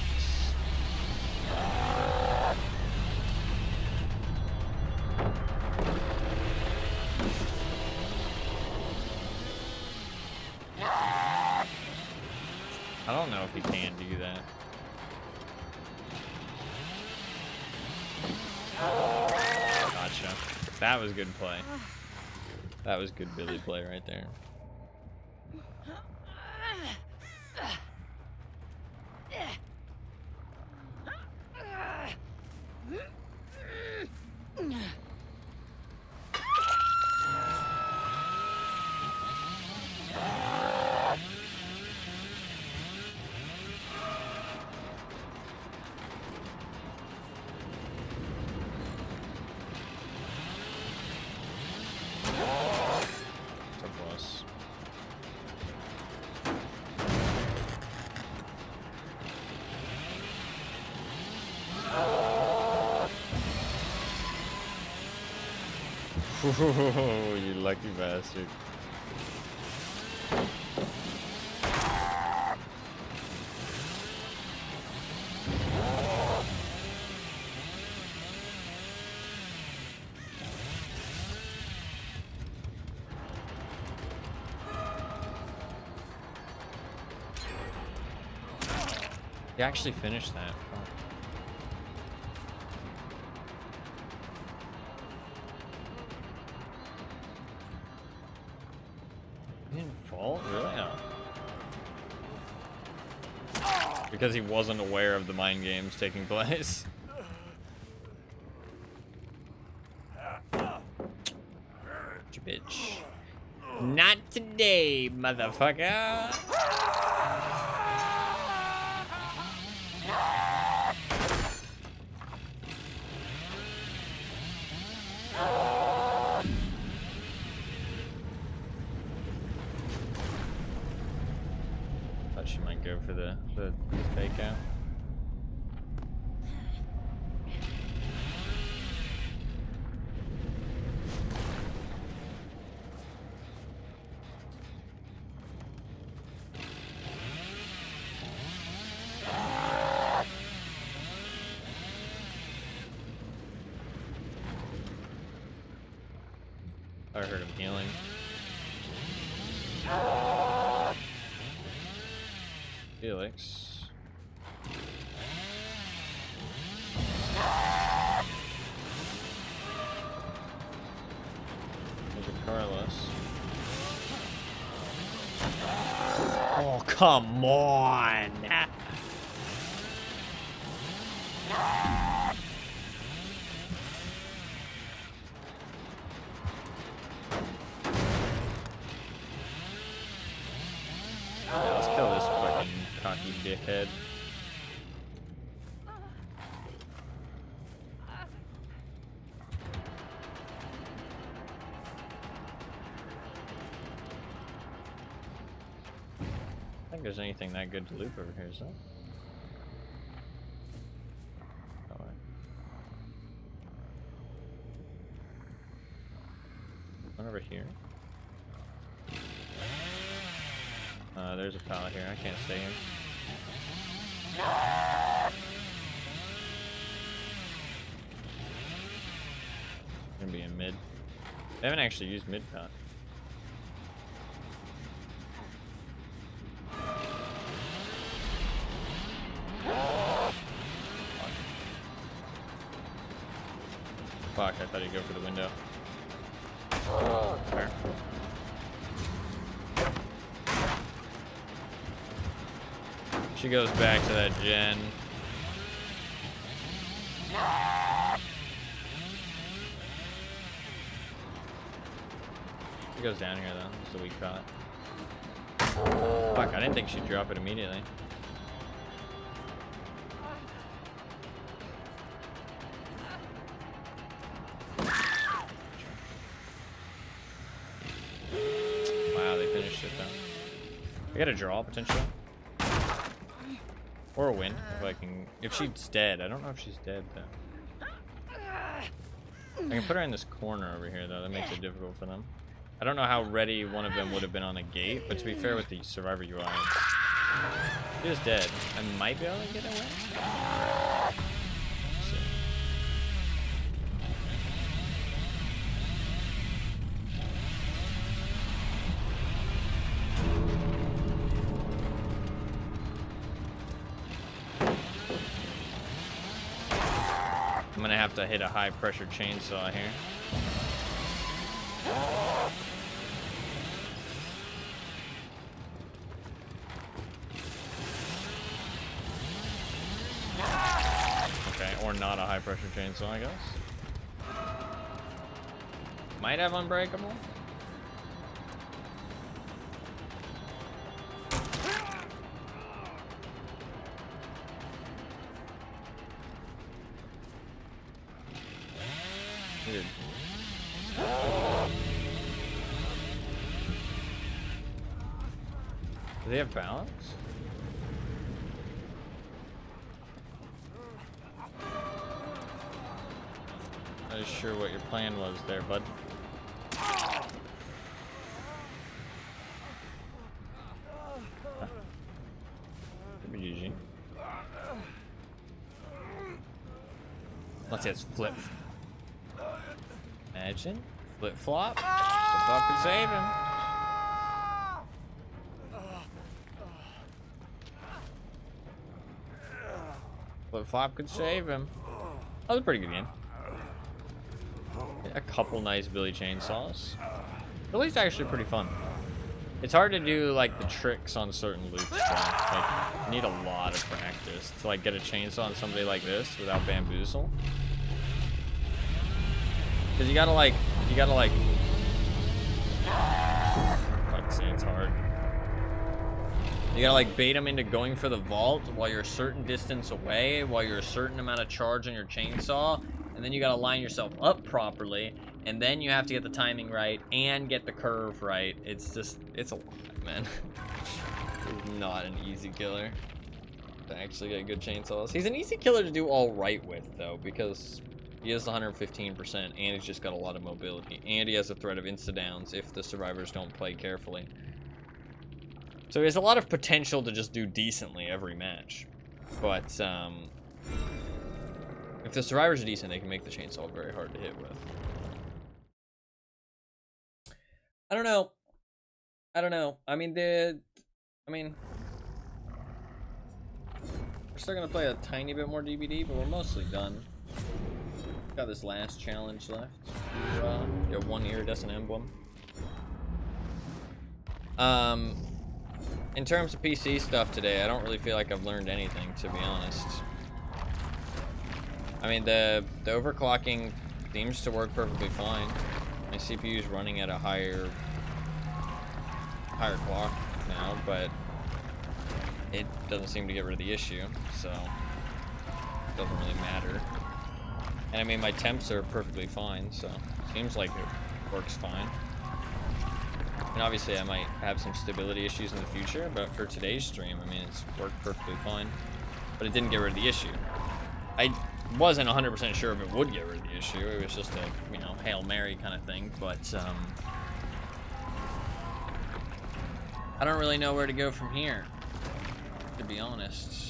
I don't know if he can do that. Gotcha. That was good play. That was good Billy play right there. Oh, you lucky bastard. You actually finished that. Fuck. He didn't fall? Really? No. Because he wasn't aware of the mind games taking place. Bitch. Not today, motherfucker. Thought she might go for the fake out. I heard him healing. Felix. There's a Carlos. Oh, come on! Yeah, let's kill this fucking cocky dickhead. I don't think there's anything that good to loop over here, is there? Alright. One over here. There's a pallet here. I can't stay here. Gonna be in mid. They haven't actually used mid pallet. Fuck, I thought he'd go for the window. There. She goes back to that gen. It goes down here though. It's a weak shot. Fuck, I didn't think she'd drop it immediately. Wow, they finished it though. I got a draw potentially. Or a win if I can. If she's dead. I don't know if she's dead though. I can put her in this corner over here though. That makes it difficult for them. I don't know how ready one of them would have been on a gate, but to be fair with the survivor UI, she is dead. I might be able to get a win. Let's see. I'm gonna have to hit a high pressure chainsaw here. Okay, or not a high pressure chainsaw, I guess. Might have unbreakable. Dude. Do they have balance? Not as sure what your plan was there, bud. Could be GG. Let's see, it's flip. Imagine. Flip flop. Flip flop could save him. Flip flop could save him. That was a pretty good game. A couple nice Billy chainsaws. Billy's actually pretty fun. It's hard to do like the tricks on certain loops. Though. Like, you need a lot of practice to like get a chainsaw on somebody like this without bamboozle. Cause you gotta like, fuck, see, it's hard. You gotta like bait them into going for the vault while you're a certain distance away, while you're a certain amount of charge on your chainsaw, and then you gotta line yourself up properly, and then you have to get the timing right and get the curve right. It's just, it's a lot, man. He's not an easy killer to actually get good chainsaws. He's an easy killer to do all right with though, because he has 115%, and he's just got a lot of mobility, and he has a threat of insta-downs if the survivors don't play carefully. So he has a lot of potential to just do decently every match. But, if the survivors are decent, they can make the chainsaw very hard to hit with. I don't know. I mean, we're still gonna play a tiny bit more DBD, but we're mostly done. Got this last challenge left. Get one iridescent emblem. In terms of PC stuff today, I don't really feel like I've learned anything, to be honest. I mean, the overclocking seems to work perfectly fine. My CPU is running at a higher clock now, but it doesn't seem to get rid of the issue, so it doesn't really matter. And I mean, my temps are perfectly fine, so seems like it works fine. And obviously I might have some stability issues in the future, but for today's stream, I mean, it's worked perfectly fine. But it didn't get rid of the issue. I wasn't 100% sure if it would get rid of the issue. It was just a, you know, Hail Mary kind of thing, but I don't really know where to go from here, to be honest.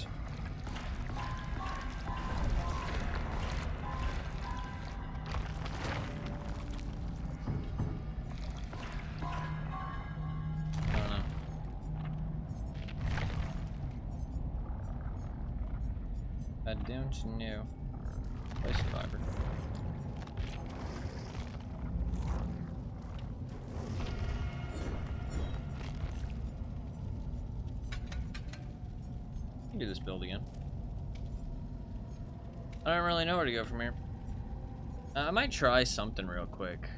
I don't know. Play Survivor. I can do this build again. I don't really know where to go from here. I might try something real quick.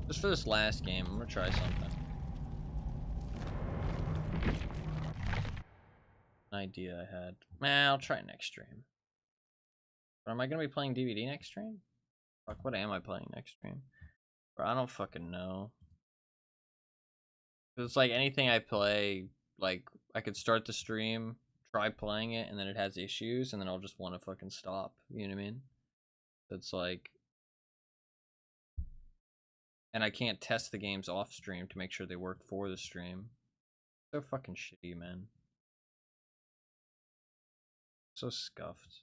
Just for this last game, I'm gonna try something. An idea I had. Man, I'll try next stream. But am I gonna be playing DVD next stream? Fuck, what am I playing next stream? Bro, I don't fucking know. It's like anything I play, like, I could start the stream, try playing it, and then it has issues, and then I'll just want to fucking stop. You know what I mean? It's like, and I can't test the games off stream to make sure they work for the stream. So fucking shitty, man. So scuffed.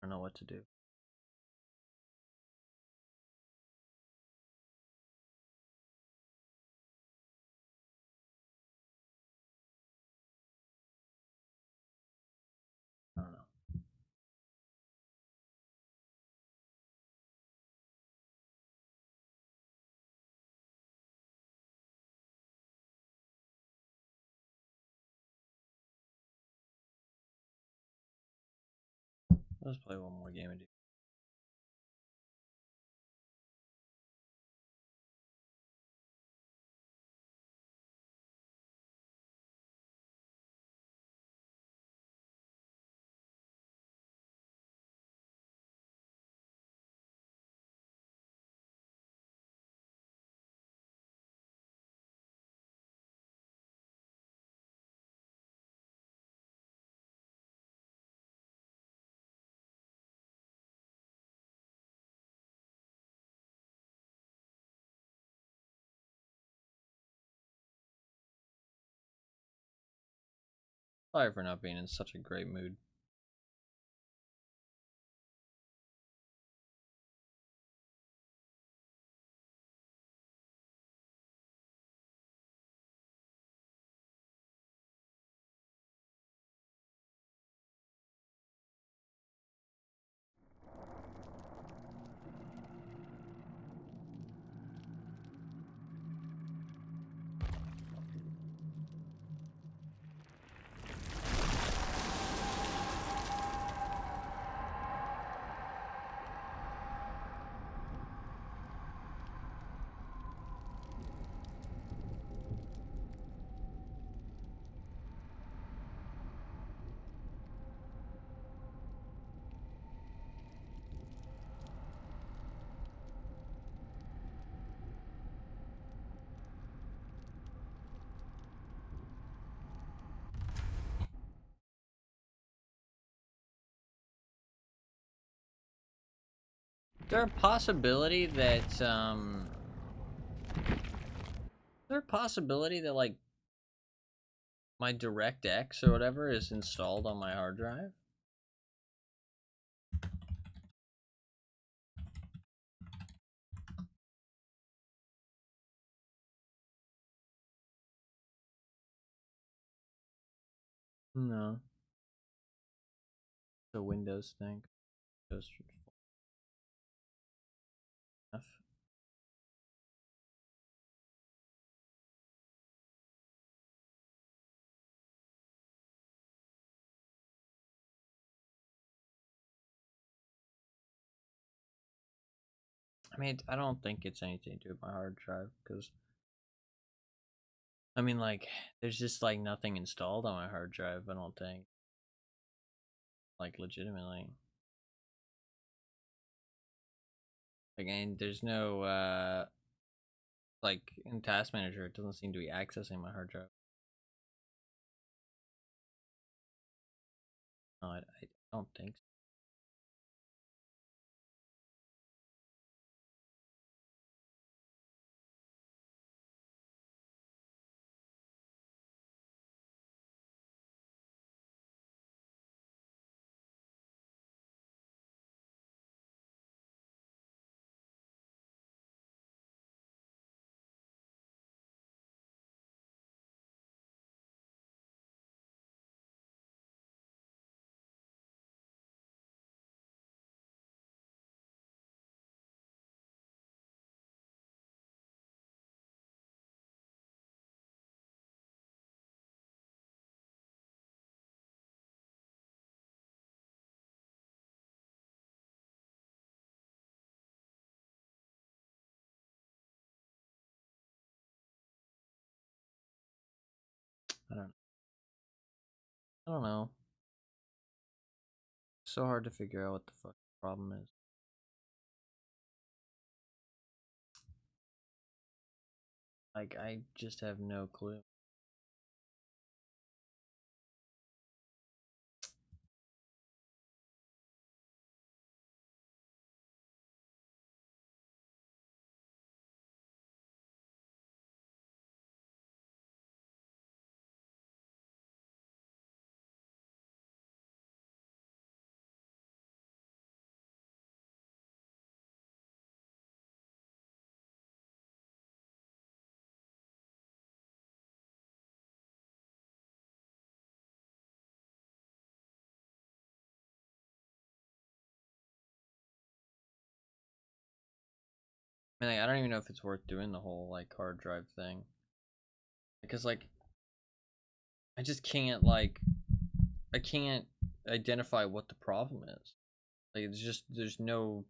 I don't know what to do. I don't know. Let's play one more game. Sorry for not being in such a great mood. Is there a possibility that, is there a possibility that, like, my DirectX or whatever is installed on my hard drive? No. The Windows thing. Windows F. I mean, I don't think it's anything to do with my hard drive, because, I mean, like, there's just, like, nothing installed on my hard drive, I don't think. Like, legitimately. Again, there's no, like, in Task Manager, it doesn't seem to be accessing my hard drive. No, I don't think so. I don't know. So hard to figure out what the fuck the problem is. Like, I just have no clue. I mean, like, I don't even know if it's worth doing the whole, like, hard drive thing. Because, like, I just can't, like, I can't identify what the problem is. Like, it's just, there's no,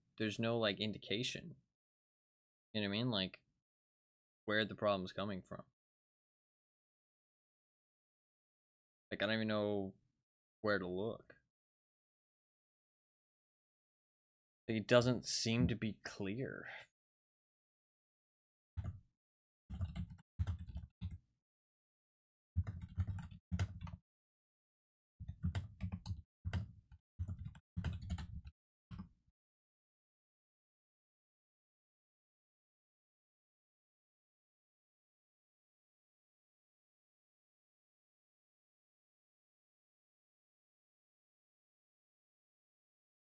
like, indication. You know what I mean? Like, where the problem's coming from. Like, I don't even know where to look. Like, it doesn't seem to be clear.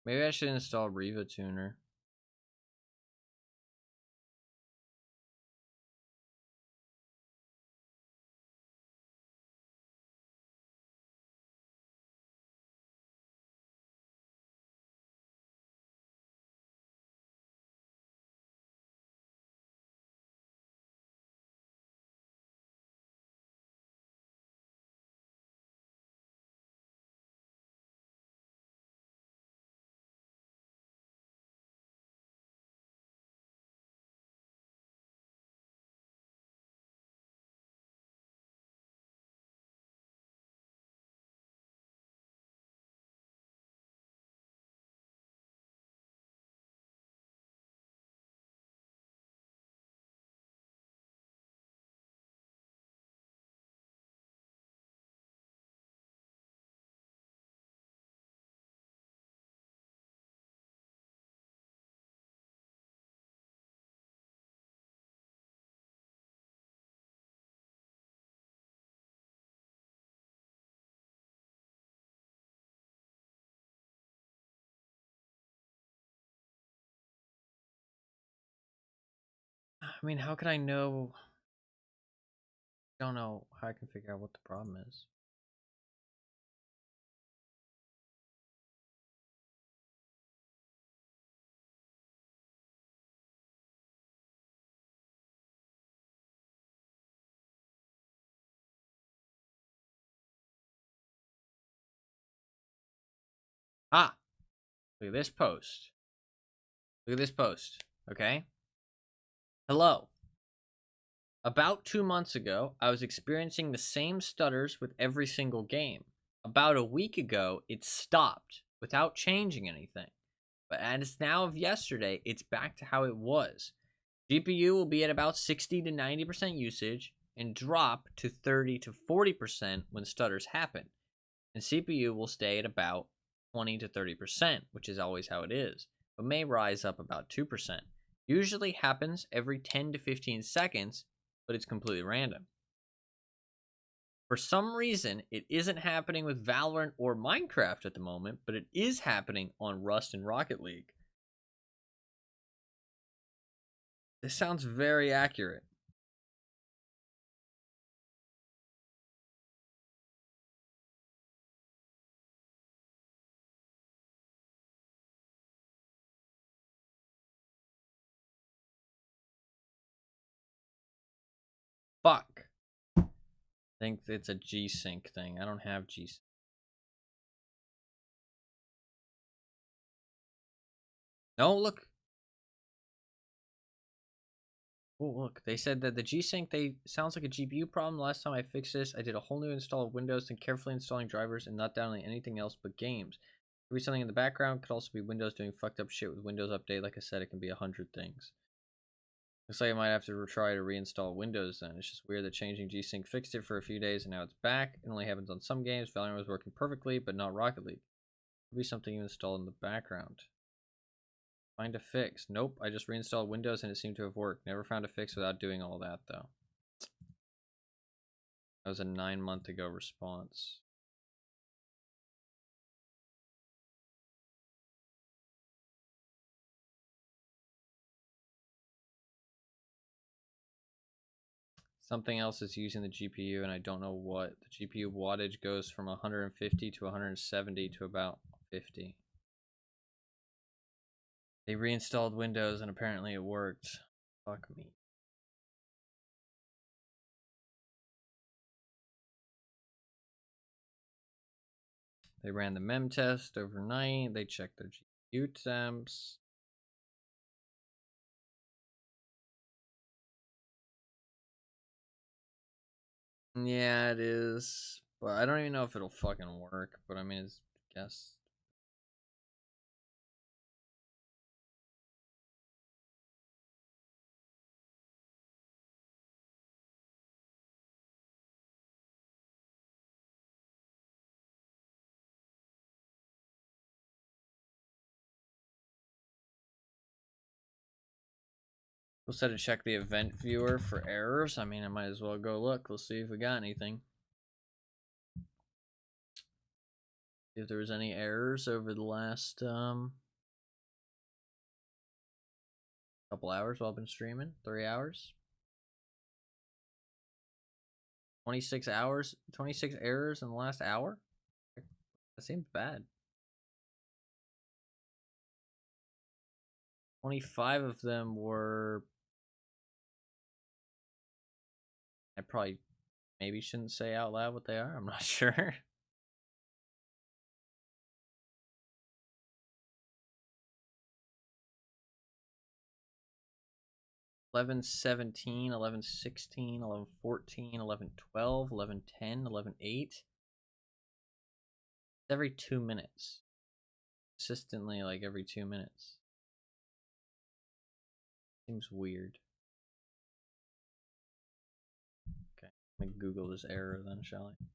Maybe I should install Riva Tuner. I mean, how can I know? I don't know how I can figure out what the problem is. Ah, look at this post. Look at this post, okay? Hello. About 2 months ago, I was experiencing the same stutters with every single game. About a week ago, it stopped without changing anything. But as now of yesterday, it's back to how it was. GPU will be at about 60 to 90% usage and drop to 30 to 40% when stutters happen. And CPU will stay at about 20 to 30%, which is always how it is, but may rise up about 2%. Usually happens every 10 to 15 seconds, but it's completely random. For some reason, it isn't happening with Valorant or Minecraft at the moment, but it is happening on Rust and Rocket League. This sounds very accurate. Fuck. I think it's a G-Sync thing. I don't have G-Sync. No, look. Oh, look, they said that the G-Sync sounds like a GPU problem. Last time I fixed this, I did a whole new install of Windows and carefully installing drivers and not downloading anything else but games. Could be something in the background. Could also be Windows doing fucked up shit with Windows Update. Like I said, it can be 100 things. Looks like I might have to try to reinstall Windows then. It's just weird that changing G-Sync fixed it for a few days and now it's back. It only happens on some games. Valorant was working perfectly, but not Rocket League. Could be something you installed in the background. Find a fix. Nope, I just reinstalled Windows and it seemed to have worked. Never found a fix without doing all that though. That was a 9-month ago response. Something else is using the GPU and I don't know what. The GPU wattage goes from 150 to 170 to about 50. They reinstalled Windows and apparently it worked. Fuck me. They ran the mem test overnight. They checked their GPU temps. Yeah, it is. But I don't even know if it'll fucking work. But I mean, it's, I guess. We'll set to check the event viewer for errors. I mean, I might as well go look. Let's see if we got anything. If there was any errors over the last couple hours while I've been streaming. 3 hours. 26 hours. 26 errors in the last hour? That seems bad. 25 of them were... I probably maybe shouldn't say out loud what they are. I'm not sure. Eleven 17, 11 16, 11 14, 11 12, 11 10, 11 8. Every 2 minutes. Consistently, like every 2 minutes. Seems weird. Okay, let me Google this error then, shall I?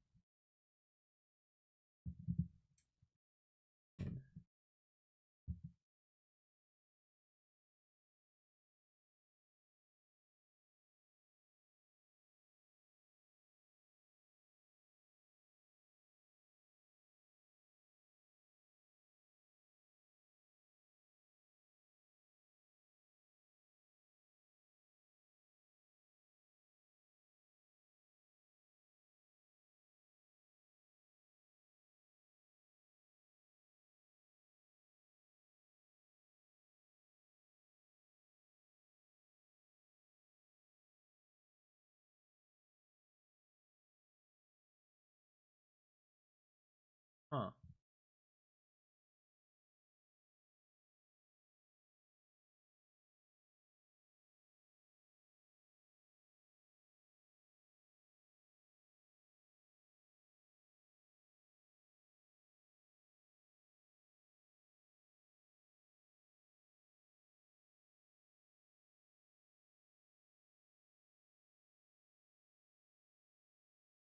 Huh.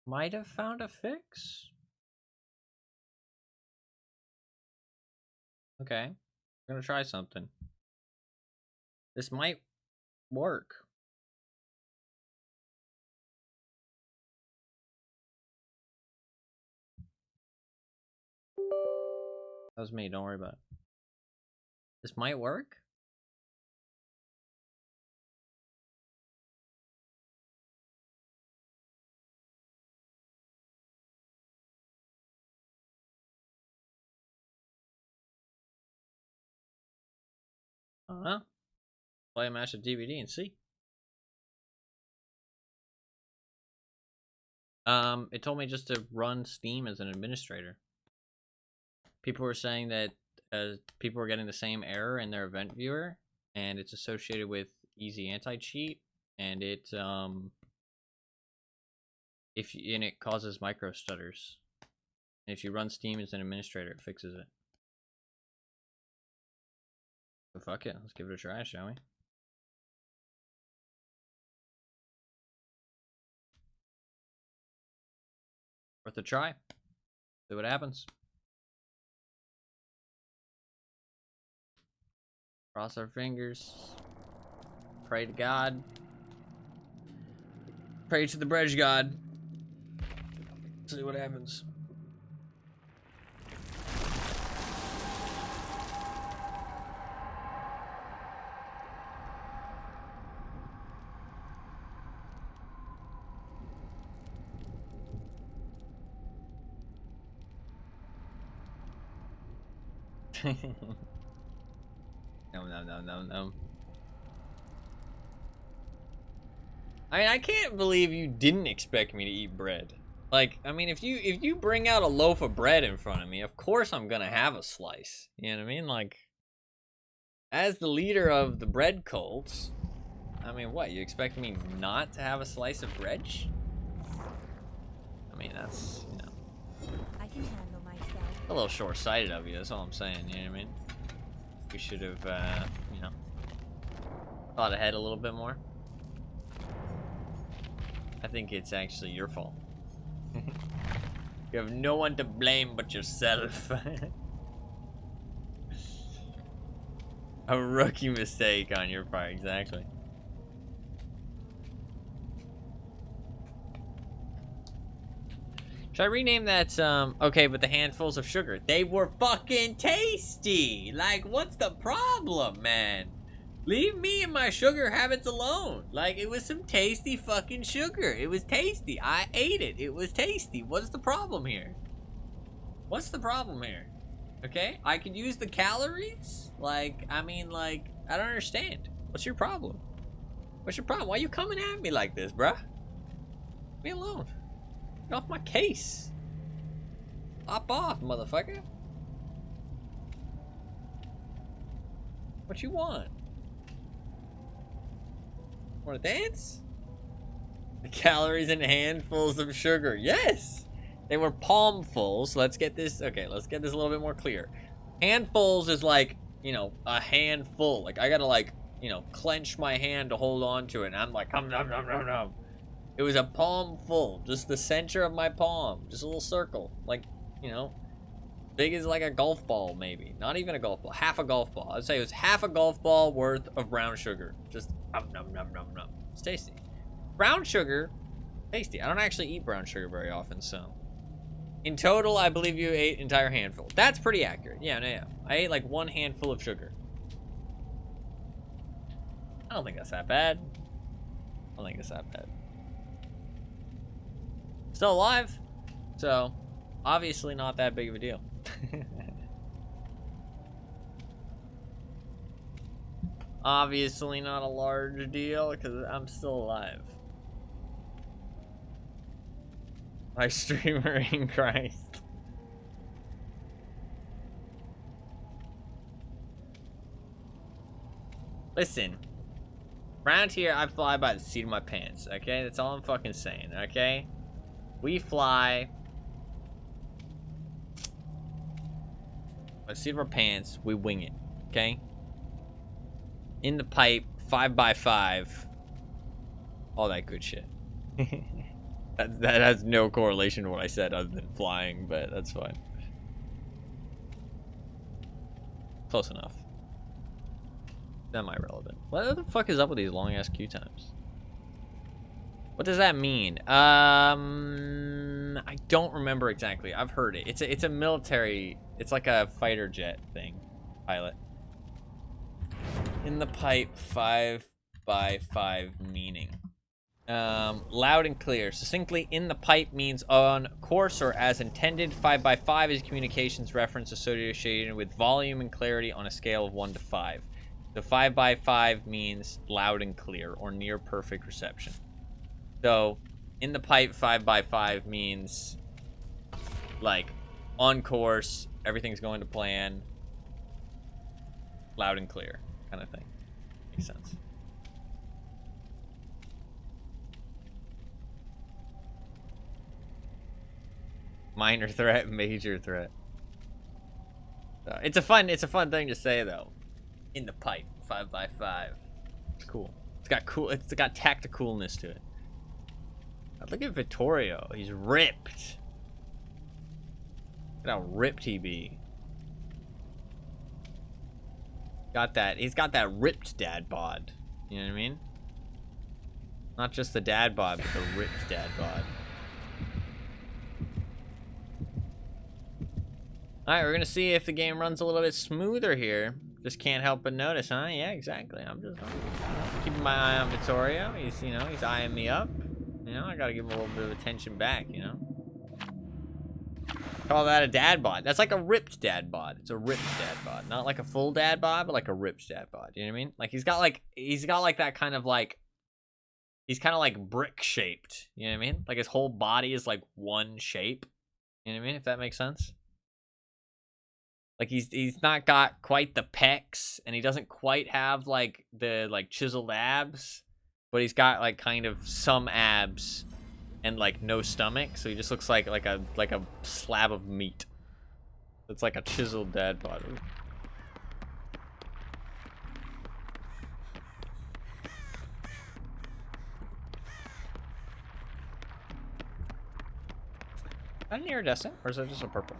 Might have found a fix. Okay, we're gonna try something. This might work. That was me, don't worry about it. This might work? I don't know. Play a match of DVD and see. It told me just to run Steam as an administrator. People were saying that people were getting the same error in their event viewer, and it's associated with easy anti-cheat. and it it causes micro stutters. And if you run Steam as an administrator, it fixes it. So fuck it, let's give it a try, shall we? Worth a try. See what happens. Cross our fingers. Pray to God. Pray to the Brej God. See what happens. No. I mean, I can't believe you didn't expect me to eat bread. Like, I mean, if you bring out a loaf of bread in front of me, of course I'm gonna have a slice. You know what I mean? Like, as the leader of the bread cult, I mean, what, you expect me not to have a slice of bread? I mean, that's, you know, I can handle myself. a little short-sighted of you, that's all I'm saying, you know what I mean? You should have, you know, thought ahead a little bit more. I think it's actually your fault. You have no one to blame but yourself. A rookie mistake on your part, exactly. Should I rename that, okay, but the handfuls of sugar? They were fucking tasty! Like, what's the problem, man? Leave me and my sugar habits alone. Like, it was some tasty fucking sugar. It was tasty. I ate it. It was tasty. What's the problem here? What's the problem here? Okay? I could use the calories? Like, I mean, like, I don't understand. What's your problem? What's your problem? Why you coming at me like this, bruh? Leave me alone. Get off my case. Hop off, motherfucker. What you want? Want to dance? The calories and handfuls of sugar. Yes! They were palmfuls. Let's get this, okay, let's get this a little bit more clear. Handfuls is like, you know, a handful. Like, I gotta, like, you know, clench my hand to hold on to it. And I'm like, nom, nom, nom, nom, nom. It was a palm full. Just the center of my palm. Just a little circle. Like, you know, big as like a golf ball, maybe. Not even a golf ball. Half a golf ball. I'd say it was half a golf ball worth of brown sugar. Just nom, nom, nom, nom, nom. It's tasty. Brown sugar, tasty. I don't actually eat brown sugar very often, so. In total, I believe you ate entire handful. That's pretty accurate. Yeah, no, yeah. I ate like one handful of sugar. I don't think that's that bad. I don't think it's that bad. Still alive, so obviously not that big of a deal. Obviously not a large deal because I'm still alive. My streamer in Christ. Listen, around here I fly by the seat of my pants, okay? That's all I'm fucking saying, okay? We fly by the seat of our pants, we wing it, okay? In the pipe, 5x5, all that good shit. that has no correlation to what I said other than flying, but that's fine. Close enough. Semi-relevant. What the fuck is up with these long-ass queue times? What does that mean? I don't remember exactly. I've heard it. It's a military, it's like a fighter jet thing. Pilot. In the pipe, 5x5 meaning. Loud and clear. Succinctly, in the pipe means on course or as intended. 5x5 is communications reference associated with volume and clarity on a scale of 1 to 5. So 5x5 means loud and clear or near perfect reception. So, in the pipe, 5x5 means, like, on course, everything's going to plan, loud and clear, kind of thing. Makes sense. Minor threat, major threat. It's a fun thing to say though. In the pipe, 5x5. It's cool. It's got tacticalness to it. Look at Vittorio. He's ripped. Look at how ripped he be. He's got that ripped dad bod. You know what I mean? Not just the dad bod, but the ripped dad bod. Alright, we're gonna see if the game runs a little bit smoother here. Just can't help but notice, huh? Yeah, exactly. I'm just keeping my eye on Vittorio. He's, you know, he's eyeing me up. You know, I gotta give him a little bit of attention back, you know? Call that a dad bod. That's like a ripped dad bod. It's a ripped dad bod. Not like a full dad bod, but like a ripped dad bod. You know what I mean? Like he's got like that kind of like, he's kind of like brick shaped. You know what I mean? Like his whole body is like one shape. You know what I mean? If that makes sense. Like he's not got quite the pecs, and he doesn't quite have like the like chiseled abs, but he's got like kind of some abs and like no stomach, so he just looks like a slab of meat. It's like a chiseled dad bod. Is that an iridescent, or is that just a purple?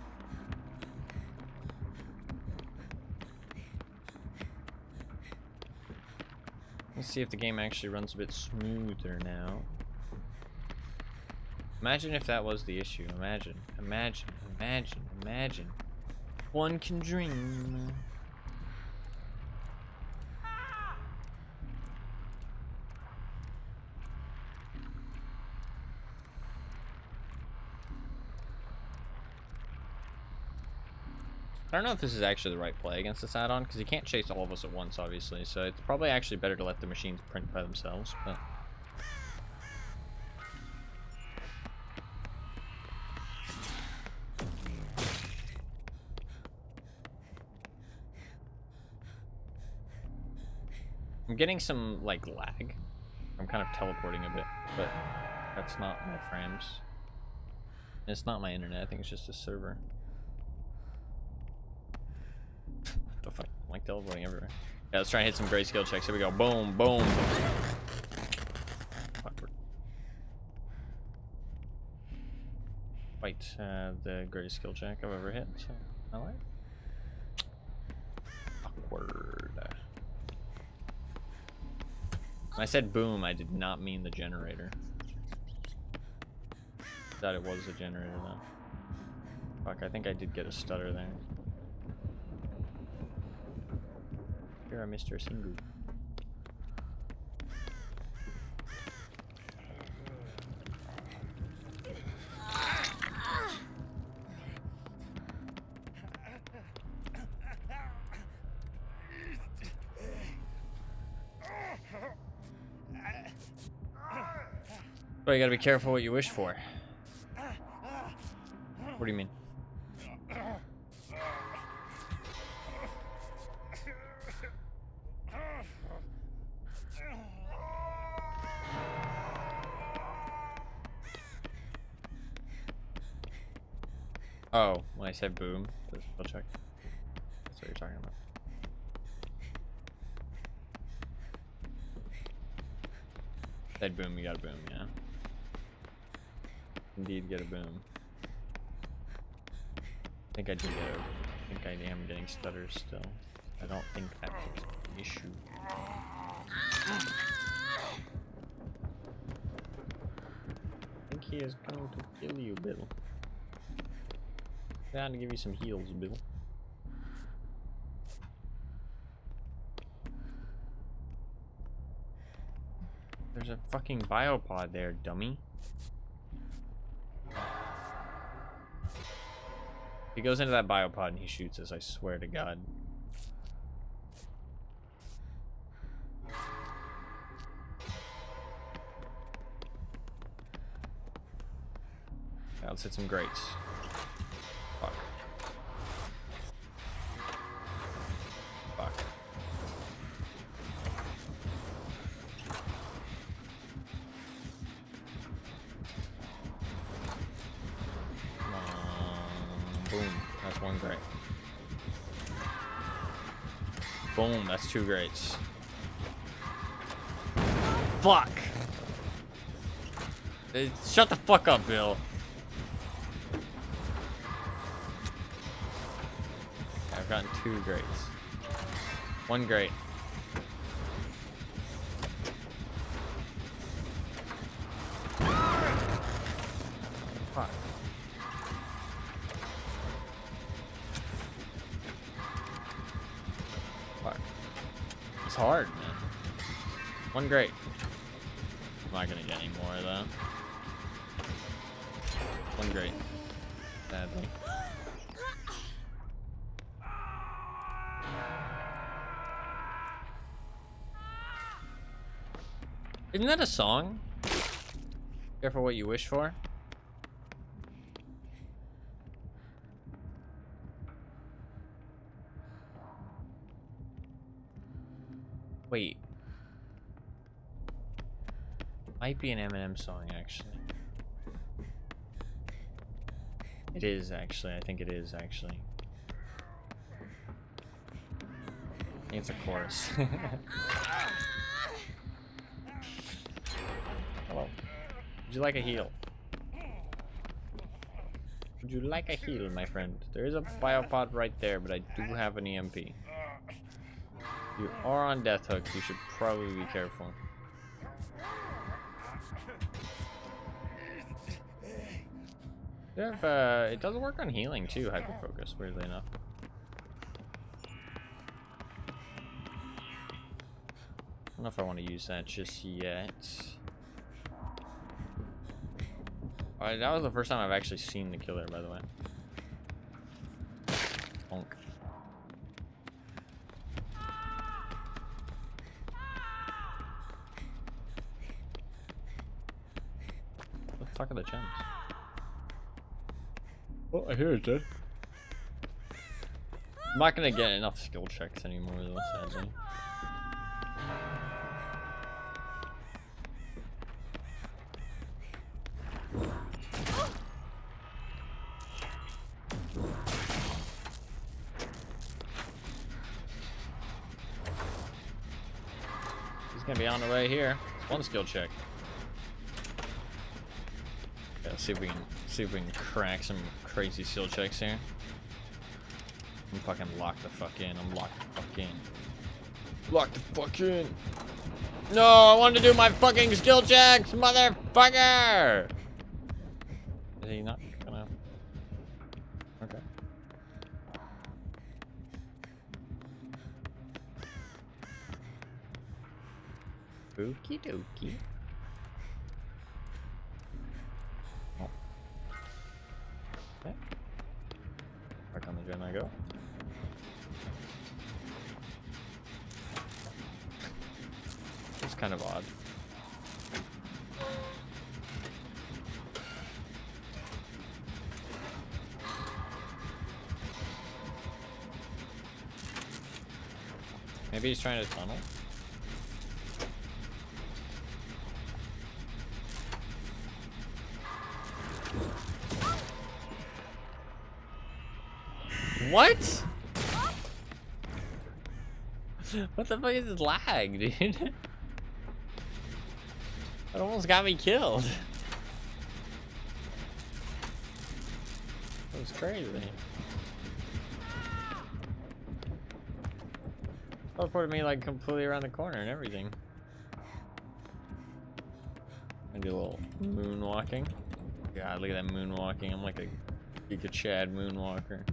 Let's see if the game actually runs a bit smoother now. Imagine if that was the issue. Imagine. One can dream. I don't know if this is actually the right play against this add-on, because you can't chase all of us at once, obviously, so it's probably actually better to let the machines print by themselves, but... I'm getting some, like, lag. I'm kind of teleporting a bit, but that's not my frames. And it's not my internet, I think it's just a server. The fuck? I'm like teleporting everywhere. Yeah, let's try and hit some great skill checks. Here we go. Boom, boom. Awkward. Quite the greatest skill check I've ever hit, so I like. Awkward. When I said boom, I did not mean the generator. Thought it was a generator though. Fuck, I think I did get a stutter there. You're a Mr. Singu. But you gotta be careful what you wish for. What do you mean? Oh, when I said boom, I'll check. That's what you're talking about. Said boom, you got a boom, yeah. Indeed, get a boom. I think I did get a. I think I am getting stutters still. I don't think that fixed the issue. I think he is going to kill you, Bill. Down to give you some heals, Bill. There's a fucking biopod there, dummy. He goes into that biopod and he shoots us, I swear to God. Yeah, let's hit some greats. Fuck. Fuck. Come on. 1 great. Boom, that's 2 greats. Fuck! Shut the fuck up, Bill. I've gotten 2 greats. 1 great. Fuck. Fuck. It's hard, man. 1 great. I'm not gonna get any more of that. 1 great. Sadly. Isn't that a song? Careful what you wish for. Wait. Might be an Eminem song, actually. It is, actually. I think it is, actually. I think it's a chorus. Hello. Would you like a heal? Would you like a heal, my friend? There is a biopod right there, but I do have an EMP. You are on death hook. You should probably be careful. You have, it doesn't work on healing too, hyperfocus, weirdly enough. I don't know if I want to use that just yet. Alright, that was the first time I've actually seen the killer, by the way. Bonk. What the fuck are the gems? Oh, I hear it, dude. I'm not gonna get enough skill checks anymore, though, sadly. He's gonna be on the way here. It's 1 skill check. Yeah, let's see if we can crack some crazy skill checks here. I'm fucking locked the fuck in. I'm locked the fuck in. Locked the fuck in. No, I wanted to do my fucking skill checks, motherfucker! Is he not gonna? Okay. Okie dokie. Oh. Okay. Back on the gen I go. It's kind of odd. Maybe he's trying to tunnel. What? What the fuck is this lag, dude? It almost got me killed. That was crazy. Teleported me like completely around the corner and everything. I do a little moonwalking. God, look at that moonwalking. I'm like a Giga Chad moonwalker.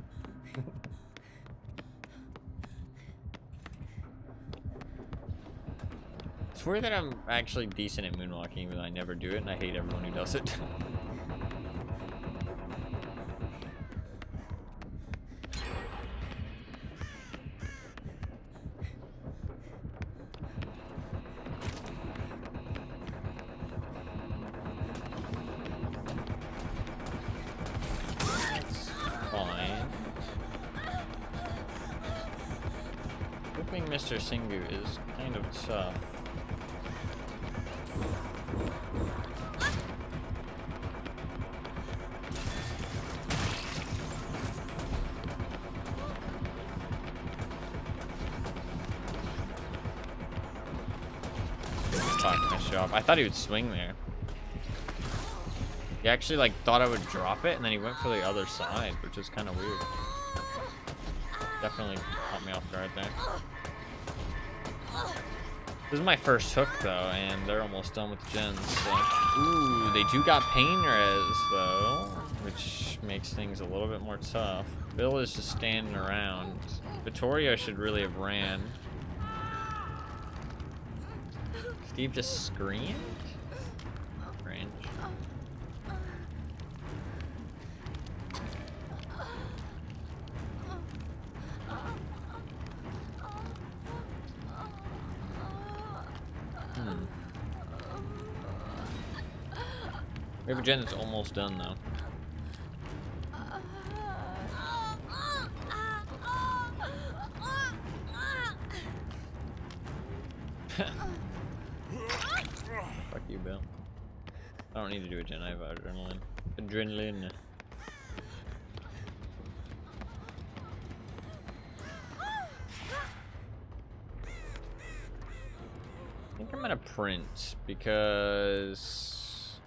It's weird that I'm actually decent at moonwalking, even though I never do it, and I hate everyone who does it. That's fine. Whipping Mr. Singu is kind of tough. Fuck, messed you up. I thought he would swing there. He actually like thought I would drop it, and then he went for the other side, which is kind of weird. Definitely caught me off guard there. This is my first hook though, and they're almost done with the gens. So. Ooh, they do got pain res though, which makes things a little bit more tough. Bill is just standing around. Vittorio should really have ran. Steve just screamed? Range. We have a gen that's almost done though. Fuck you, Bill. I don't need to do a gen, I have adrenaline. Adrenaline. I think I'm gonna print because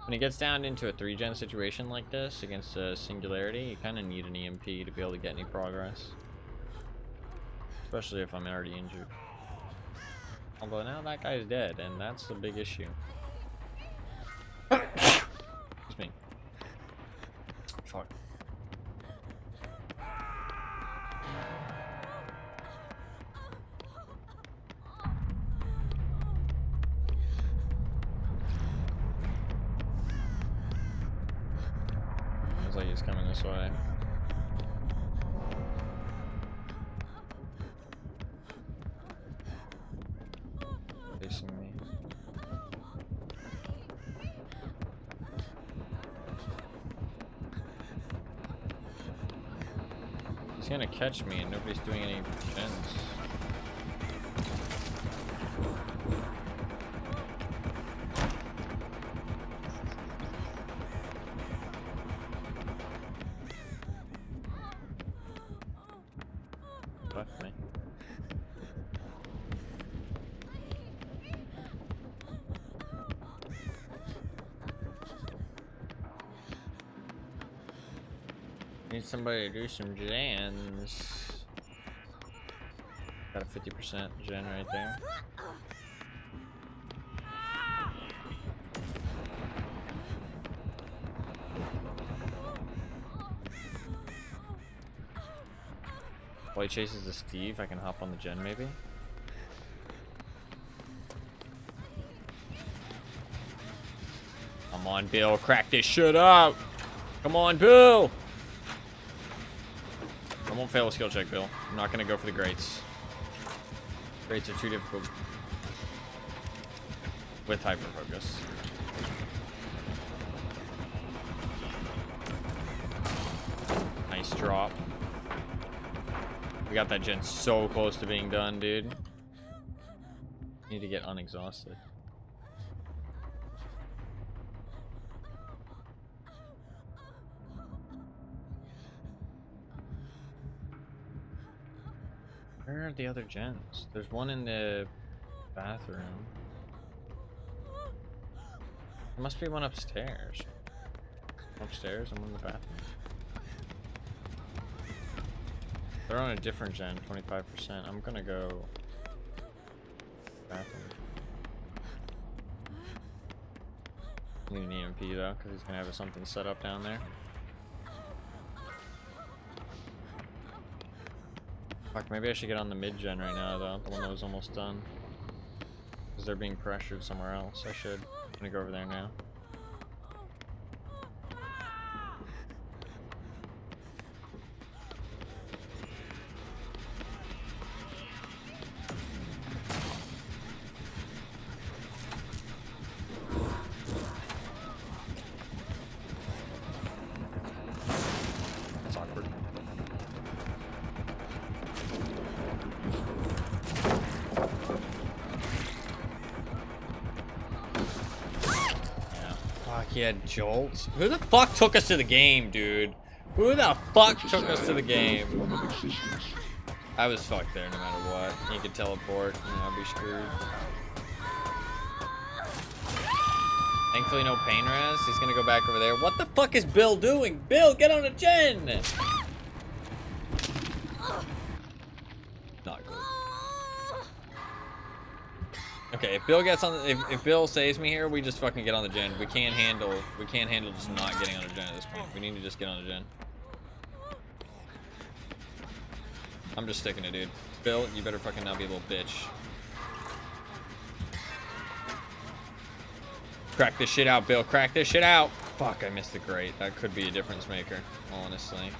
when it gets down into a 3-gen situation like this against a singularity, you kind of need an EMP to be able to get any progress. Especially if I'm already injured. Although now that guy's dead, and that's a big issue. Excuse me. Fuck. Looks like he's coming this way. Facing me. He's gonna catch me and nobody's doing any gens. Fuck me. Need somebody to do some gens. Got a 50% gen right there. While he chases the Steve, I can hop on the gen maybe. Come on, Bill, crack this shit up. Come on, Bill. I won't fail a skill check, Bill. I'm not gonna go for the greats. Greats are too difficult with hyper focus. Nice drop. We got that gen so close to being done, dude. Need to get unexhausted. Where are the other gens? There's one in the bathroom. There must be one upstairs. Upstairs and one in the bathroom. They're on a different gen, 25%. I'm gonna go bathroom. Need an EMP though, because he's gonna have something set up down there. Fuck, maybe I should get on the mid-gen right now, though. The one that was almost done. Because they're being pressured somewhere else. I should. I'm gonna go over there now. That's awkward. He had jolts. Who the fuck took us to the game, dude? Who the fuck took us to the game? I was fucked there no matter what. He could teleport, and I'd be screwed. Thankfully, no pain res. He's gonna go back over there. What the fuck is Bill doing? Bill, get on a gen! Not good. Okay, if Bill gets on, if Bill saves me here, we just fucking get on the gen. We can't handle just not getting on a gen at this point. We need to just get on a gen. I'm just sticking it, dude. Bill, you better fucking not be a little bitch. Crack this shit out, Bill. Crack this shit out. Fuck, I missed the grate. That could be a difference maker, honestly.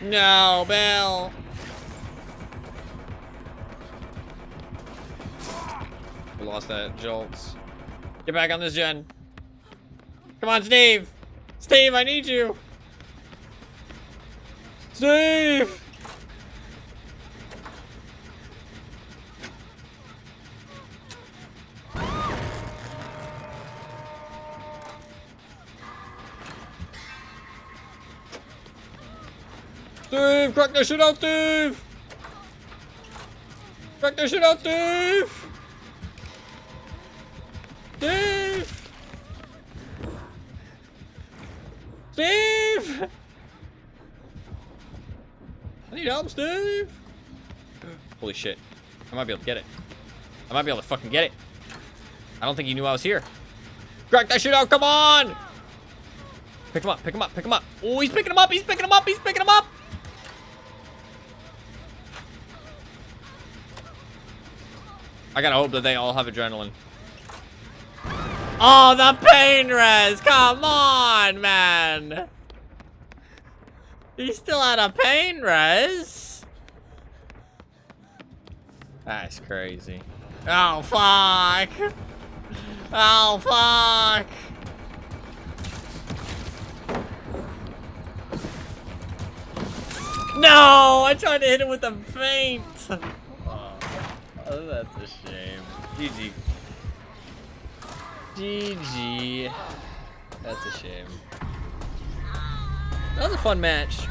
No, Bill. We lost that jolts. Get back on this gen. Come on, Steve. Steve, I need you. Steve. Steve, crack that shit out, Steve! Crack that shit out, Steve! Steve! Steve! I need help, Steve! Holy shit. I might be able to get it. I might be able to fucking get it. I don't think he knew I was here. Crack that shit out, come on! Pick him up, pick him up, pick him up. Oh, he's picking him up, he's picking him up, he's picking him up! I gotta hope that they all have adrenaline. Oh, the pain res! Come on, man! He's still out of pain res? That's crazy. Oh, fuck! Oh, fuck! No! I tried to hit him with a feint! Oh, that's a shame. GG. GG. That's a shame. That was a fun match.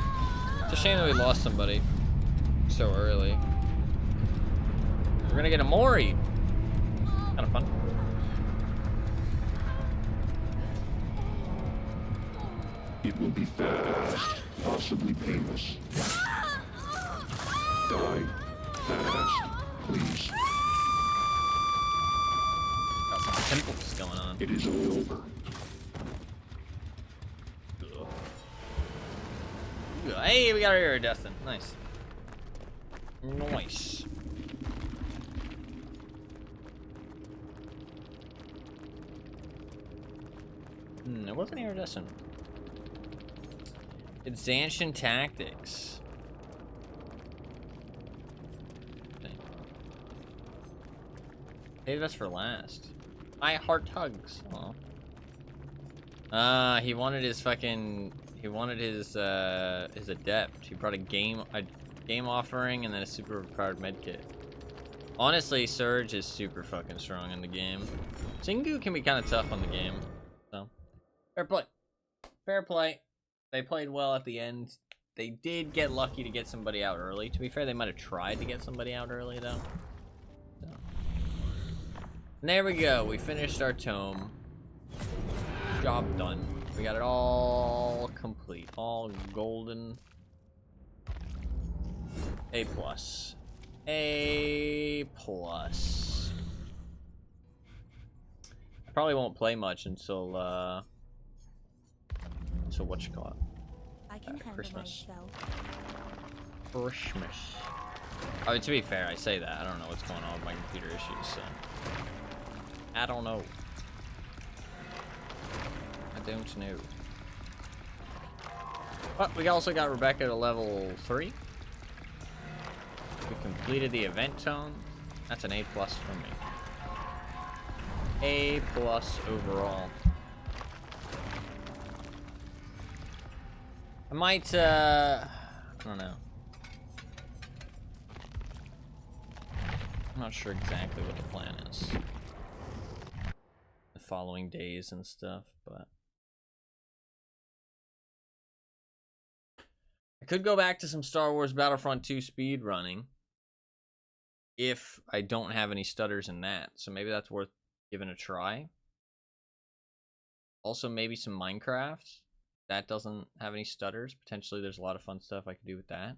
It's a shame that we lost somebody so early. We're gonna get a Mori. Kind of fun. It will be fast, possibly painless. Die fast, please. Got some pimples going on. It is over. Hey, we got our iridescent. Nice. Nice. It wasn't iridescent. It's Zanshin Tactics. Maybe that's for last. My heart hugs. Aw. He wanted his fucking. He wanted his adept. He brought a game offering and then a super powered medkit. Honestly, Surge is super fucking strong in the game. Singu can be kind of tough on the game. So, fair play. Fair play. They played well at the end. They did get lucky to get somebody out early. To be fair, they might have tried to get somebody out early though. So. And there we go. We finished our tome. Job done. We got it all complete. All golden. A+. A+. I probably won't play much until whatchamacallit? I can handle Christmas. myself. Christmas. Oh, to be fair, I say that. I don't know what's going on with my computer issues, so. I don't know. I don't know. But we also got Rebecca to level 3. We completed the event tone. That's an A+ for me. A+ overall. I might, I don't know. I'm not sure exactly what the plan is. The following days and stuff, but I could go back to some Star Wars Battlefront 2 speed running if I don't have any stutters in that. So maybe that's worth given a try. Also, maybe some Minecraft. That doesn't have any stutters. Potentially, there's a lot of fun stuff I could do with that.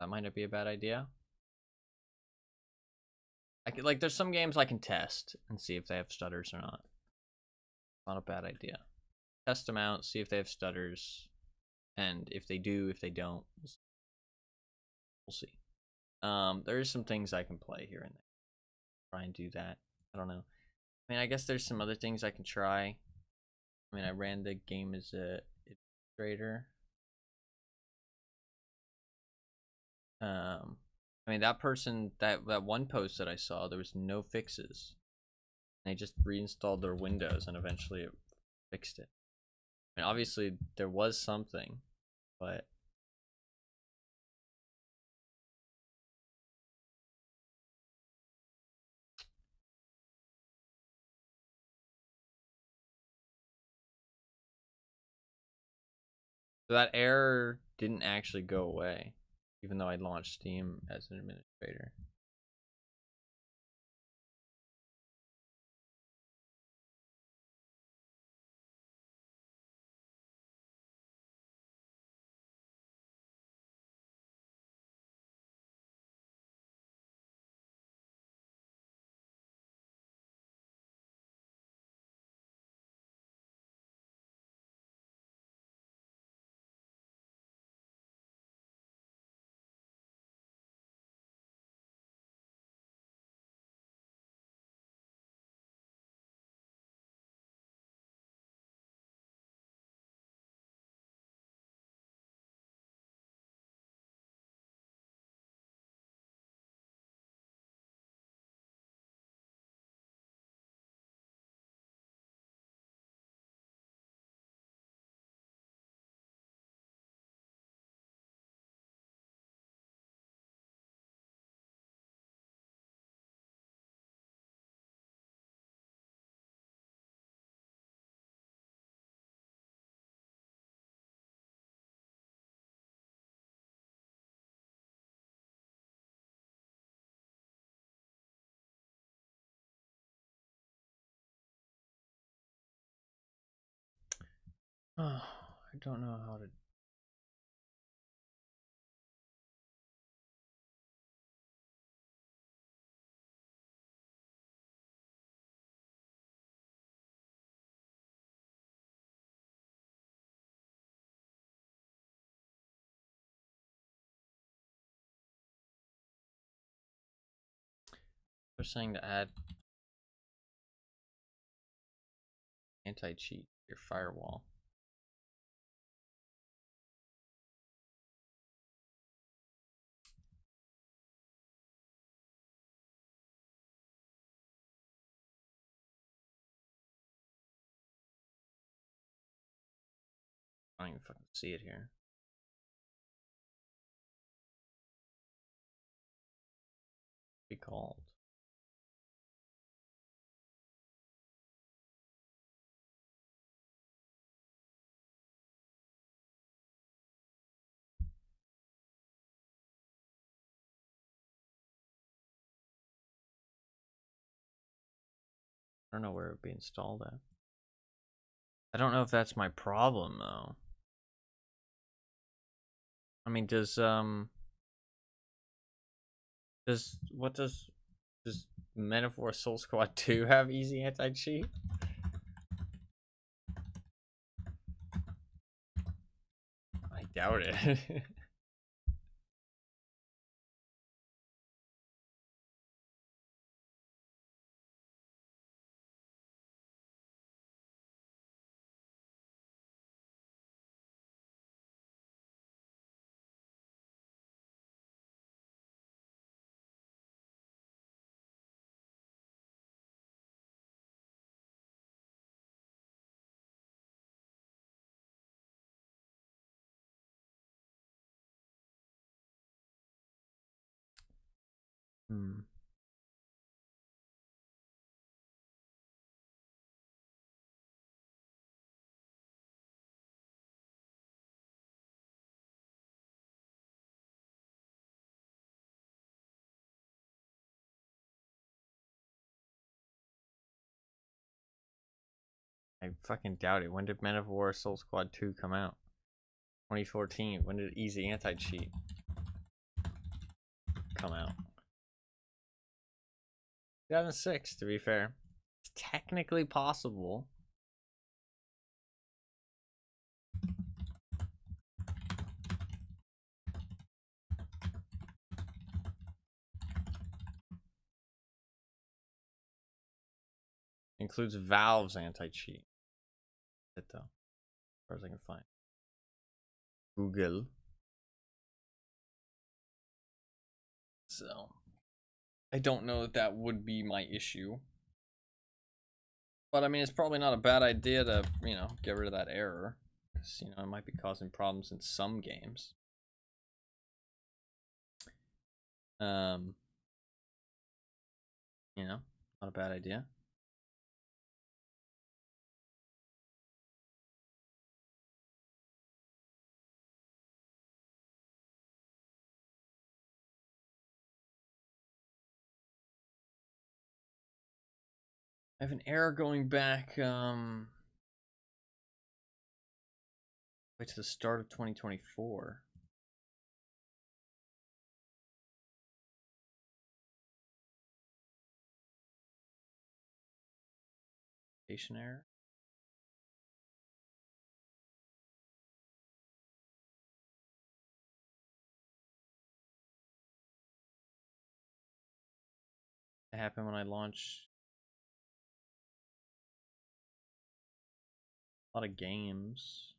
That might not be a bad idea. I could, like, there's some games I can test and see if they have stutters or not. Not a bad idea. Test them out, see if they have stutters, and if they do, if they don't, we'll see. There is some things I can play here and there. Try and do that. I don't know. I mean, I guess there's some other things I can try. I mean, I ran the game as a administrator. I mean, that person, that one post that I saw, there was no fixes. They just reinstalled their Windows and eventually it fixed it. I mean, obviously there was something, but so that error didn't actually go away, even though I launched Steam as an administrator. Oh, I don't know how to. They're saying to add anti-cheat to your firewall. I don't even fucking see it here. Be called. I don't know where it would be installed at. I don't know if that's my problem though. I mean, does Metaphor Soul Squad 2 have easy anti-cheat? I doubt it. Hmm. I fucking doubt it. When did Men of War Soul Squad 2 come out? 2014. When did Easy Anti-Cheat come out? 2006, to be fair. It's technically possible. Includes Valve's anti-cheat. It though, as far as I can find. Google. So, I don't know that that would be my issue. But I mean, it's probably not a bad idea to, you know, get rid of that error. Because, you know, it might be causing problems in some games. You know, not a bad idea. I have an error going back, way to the start of 2024. Station error. It happened when I launched a lot of games.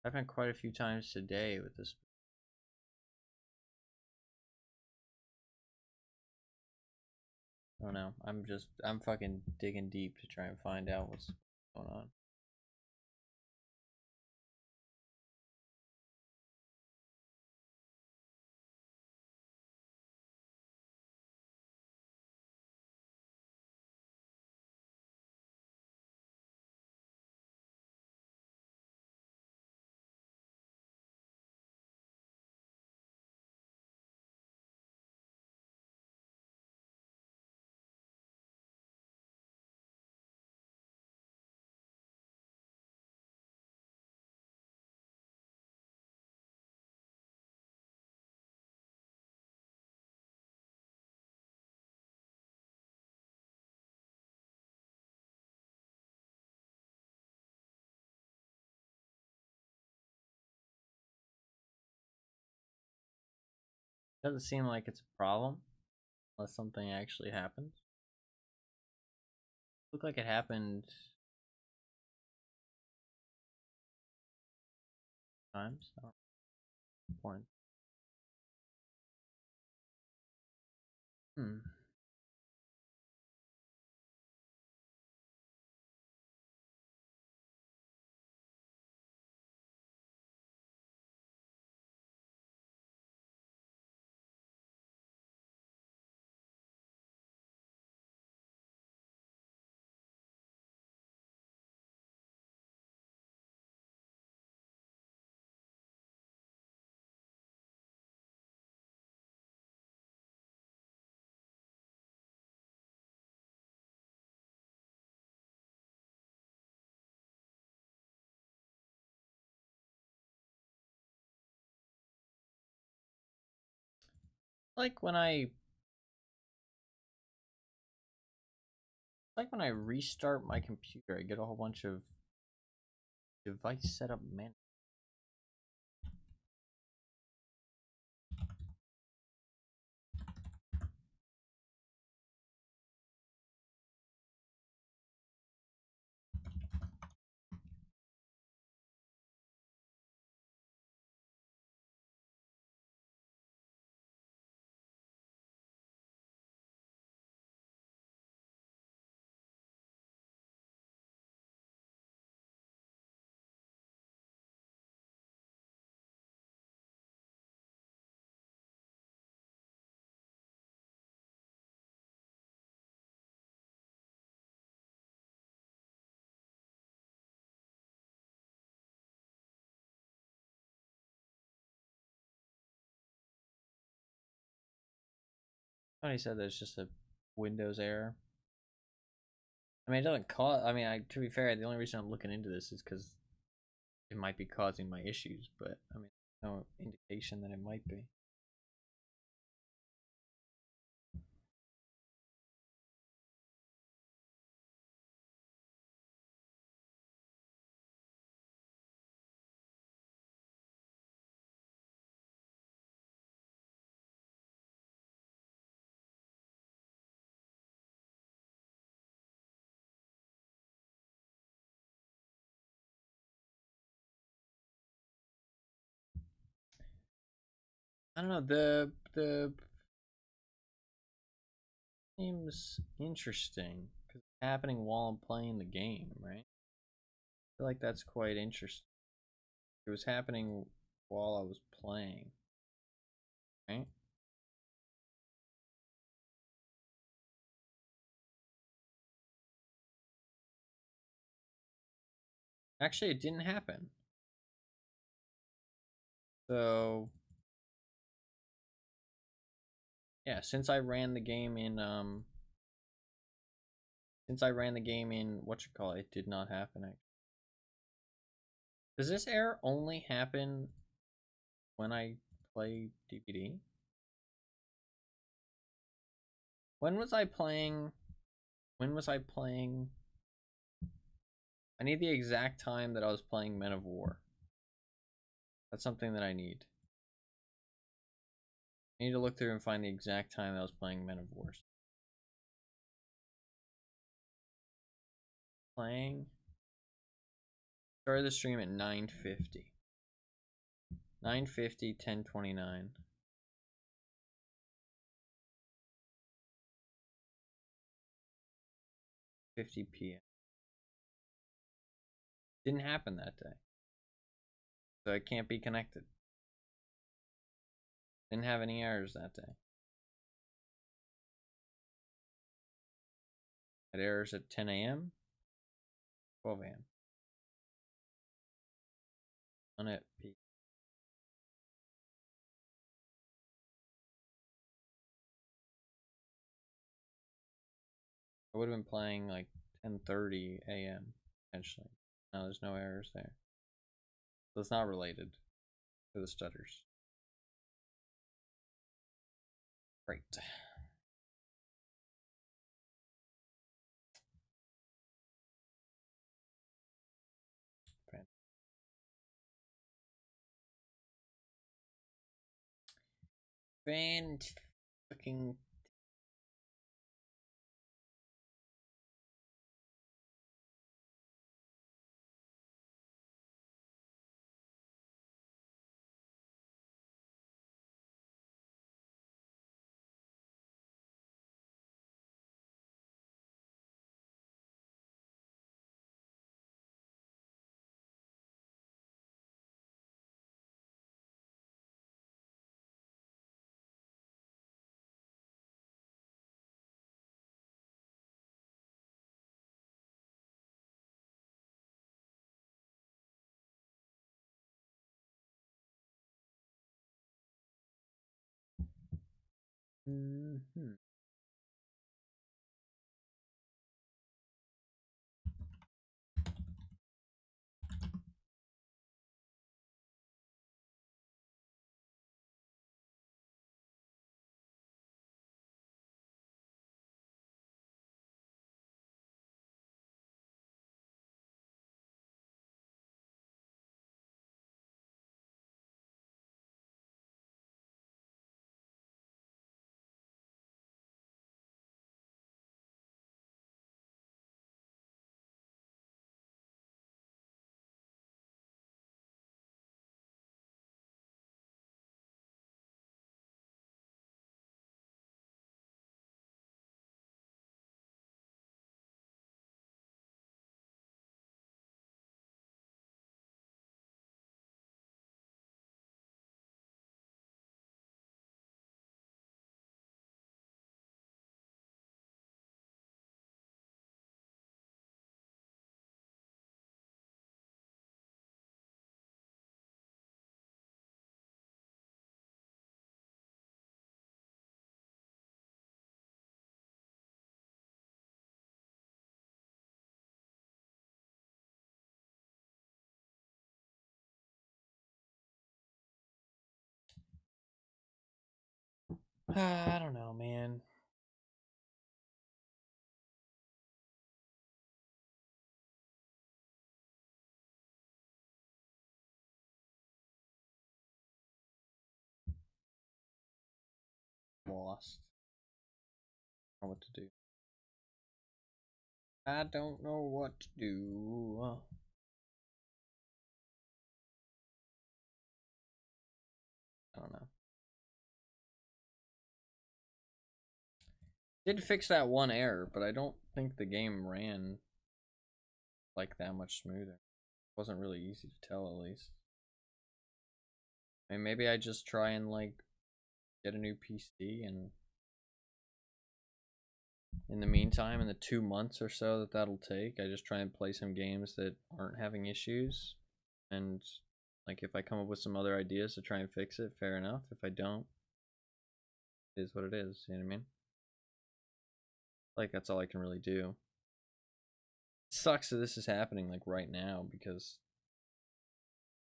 Happened quite a few times today with this. I don't know. I'm fucking digging deep to try and find out what's going on. Doesn't seem like it's a problem unless something actually happens. Looked like it happened times. I don't know. Important. Hmm. Like when I restart my computer, I get a whole bunch of device setup man. Somebody said there's just a Windows error. I mean, it doesn't cause. I mean, to be fair, the only reason I'm looking into this is because it might be causing my issues. But I mean, no indication that it might be. I don't know. The seems interesting because it's happening while I'm playing the game, right? I feel like that's quite interesting. It was happening while I was playing, right? Actually, it didn't happen. So yeah, since I ran the game in it did not happen. Does this error only happen when I play DVD? When was I playing? When was I playing? I need the exact time that I was playing Men of War. That's something that I need. I need to look through and find the exact time that I was playing Men of Wars. Playing. Started the stream at 9:50. 9:50, 10:29. 50 p.m. Didn't happen that day. So it can't be connected. Didn't have any errors that day. Had errors at 10 a.m., 12 a.m. On it. I would have been playing like 10:30 a.m. potentially. No, there's no errors there. So it's not related to the stutters. Great. Fucking Mm-hmm. I don't know, man. Lost. I don't know what to do. I don't know what to do. I don't know. Did fix that one error, but I don't think the game ran like that much smoother. It wasn't really easy to tell, at least. I mean, maybe I just try and like get a new PC, and in the meantime, in the 2 months or so that that'll take, I just try and play some games that aren't having issues. And like, if I come up with some other ideas to try and fix it, fair enough. If I don't, it is what it is. You know what I mean? Like, that's all I can really do. It sucks that this is happening like right now, because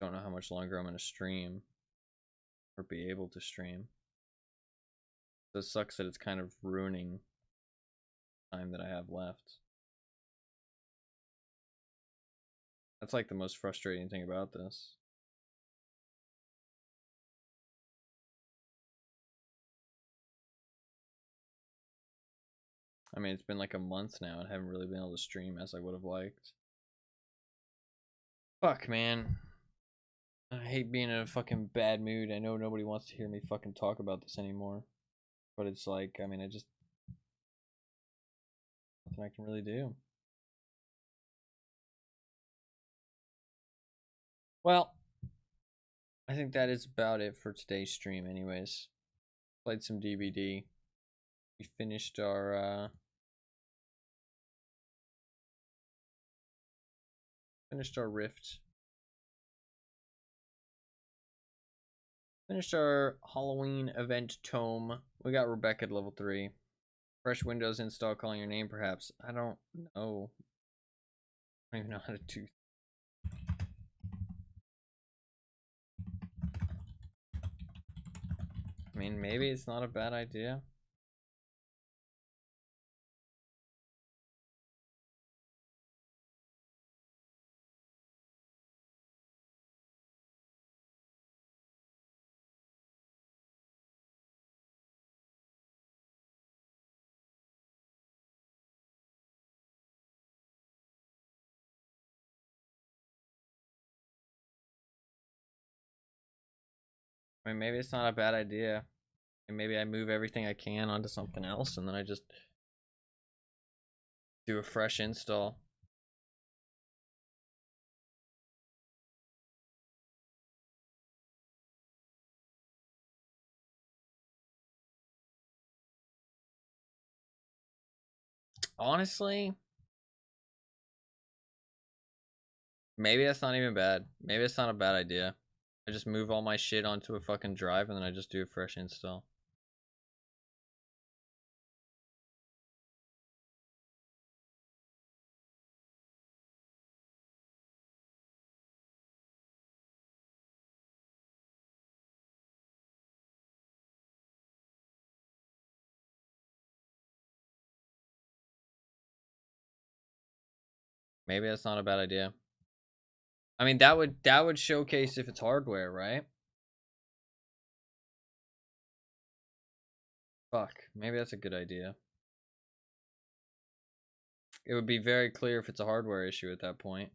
I don't know how much longer I'm gonna stream or be able to stream. So it sucks that it's kind of ruining time that I have left. That's like the most frustrating thing about this. I mean, it's been like a month now and I haven't really been able to stream as I would have liked. Fuck, man. I hate being in a fucking bad mood. I know nobody wants to hear me fucking talk about this anymore. But it's like, I mean, I just... nothing I can really do. Well, I think that is about it for today's stream anyways. Played some DVD. We finished our Rift. Finished our Halloween event Tome. We got Rebecca at level 3. Fresh Windows install, calling your name perhaps. I don't know. I don't even know how to do. I mean, maybe it's not a bad idea. I mean, maybe it's not a bad idea. And maybe I move everything I can onto something else, and then I just do a fresh install. Honestly, maybe that's not even bad. Maybe it's not a bad idea. I just move all my shit onto a fucking drive, and then I just do a fresh install. Maybe that's not a bad idea. I mean, that would showcase if it's hardware, right? Fuck, maybe that's a good idea. It would be very clear if it's a hardware issue at that point.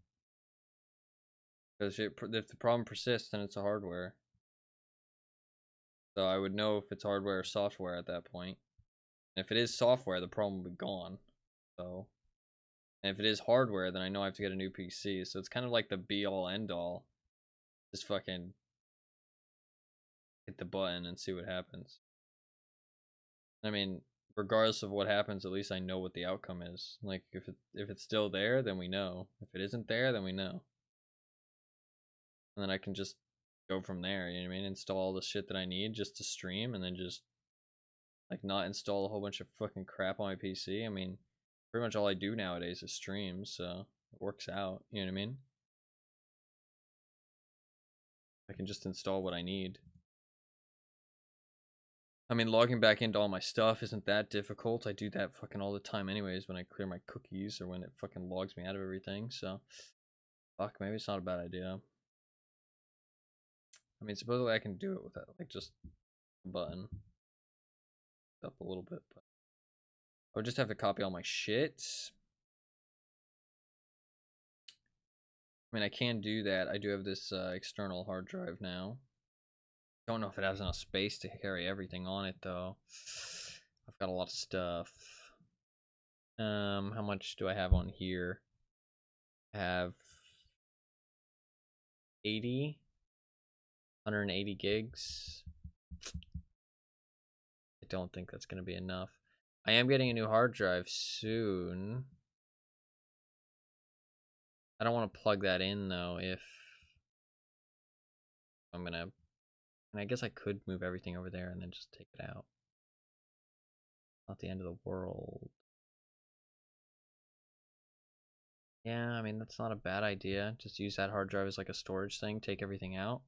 Because if the problem persists, then it's a hardware. So I would know if it's hardware or software at that point. And if it is software, the problem will be gone. So, and if it is hardware, then I know I have to get a new PC. So it's kind of like the be-all, end-all. Just fucking hit the button and see what happens. I mean, regardless of what happens, at least I know what the outcome is. Like, if it's still there, then we know. If it isn't there, then we know. And then I can just go from there, you know what I mean? Install all the shit that I need just to stream, and then just, like, not install a whole bunch of fucking crap on my PC. I mean, pretty much all I do nowadays is stream, so it works out, you know what I mean? I can just install what I need. I mean, logging back into all my stuff isn't that difficult. I do that fucking all the time anyways when I clear my cookies or when it fucking logs me out of everything. So, fuck, maybe it's not a bad idea. I mean, supposedly I can do it without, like, just a button. Up a little bit, but I would just have to copy all my shit. I mean, I can do that. I do have this external hard drive now. Don't know if it has enough space to carry everything on it, though. I've got a lot of stuff. How much do I have on here? I have 180 gigs. I don't think that's going to be enough. I am getting a new hard drive soon. I don't want to plug that in, though, if I'm going to... And I guess I could move everything over there and then just take it out. Not the end of the world. Yeah, I mean, that's not a bad idea. Just use that hard drive as like a storage thing, take everything out.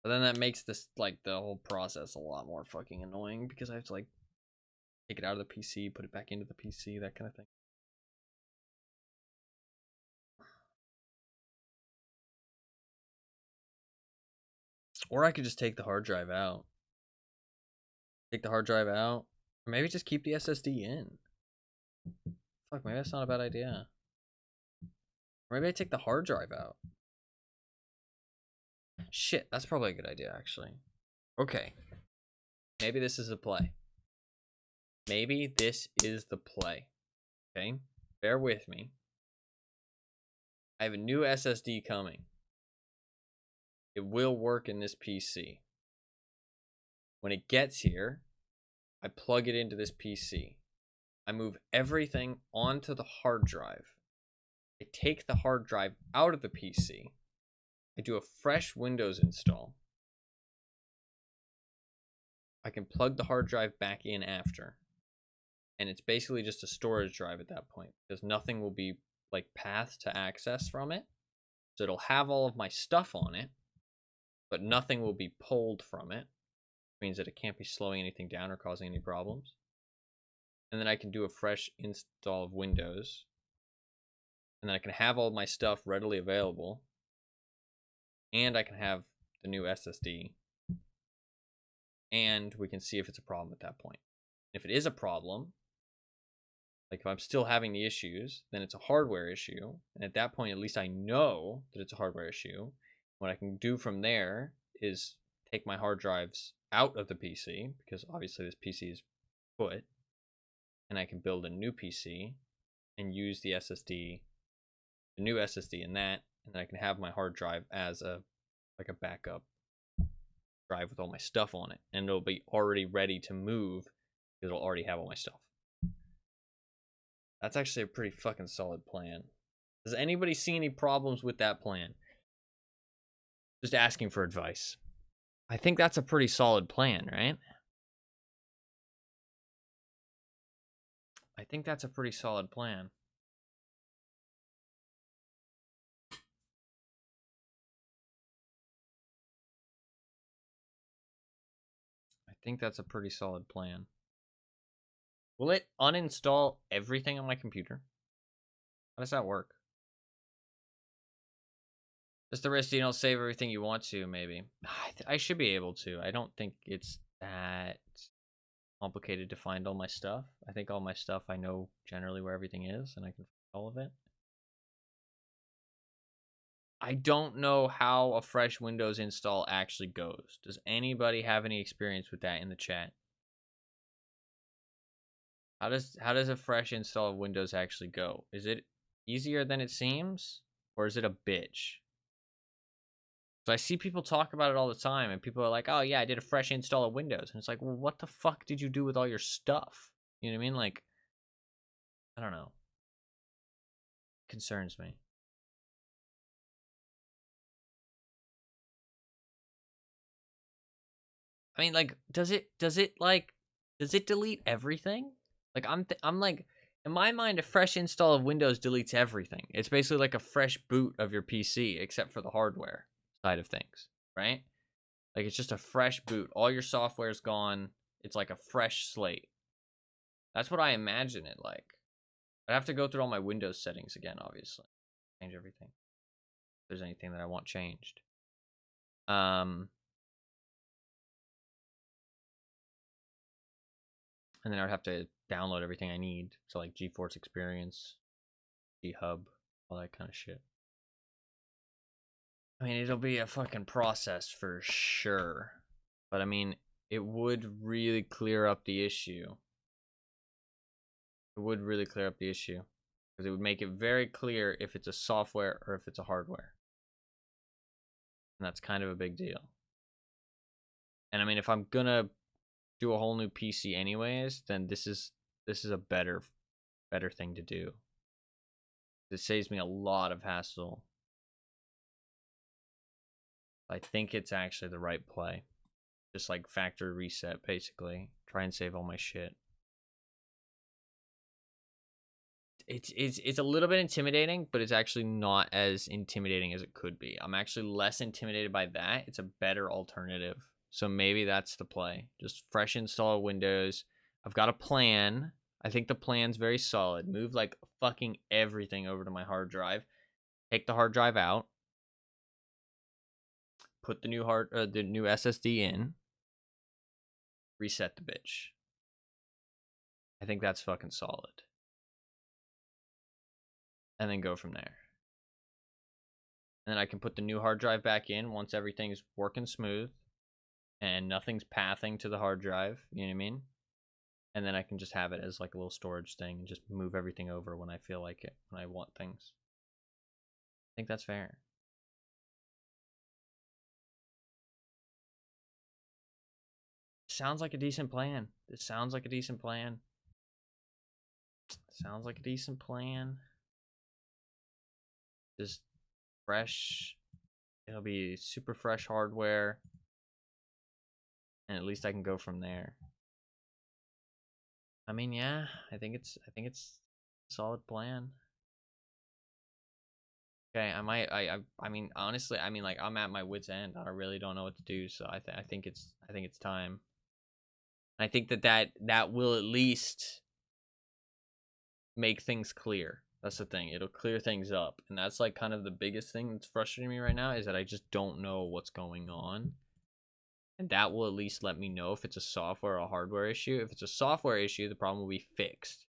But then that makes this, like, the whole process a lot more fucking annoying because I have to, like, take it out of the PC, put it back into the PC, that kind of thing. Or I could just take the hard drive out. Take the hard drive out. Or maybe just keep the SSD in. Fuck, maybe that's not a bad idea. Or maybe I take the hard drive out. Shit, that's probably a good idea, actually. Okay. Maybe this is a play. Maybe this is the play. Okay? Bear with me. I have a new SSD coming. It will work in this PC. When it gets here, I plug it into this PC. I move everything onto the hard drive. I take the hard drive out of the PC. I do a fresh Windows install. I can plug the hard drive back in after. And it's basically just a storage drive at that point because nothing will be like pathed to access from it. So it'll have all of my stuff on it, but nothing will be pulled from it. Which means that it can't be slowing anything down or causing any problems. And then I can do a fresh install of Windows. And then I can have all of my stuff readily available. And I can have the new SSD. And we can see if it's a problem at that point. If it is a problem, like if I'm still having the issues, then it's a hardware issue. And at that point, at least I know that it's a hardware issue. What I can do from there is take my hard drives out of the PC, because obviously this PC is put, and I can build a new PC and use the SSD, the new SSD in that, and then I can have my hard drive as a backup drive with all my stuff on it, and it'll be already ready to move because it'll already have all my stuff. That's actually a pretty fucking solid plan. Does anybody see any problems with that plan? Just asking for advice. I think that's a pretty solid plan, right? I think that's a pretty solid plan. I think that's a pretty solid plan. Will it uninstall everything on my computer? How does that work? Just the risk you don't save everything you want to, maybe. I should be able to. I don't think it's that complicated to find all my stuff. I think all my stuff, I know generally where everything is, and I can find all of it. I don't know how a fresh Windows install actually goes. Does anybody have any experience with that in the chat? How does a fresh install of Windows actually go? Is it easier than it seems? Or is it a bitch? So I see people talk about it all the time, and people are like, oh yeah, I did a fresh install of Windows. And it's like, well, what the fuck did you do with all your stuff? You know what I mean? Like, I don't know. It concerns me. I mean, like, does it delete everything? Like, I'm like, in my mind, a fresh install of Windows deletes everything. It's basically like a fresh boot of your PC, except for the hardware side of things, right? Like, it's just a fresh boot. All your software is gone. It's like a fresh slate. That's what I imagine it like. I'd have to go through all my Windows settings again, obviously. Change everything. If there's anything that I want changed. And then I'd have to download everything I need. So like GeForce Experience, G-Hub, all that kind of shit. I mean, it'll be a fucking process for sure. But I mean, it would really clear up the issue. It would really clear up the issue. Because it would make it very clear if it's a software or if it's a hardware. And that's kind of a big deal. And I mean, if I'm gonna do a whole new PC anyways, then this is a better thing to do. It saves me a lot of hassle. I think it's actually the right play. Just like factory reset, basically. Try and save all my shit. It's a little bit intimidating, but it's actually not as intimidating as it could be. I'm actually less intimidated by that. It's a better alternative. So maybe that's the play. Just fresh install Windows. I've got a plan. I think the plan's very solid. Move like fucking everything over to my hard drive. Take the hard drive out. Put the new SSD in. Reset the bitch. I think that's fucking solid. And then go from there. And then I can put the new hard drive back in once everything's working smooth and nothing's pathing to the hard drive. You know what I mean? And then I can just have it as like a little storage thing and just move everything over when I feel like it, when I want things. I think that's fair. Sounds like a decent plan. This sounds like a decent plan. Sounds like a decent plan. Just fresh. It'll be super fresh hardware. And at least I can go from there. I mean, yeah, I think it's a solid plan. Okay, I mean, honestly, I mean, like, I'm at my wit's end. I really don't know what to do, so I think it's time. I think that will at least make things clear. That's the thing. It'll clear things up, and that's like kind of the biggest thing that's frustrating me right now is that I just don't know what's going on. And that will at least let me know if it's a software or a hardware issue. If it's a software issue, the problem will be fixed.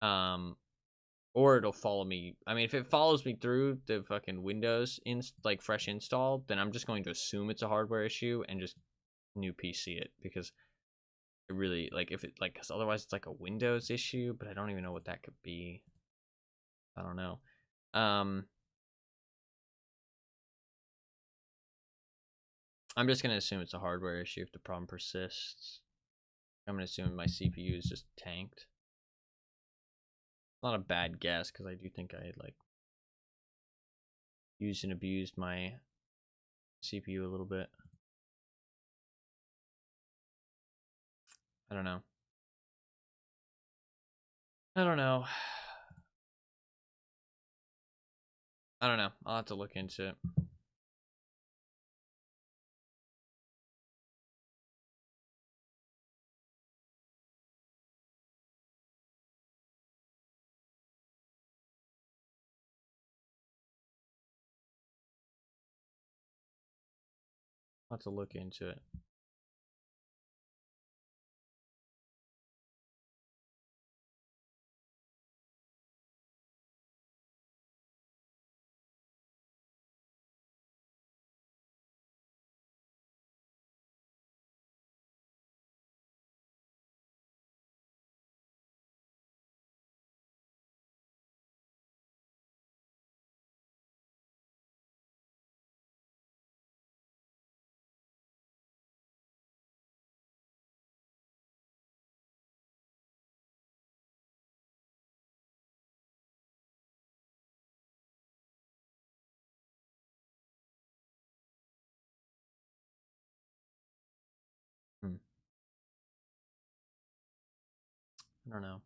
Or it'll follow me. I mean, if it follows me through the fucking Windows like fresh install, then I'm just going to assume it's a hardware issue and just new PC it, because it really, like, if it, like, because otherwise it's like a Windows issue, but I don't even know what that could be. I don't know. I'm just gonna assume it's a hardware issue if the problem persists. I'm gonna assume my CPU is just tanked. Not a bad guess, because I do think I like used and abused my CPU a little bit. I don't know. I don't know. I don't know. I'll have to look into it. I'll have to look into it. I don't know.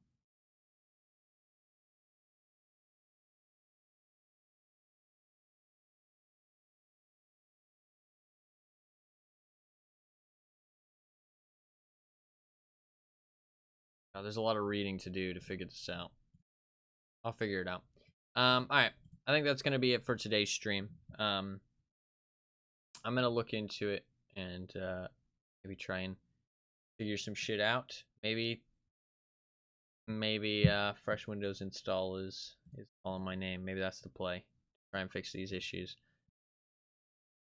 there's a lot of reading to do to figure this out. I'll figure it out. All right. I think that's gonna be it for today's stream. I'm gonna look into it and maybe try and figure some shit out. Maybe Fresh Windows Install is calling my name. Maybe that's the play. Try and fix these issues.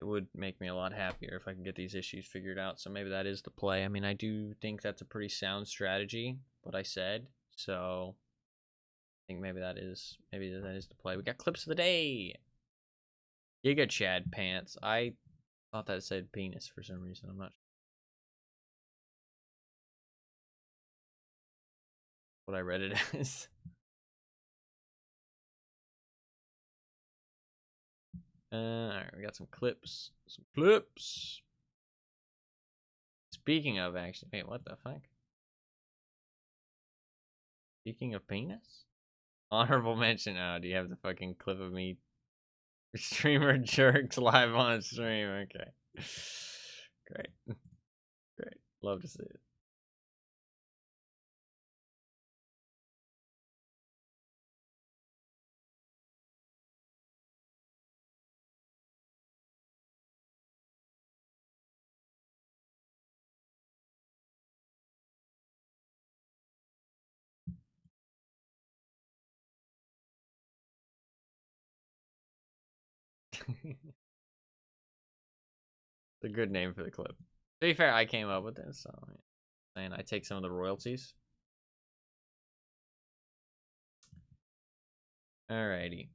It would make me a lot happier if I could get these issues figured out. So maybe that is the play. I mean, I do think that's a pretty sound strategy, what I said. So I think maybe that is the play. We got clips of the day. Giga Chad pants. I thought that said penis for some reason. I'm not sure what I read it as. Alright, we got some clips. Speaking of, actually, wait, what the fuck? Speaking of penis? Honorable mention. Oh, do you have the fucking clip of me? Streamer jerks live on stream. Okay. Great. Great. Love to see it. It's a good name for the clip. To be fair, I came up with this, so and I take some of the royalties. Alrighty.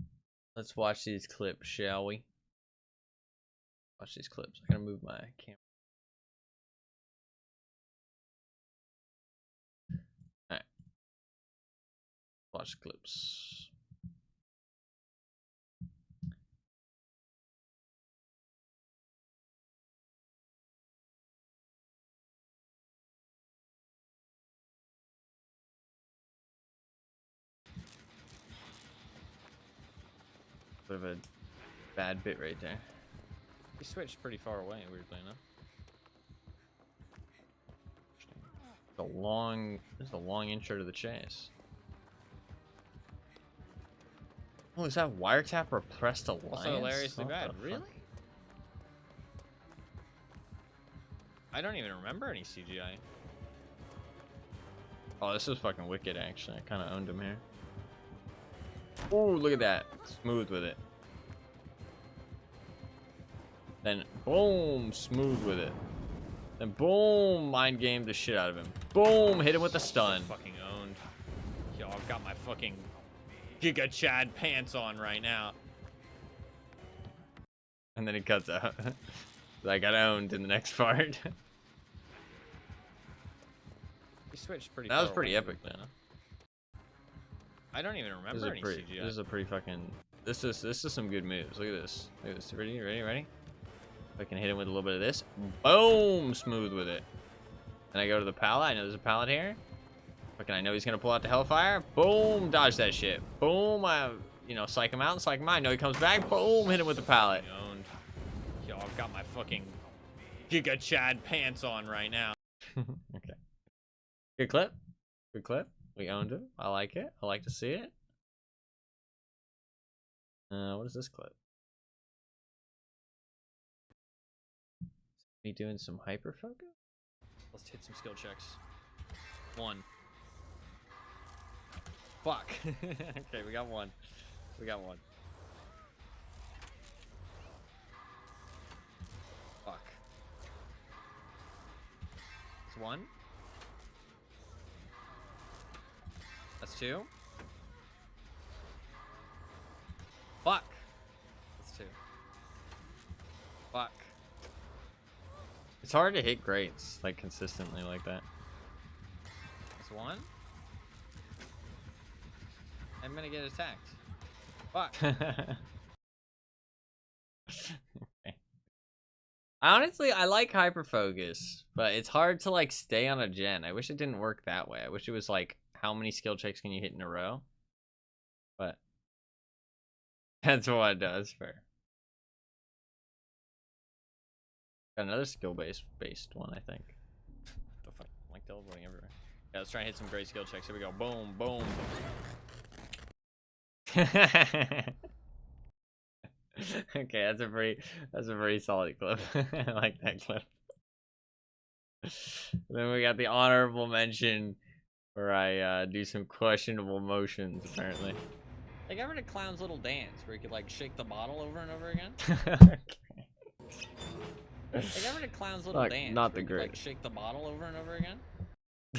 Let's watch these clips, shall we? Watch these clips. I'm gonna move my camera. Alright. Watch the clips. Bit of a bad bit right there. He switched pretty far away, weirdly enough. This is a long intro to the chase. Oh, is that wiretap or pressed alliance? Also hilariously What bad. the Really? fuck? I don't even remember any CGI. Oh, this is fucking wicked, actually. I kind of owned him here. Oh, look at that. Smooth with it. Then, boom, smooth with it. Then, boom, mind game the shit out of him. Boom, hit him with a stun. Fucking owned. Yo, I've got my fucking Giga Chad pants on right now. And then he cuts out. I got owned in the next part. He switched pretty That was far pretty away, epic, weirdly though. enough. I don't even remember any CGI. This is a pretty fucking. This is some good moves. Look at this. Look at this. Ready? If I can hit him with a little bit of this, boom, smooth with it. Then I go to the pallet. I know there's a pallet here. Fucking, I know he's gonna pull out the Hellfire. Boom, dodge that shit. Boom, psych him out and psych him out. I know he comes back. Boom, hit him with the pallet. Fucking owned. Yo, I've got my fucking Giga Chad pants on right now. Okay. Good clip. Good clip. We owned it. I like it. I like to see it. What is this clip? Me doing some hyper focus? Let's hit some skill checks. 1. Fuck. Okay, we got one. We got one. Fuck. That's 1. That's 2. Fuck. That's 2. Fuck. It's hard to hit greats like consistently like that. That's 1. I'm gonna get attacked. Fuck. Okay. Honestly, I like hyper focus, but it's hard to like stay on a gen. I wish it didn't work that way. I wish it was like how many skill checks can you hit in a row? But that's what it does. Fair. Got another skill based one, I think. The fuck? I'm like teleporting everywhere. Yeah, let's try and hit some great skill checks. Here we go. Boom, boom. Okay, that's a very solid clip. I like that clip. Then we got the honorable mention where I do some questionable motions apparently. Like, ever the clown's little dance where you could like shake the bottle over and over again? Like, ever the clown's little dance Not where the you could like greatest. shake the bottle over and over again?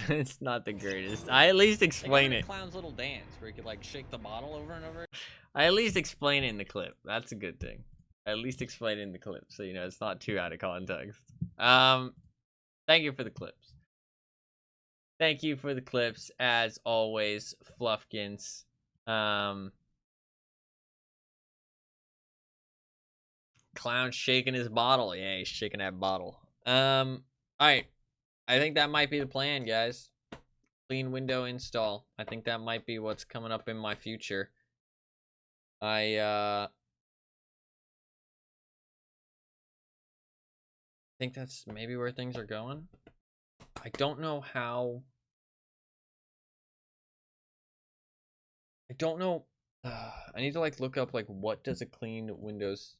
It's not the greatest. I at least Like, explain ever it. the clown's little dance where you could like shake the bottle over and over. I at least explain it in the clip. That's a good thing. I at least explain it in the clip, so you know it's not too out of context. Thank you for the clips. Thank you for the clips, as always, Fluffkins. Clown shaking his bottle. Yeah, he's shaking that bottle. Alright. I think that might be the plan, guys. Clean window install. I think that might be what's coming up in my future. I think that's maybe where things are going. I don't know how. I don't know. I need to like look up like what does a clean Windows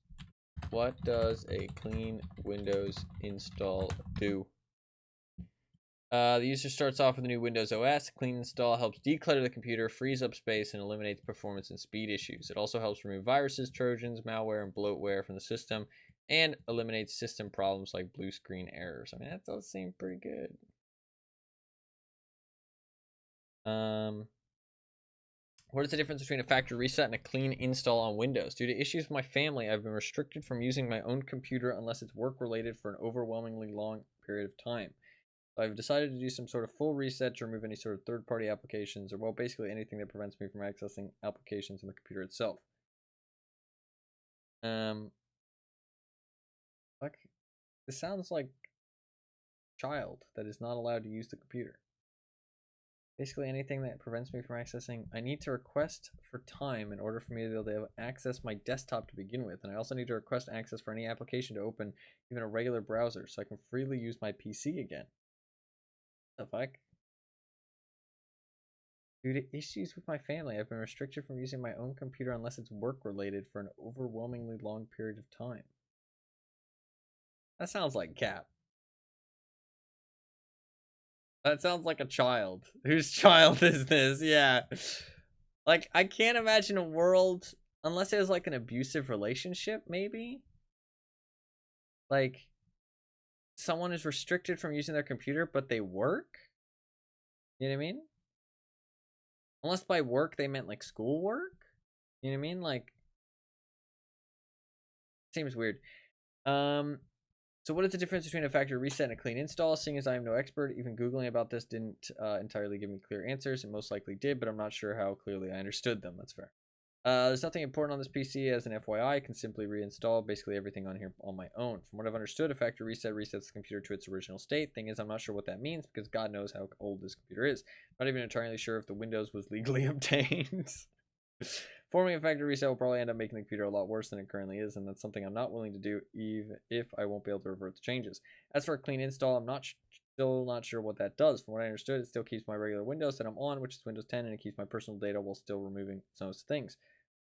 install do? The user starts off with a new Windows OS. Clean install helps declutter the computer, frees up space, and eliminates performance and speed issues. It also helps remove viruses, trojans, malware, and bloatware from the system, and eliminates system problems like blue screen errors. I mean, that does seem pretty good. What is the difference between a factory reset and a clean install on Windows? Due to issues with my family, I've been restricted from using my own computer unless it's work-related for an overwhelmingly long period of time. I've decided to do some sort of full reset to remove any sort of third-party applications, or well, basically anything that prevents me from accessing applications on the computer itself. Like, this sounds like a child that is not allowed to use the computer. Basically anything that prevents me from accessing. I need to request for time in order for me to be able to access my desktop to begin with, and I also need to request access for any application to open even a regular browser so I can freely use my PC again. What the fuck? Due to issues with my family, I've been restricted from using my own computer unless it's work-related for an overwhelmingly long period of time. That sounds like cap. That sounds like a child. Whose child is this? Yeah. Like, I can't imagine a world, unless it was like an abusive relationship, maybe? Like, someone is restricted from using their computer, but they work? You know what I mean? Unless by work they meant like schoolwork? You know what I mean? Like, seems weird. So what is the difference between a factory reset and a clean install? Seeing as I am no expert, even Googling about this didn't entirely give me clear answers. It most likely did, but I'm not sure how clearly I understood them. That's fair. There's nothing important on this PC as an FYI. I can simply reinstall basically everything on here on my own. From what I've understood, a factory reset resets the computer to its original state. Thing is, I'm not sure what that means because God knows how old this computer is. I'm not even entirely sure if the Windows was legally obtained. Forming a factory reset will probably end up making the computer a lot worse than it currently is, and that's something I'm not willing to do, even if I won't be able to revert the changes. As for a clean install, I'm still not sure what that does. From what I understood, it still keeps my regular Windows that I'm on, which is Windows 10, and it keeps my personal data while still removing those things.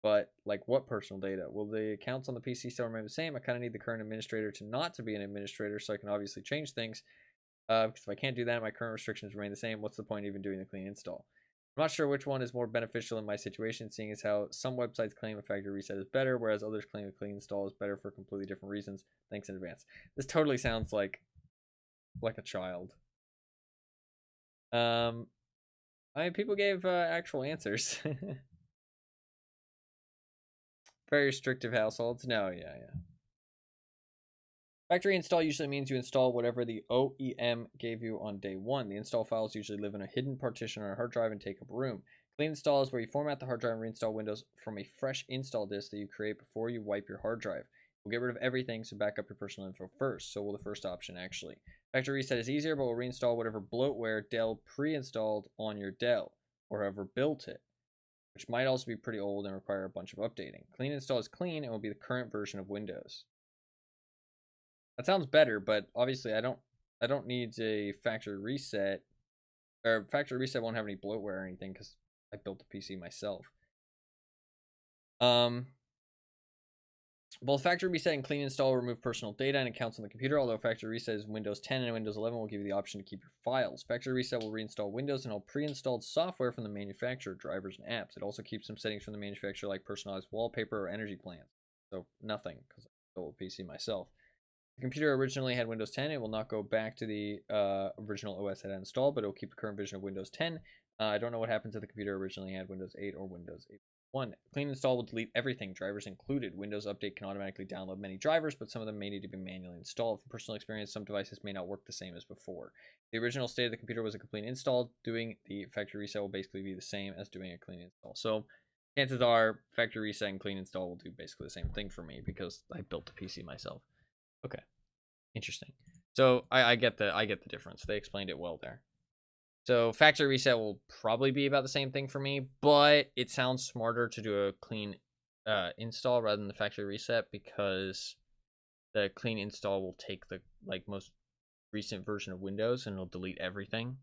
But, like, what personal data? Will the accounts on the PC still remain the same? I kind of need the current administrator to not to be an administrator so I can obviously change things. Because if I can't do that, my current restrictions remain the same. What's the point of even doing the clean install? I'm not sure which one is more beneficial in my situation, seeing as how some websites claim a factory reset is better, whereas others claim a clean install is better for completely different reasons. Thanks in advance. This totally sounds like a child. I mean, people gave actual answers. Very restrictive households. No, yeah. Factory install usually means you install whatever the OEM gave you on day one. The install files usually live in a hidden partition on a hard drive and take up room. Clean install is where you format the hard drive and reinstall Windows from a fresh install disk that you create before you wipe your hard drive. We'll get rid of everything, so back up your personal info first. So will the first option, actually. Factory reset is easier, but will reinstall whatever bloatware Dell pre-installed on your Dell, or whoever built it, which might also be pretty old and require a bunch of updating. Clean install is clean and will be the current version of Windows. That sounds better, but obviously I don't need a factory reset or factory reset won't have any bloatware or anything because I built the PC myself. Both factory reset and clean install will remove personal data and accounts on the computer, although factory reset is Windows 10 and Windows 11 will give you the option to keep your files. Factory reset will reinstall Windows and all pre-installed software from the manufacturer, drivers, and apps. It also keeps some settings from the manufacturer like personalized wallpaper or energy plans. So nothing, because I built a PC myself. The computer originally had Windows 10. It will not go back to the original OS it had installed, but it will keep the current version of Windows 10. I don't know what happened to the computer originally had Windows 8 or Windows 8.1. Clean install will delete everything, drivers included. Windows Update can automatically download many drivers, but some of them may need to be manually installed. From personal experience, some devices may not work the same as before. The original state of the computer was a complete install. Doing the factory reset will basically be the same as doing a clean install. So chances are factory reset and clean install will do basically the same thing for me because I built the PC myself. Okay, interesting. So I get the difference. They explained it well there. So factory reset will probably be about the same thing for me, but it sounds smarter to do a clean install rather than the factory reset because the clean install will take the most recent version of Windows and it'll delete everything.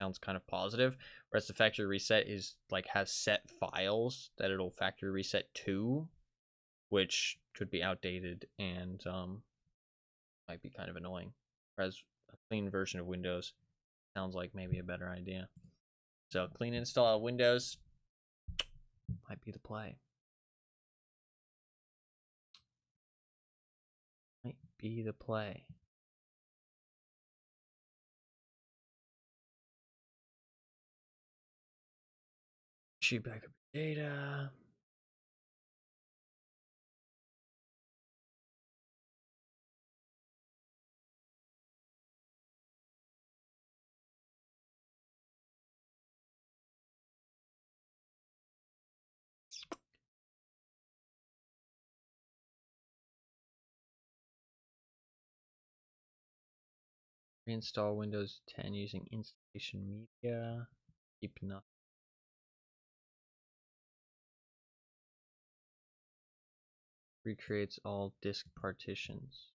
Sounds kind of positive. Whereas the factory reset is has set files that it'll factory reset to, which could be outdated and might be kind of annoying. Whereas a clean version of Windows sounds like maybe a better idea. So clean install of Windows might be the play. Might be the play. Sheet backup data. Reinstall Windows 10 using installation media. Keep nothing. Recreates all disk partitions.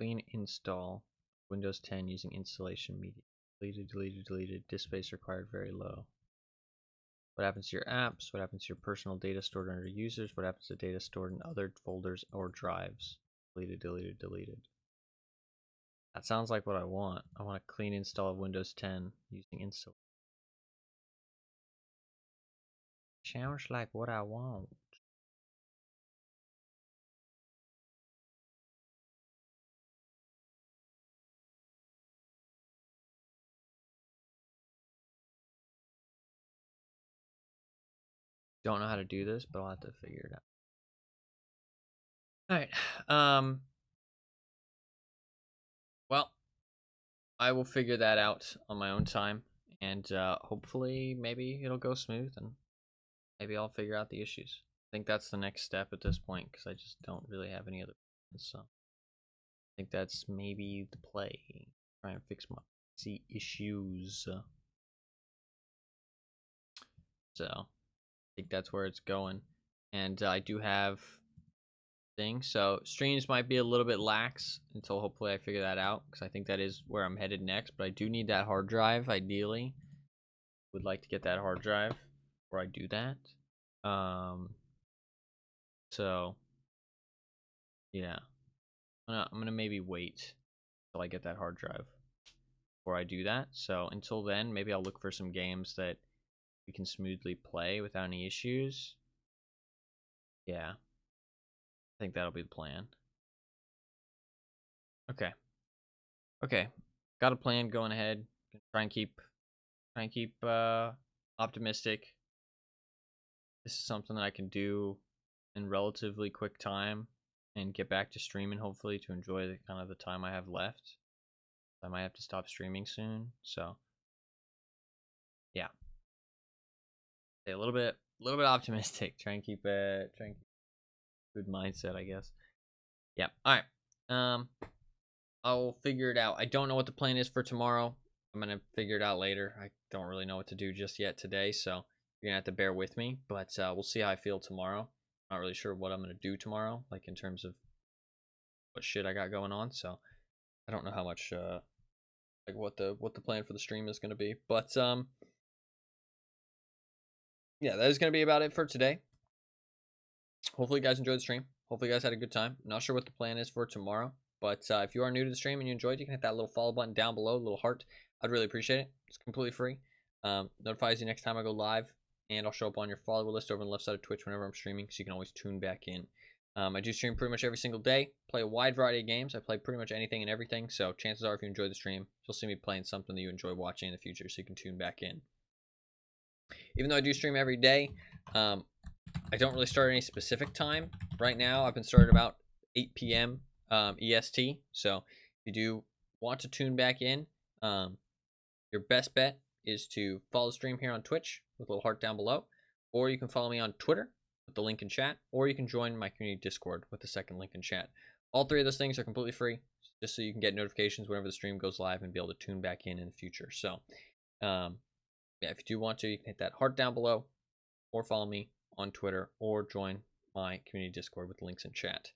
Clean install Windows 10 using installation media. Deleted, deleted, deleted. Disk space required very low. What happens to your apps? What happens to your personal data stored under users? What happens to data stored in other folders or drives? Deleted, deleted, deleted. That sounds like what I want. I want a clean install of Windows 10 using install. Sounds like what I want. Don't know how to do this, but I'll have to figure it out. Alright. Well, I will figure that out on my own time. And hopefully maybe it'll go smooth and maybe I'll figure out the issues. I think that's the next step at this point because I just don't really have any other plans. So I think that's maybe the play. Try and fix my issues. So I think that's where it's going. And I do have things. So streams might be a little bit lax until hopefully I figure that out because I think that is where I'm headed next. But I do need that hard drive ideally. Would like to get that hard drive before I do that. So yeah, I'm gonna maybe wait until I get that hard drive before I do that. So until then, maybe I'll look for some games that we can smoothly play without any issues. Yeah, I think that'll be the plan. Okay. Got a plan going ahead. Try and keep optimistic. This is something that I can do in relatively quick time and get back to streaming hopefully to enjoy the kind of the time I have left. I might have to stop streaming soon, so yeah. Stay a little bit optimistic. Try and keep good mindset, I guess. Yeah. All right. I'll figure it out. I don't know what the plan is for tomorrow. I'm gonna figure it out later. I don't really know what to do just yet today, so you're gonna have to bear with me. But we'll see how I feel tomorrow. Not really sure what I'm gonna do tomorrow, like in terms of what shit I got going on. So I don't know how much like what the plan for the stream is going to be. But yeah, that is going to be about it for today. Hopefully you guys enjoyed the stream. Hopefully you guys had a good time. Not sure what the plan is for tomorrow, but if you are new to the stream and you enjoyed, you can hit that little follow button down below, little heart. I'd really appreciate it. It's completely free. Notifies you next time I go live, and I'll show up on your follower list over on the left side of Twitch whenever I'm streaming, so you can always tune back in. I do stream pretty much every single day, play a wide variety of games. I play pretty much anything and everything, so chances are if you enjoy the stream, you'll see me playing something that you enjoy watching in the future, so you can tune back in. Even though I do stream every day, I don't really start at any specific time. Right now, I've been started about 8 p.m. EST, so if you do want to tune back in, your best bet is to follow the stream here on Twitch with a little heart down below, or you can follow me on Twitter with the link in chat, or you can join my community Discord with the second link in chat. All three of those things are completely free, just so you can get notifications whenever the stream goes live and be able to tune back in the future. So, yeah, if you do want to, you can hit that heart down below, or follow me on Twitter, or join my community Discord with the links in chat.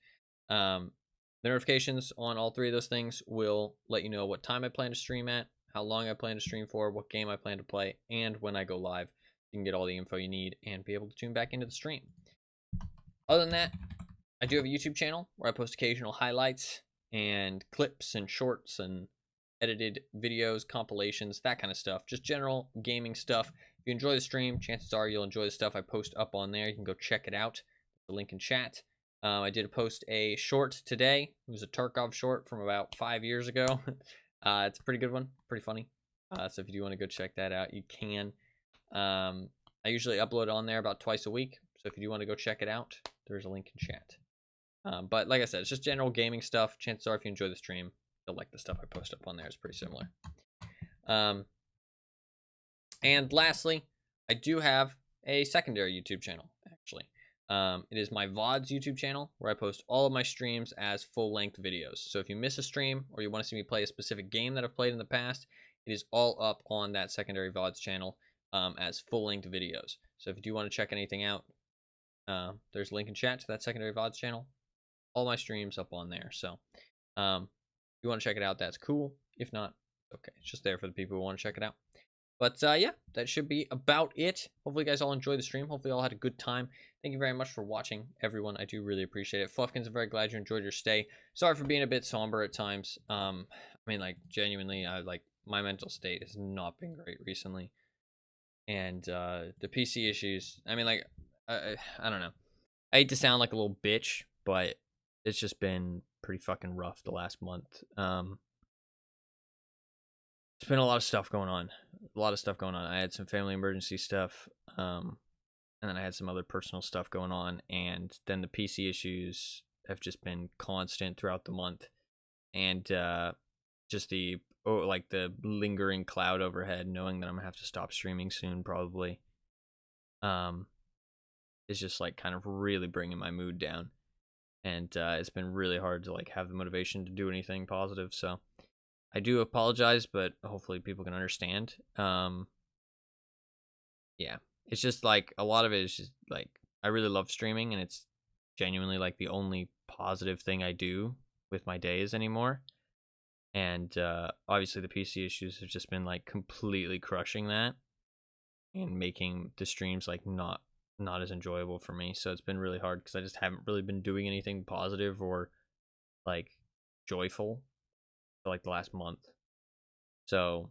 The notifications on all three of those things will let you know what time I plan to stream at, how long I plan to stream for, what game I plan to play, and when I go live. You can get all the info you need and be able to tune back into the stream. Other than that, I do have a YouTube channel where I post occasional highlights and clips and shorts and edited videos, compilations, that kind of stuff. Just general gaming stuff. If you enjoy the stream, chances are you'll enjoy the stuff I post up on there. You can go check it out. The link in chat. I did post a short today. It was a Tarkov short from about 5 years ago. It's a pretty good one, pretty funny. So if you do want to go check that out, you can. I usually upload on there about twice a week. So if you do want to go check it out, there's a link in chat. But like I said, it's just general gaming stuff. Chances are if you enjoy the stream, you'll like the stuff I post up on there. It's pretty similar. And lastly, I do have a secondary YouTube channel, actually. It is my VODs YouTube channel, where I post all of my streams as full-length videos. So if you miss a stream, or you want to see me play a specific game that I've played in the past, it is all up on that secondary VODs channel as full-length videos. So if you do want to check anything out, there's a link in chat to that secondary VODs channel. All my streams up on there. So if you want to check it out, that's cool. If not, okay. It's just there for the people who want to check it out. But yeah, that should be about it. Hopefully you guys all enjoyed the stream. Hopefully you all had a good time. Thank you very much for watching, everyone. I do really appreciate it. Fluffkins, I'm very glad you enjoyed your stay. Sorry for being a bit somber at times. I mean, like, genuinely, my mental state has not been great recently. And the PC issues, I mean, like, I don't know. I hate to sound like a little bitch, but it's just been pretty fucking rough the last month. There's been a lot of stuff going on. I had some family emergency stuff, and then I had some other personal stuff going on, and then the PC issues have just been constant throughout the month, and just the lingering cloud overhead, knowing that I'm gonna have to stop streaming soon, probably, is just like kind of really bringing my mood down, and it's been really hard to like have the motivation to do anything positive. So I do apologize, but hopefully people can understand. Yeah, it's just like a lot of it is just like I really love streaming, and it's genuinely like the only positive thing I do with my days anymore. And obviously the PC issues have just been like completely crushing that and making the streams like not as enjoyable for me. So it's been really hard because I just haven't really been doing anything positive or like joyful for like the last month. So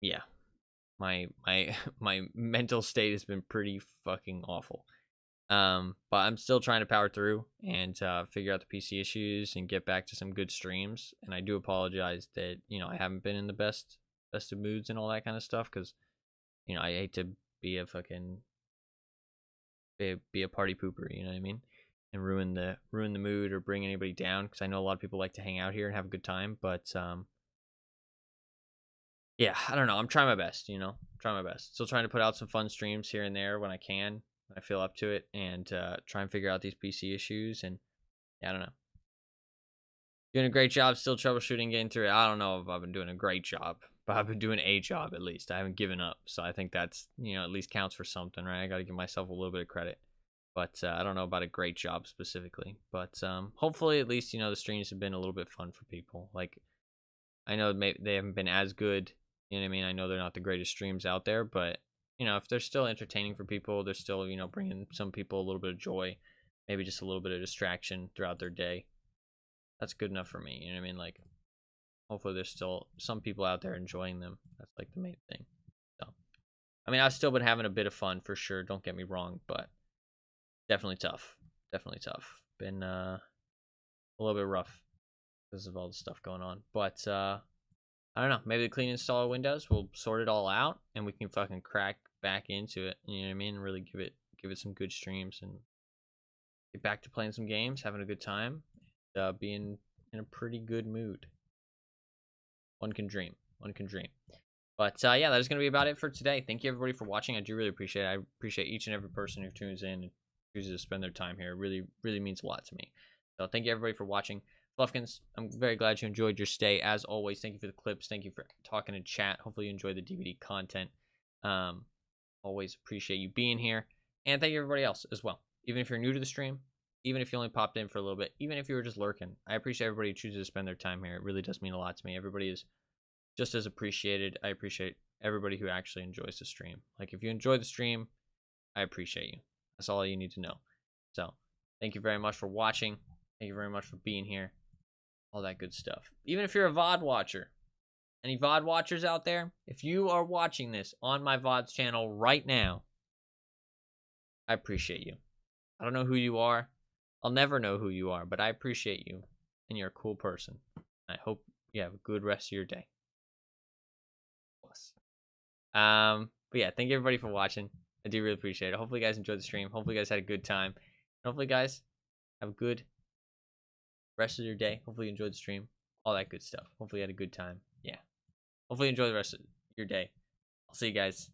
yeah, my my mental state has been pretty fucking awful. But I'm still trying to power through and figure out the PC issues and get back to some good streams. And I do apologize that, you know, I haven't been in the best of moods and all that kind of stuff, because, you know, I hate to be a fucking be a party pooper, you know what I mean, and ruin the mood or bring anybody down, because I know a lot of people like to hang out here and have a good time. But yeah, I don't know. I'm trying my best, you know, Still trying to put out some fun streams here and there when I can. I feel up to it, and try and figure out these PC issues. And yeah, I don't know. Doing a great job still troubleshooting, getting through it. I don't know if I've been doing a great job, but I've been doing a job at least. I haven't given up. So I think that's, you know, at least counts for something, right? I got to give myself a little bit of credit. But I don't know about a great job specifically. But hopefully at least, you know, the streams have been a little bit fun for people. Like, I know they haven't been as good. You know what I mean? I know they're not the greatest streams out there, but you know, if they're still entertaining for people, they're still, you know, bringing some people a little bit of joy, maybe just a little bit of distraction throughout their day. That's good enough for me. You know what I mean? Like, hopefully there's still some people out there enjoying them. That's like the main thing. So, I mean, I've still been having a bit of fun for sure. Don't get me wrong, but definitely tough. Definitely tough. Been a little bit rough because of all the stuff going on. But I don't know. Maybe the clean install of Windows will sort it all out, and we can fucking crack back into it. You know what I mean? Really give it some good streams and get back to playing some games, having a good time, being in a pretty good mood. One can dream. One can dream. But yeah, that is going to be about it for today. Thank you everybody for watching. I do really appreciate it. I appreciate each and every person who tunes in and chooses to spend their time here. It really, really means a lot to me. So thank you everybody for watching. Fluffkins, I'm very glad you enjoyed your stay. As always, thank you for the clips. Thank you for talking in chat. Hopefully you enjoyed the DVD content. Always appreciate you being here. And thank you everybody else as well. Even if you're new to the stream, even if you only popped in for a little bit, even if you were just lurking, I appreciate everybody who chooses to spend their time here. It really does mean a lot to me. Everybody is just as appreciated. I appreciate everybody who actually enjoys the stream. Like, if you enjoy the stream, I appreciate you. That's all you need to know. So, thank you very much for watching. Thank you very much for being here. All that good stuff. Even if you're a VOD watcher, any VOD watchers out there, if you are watching this on my VODs channel right now, I appreciate you. I don't know who you are. I'll never know who you are, but I appreciate you, and you're a cool person. I hope you have a good rest of your day. But yeah, thank you everybody for watching. I do really appreciate it. Hopefully you guys enjoyed the stream. Hopefully you guys had a good time. And hopefully you guys have a good rest of your day. Hopefully you enjoyed the stream. All that good stuff. Hopefully you had a good time. Yeah. Hopefully you enjoy the rest of your day. I'll see you guys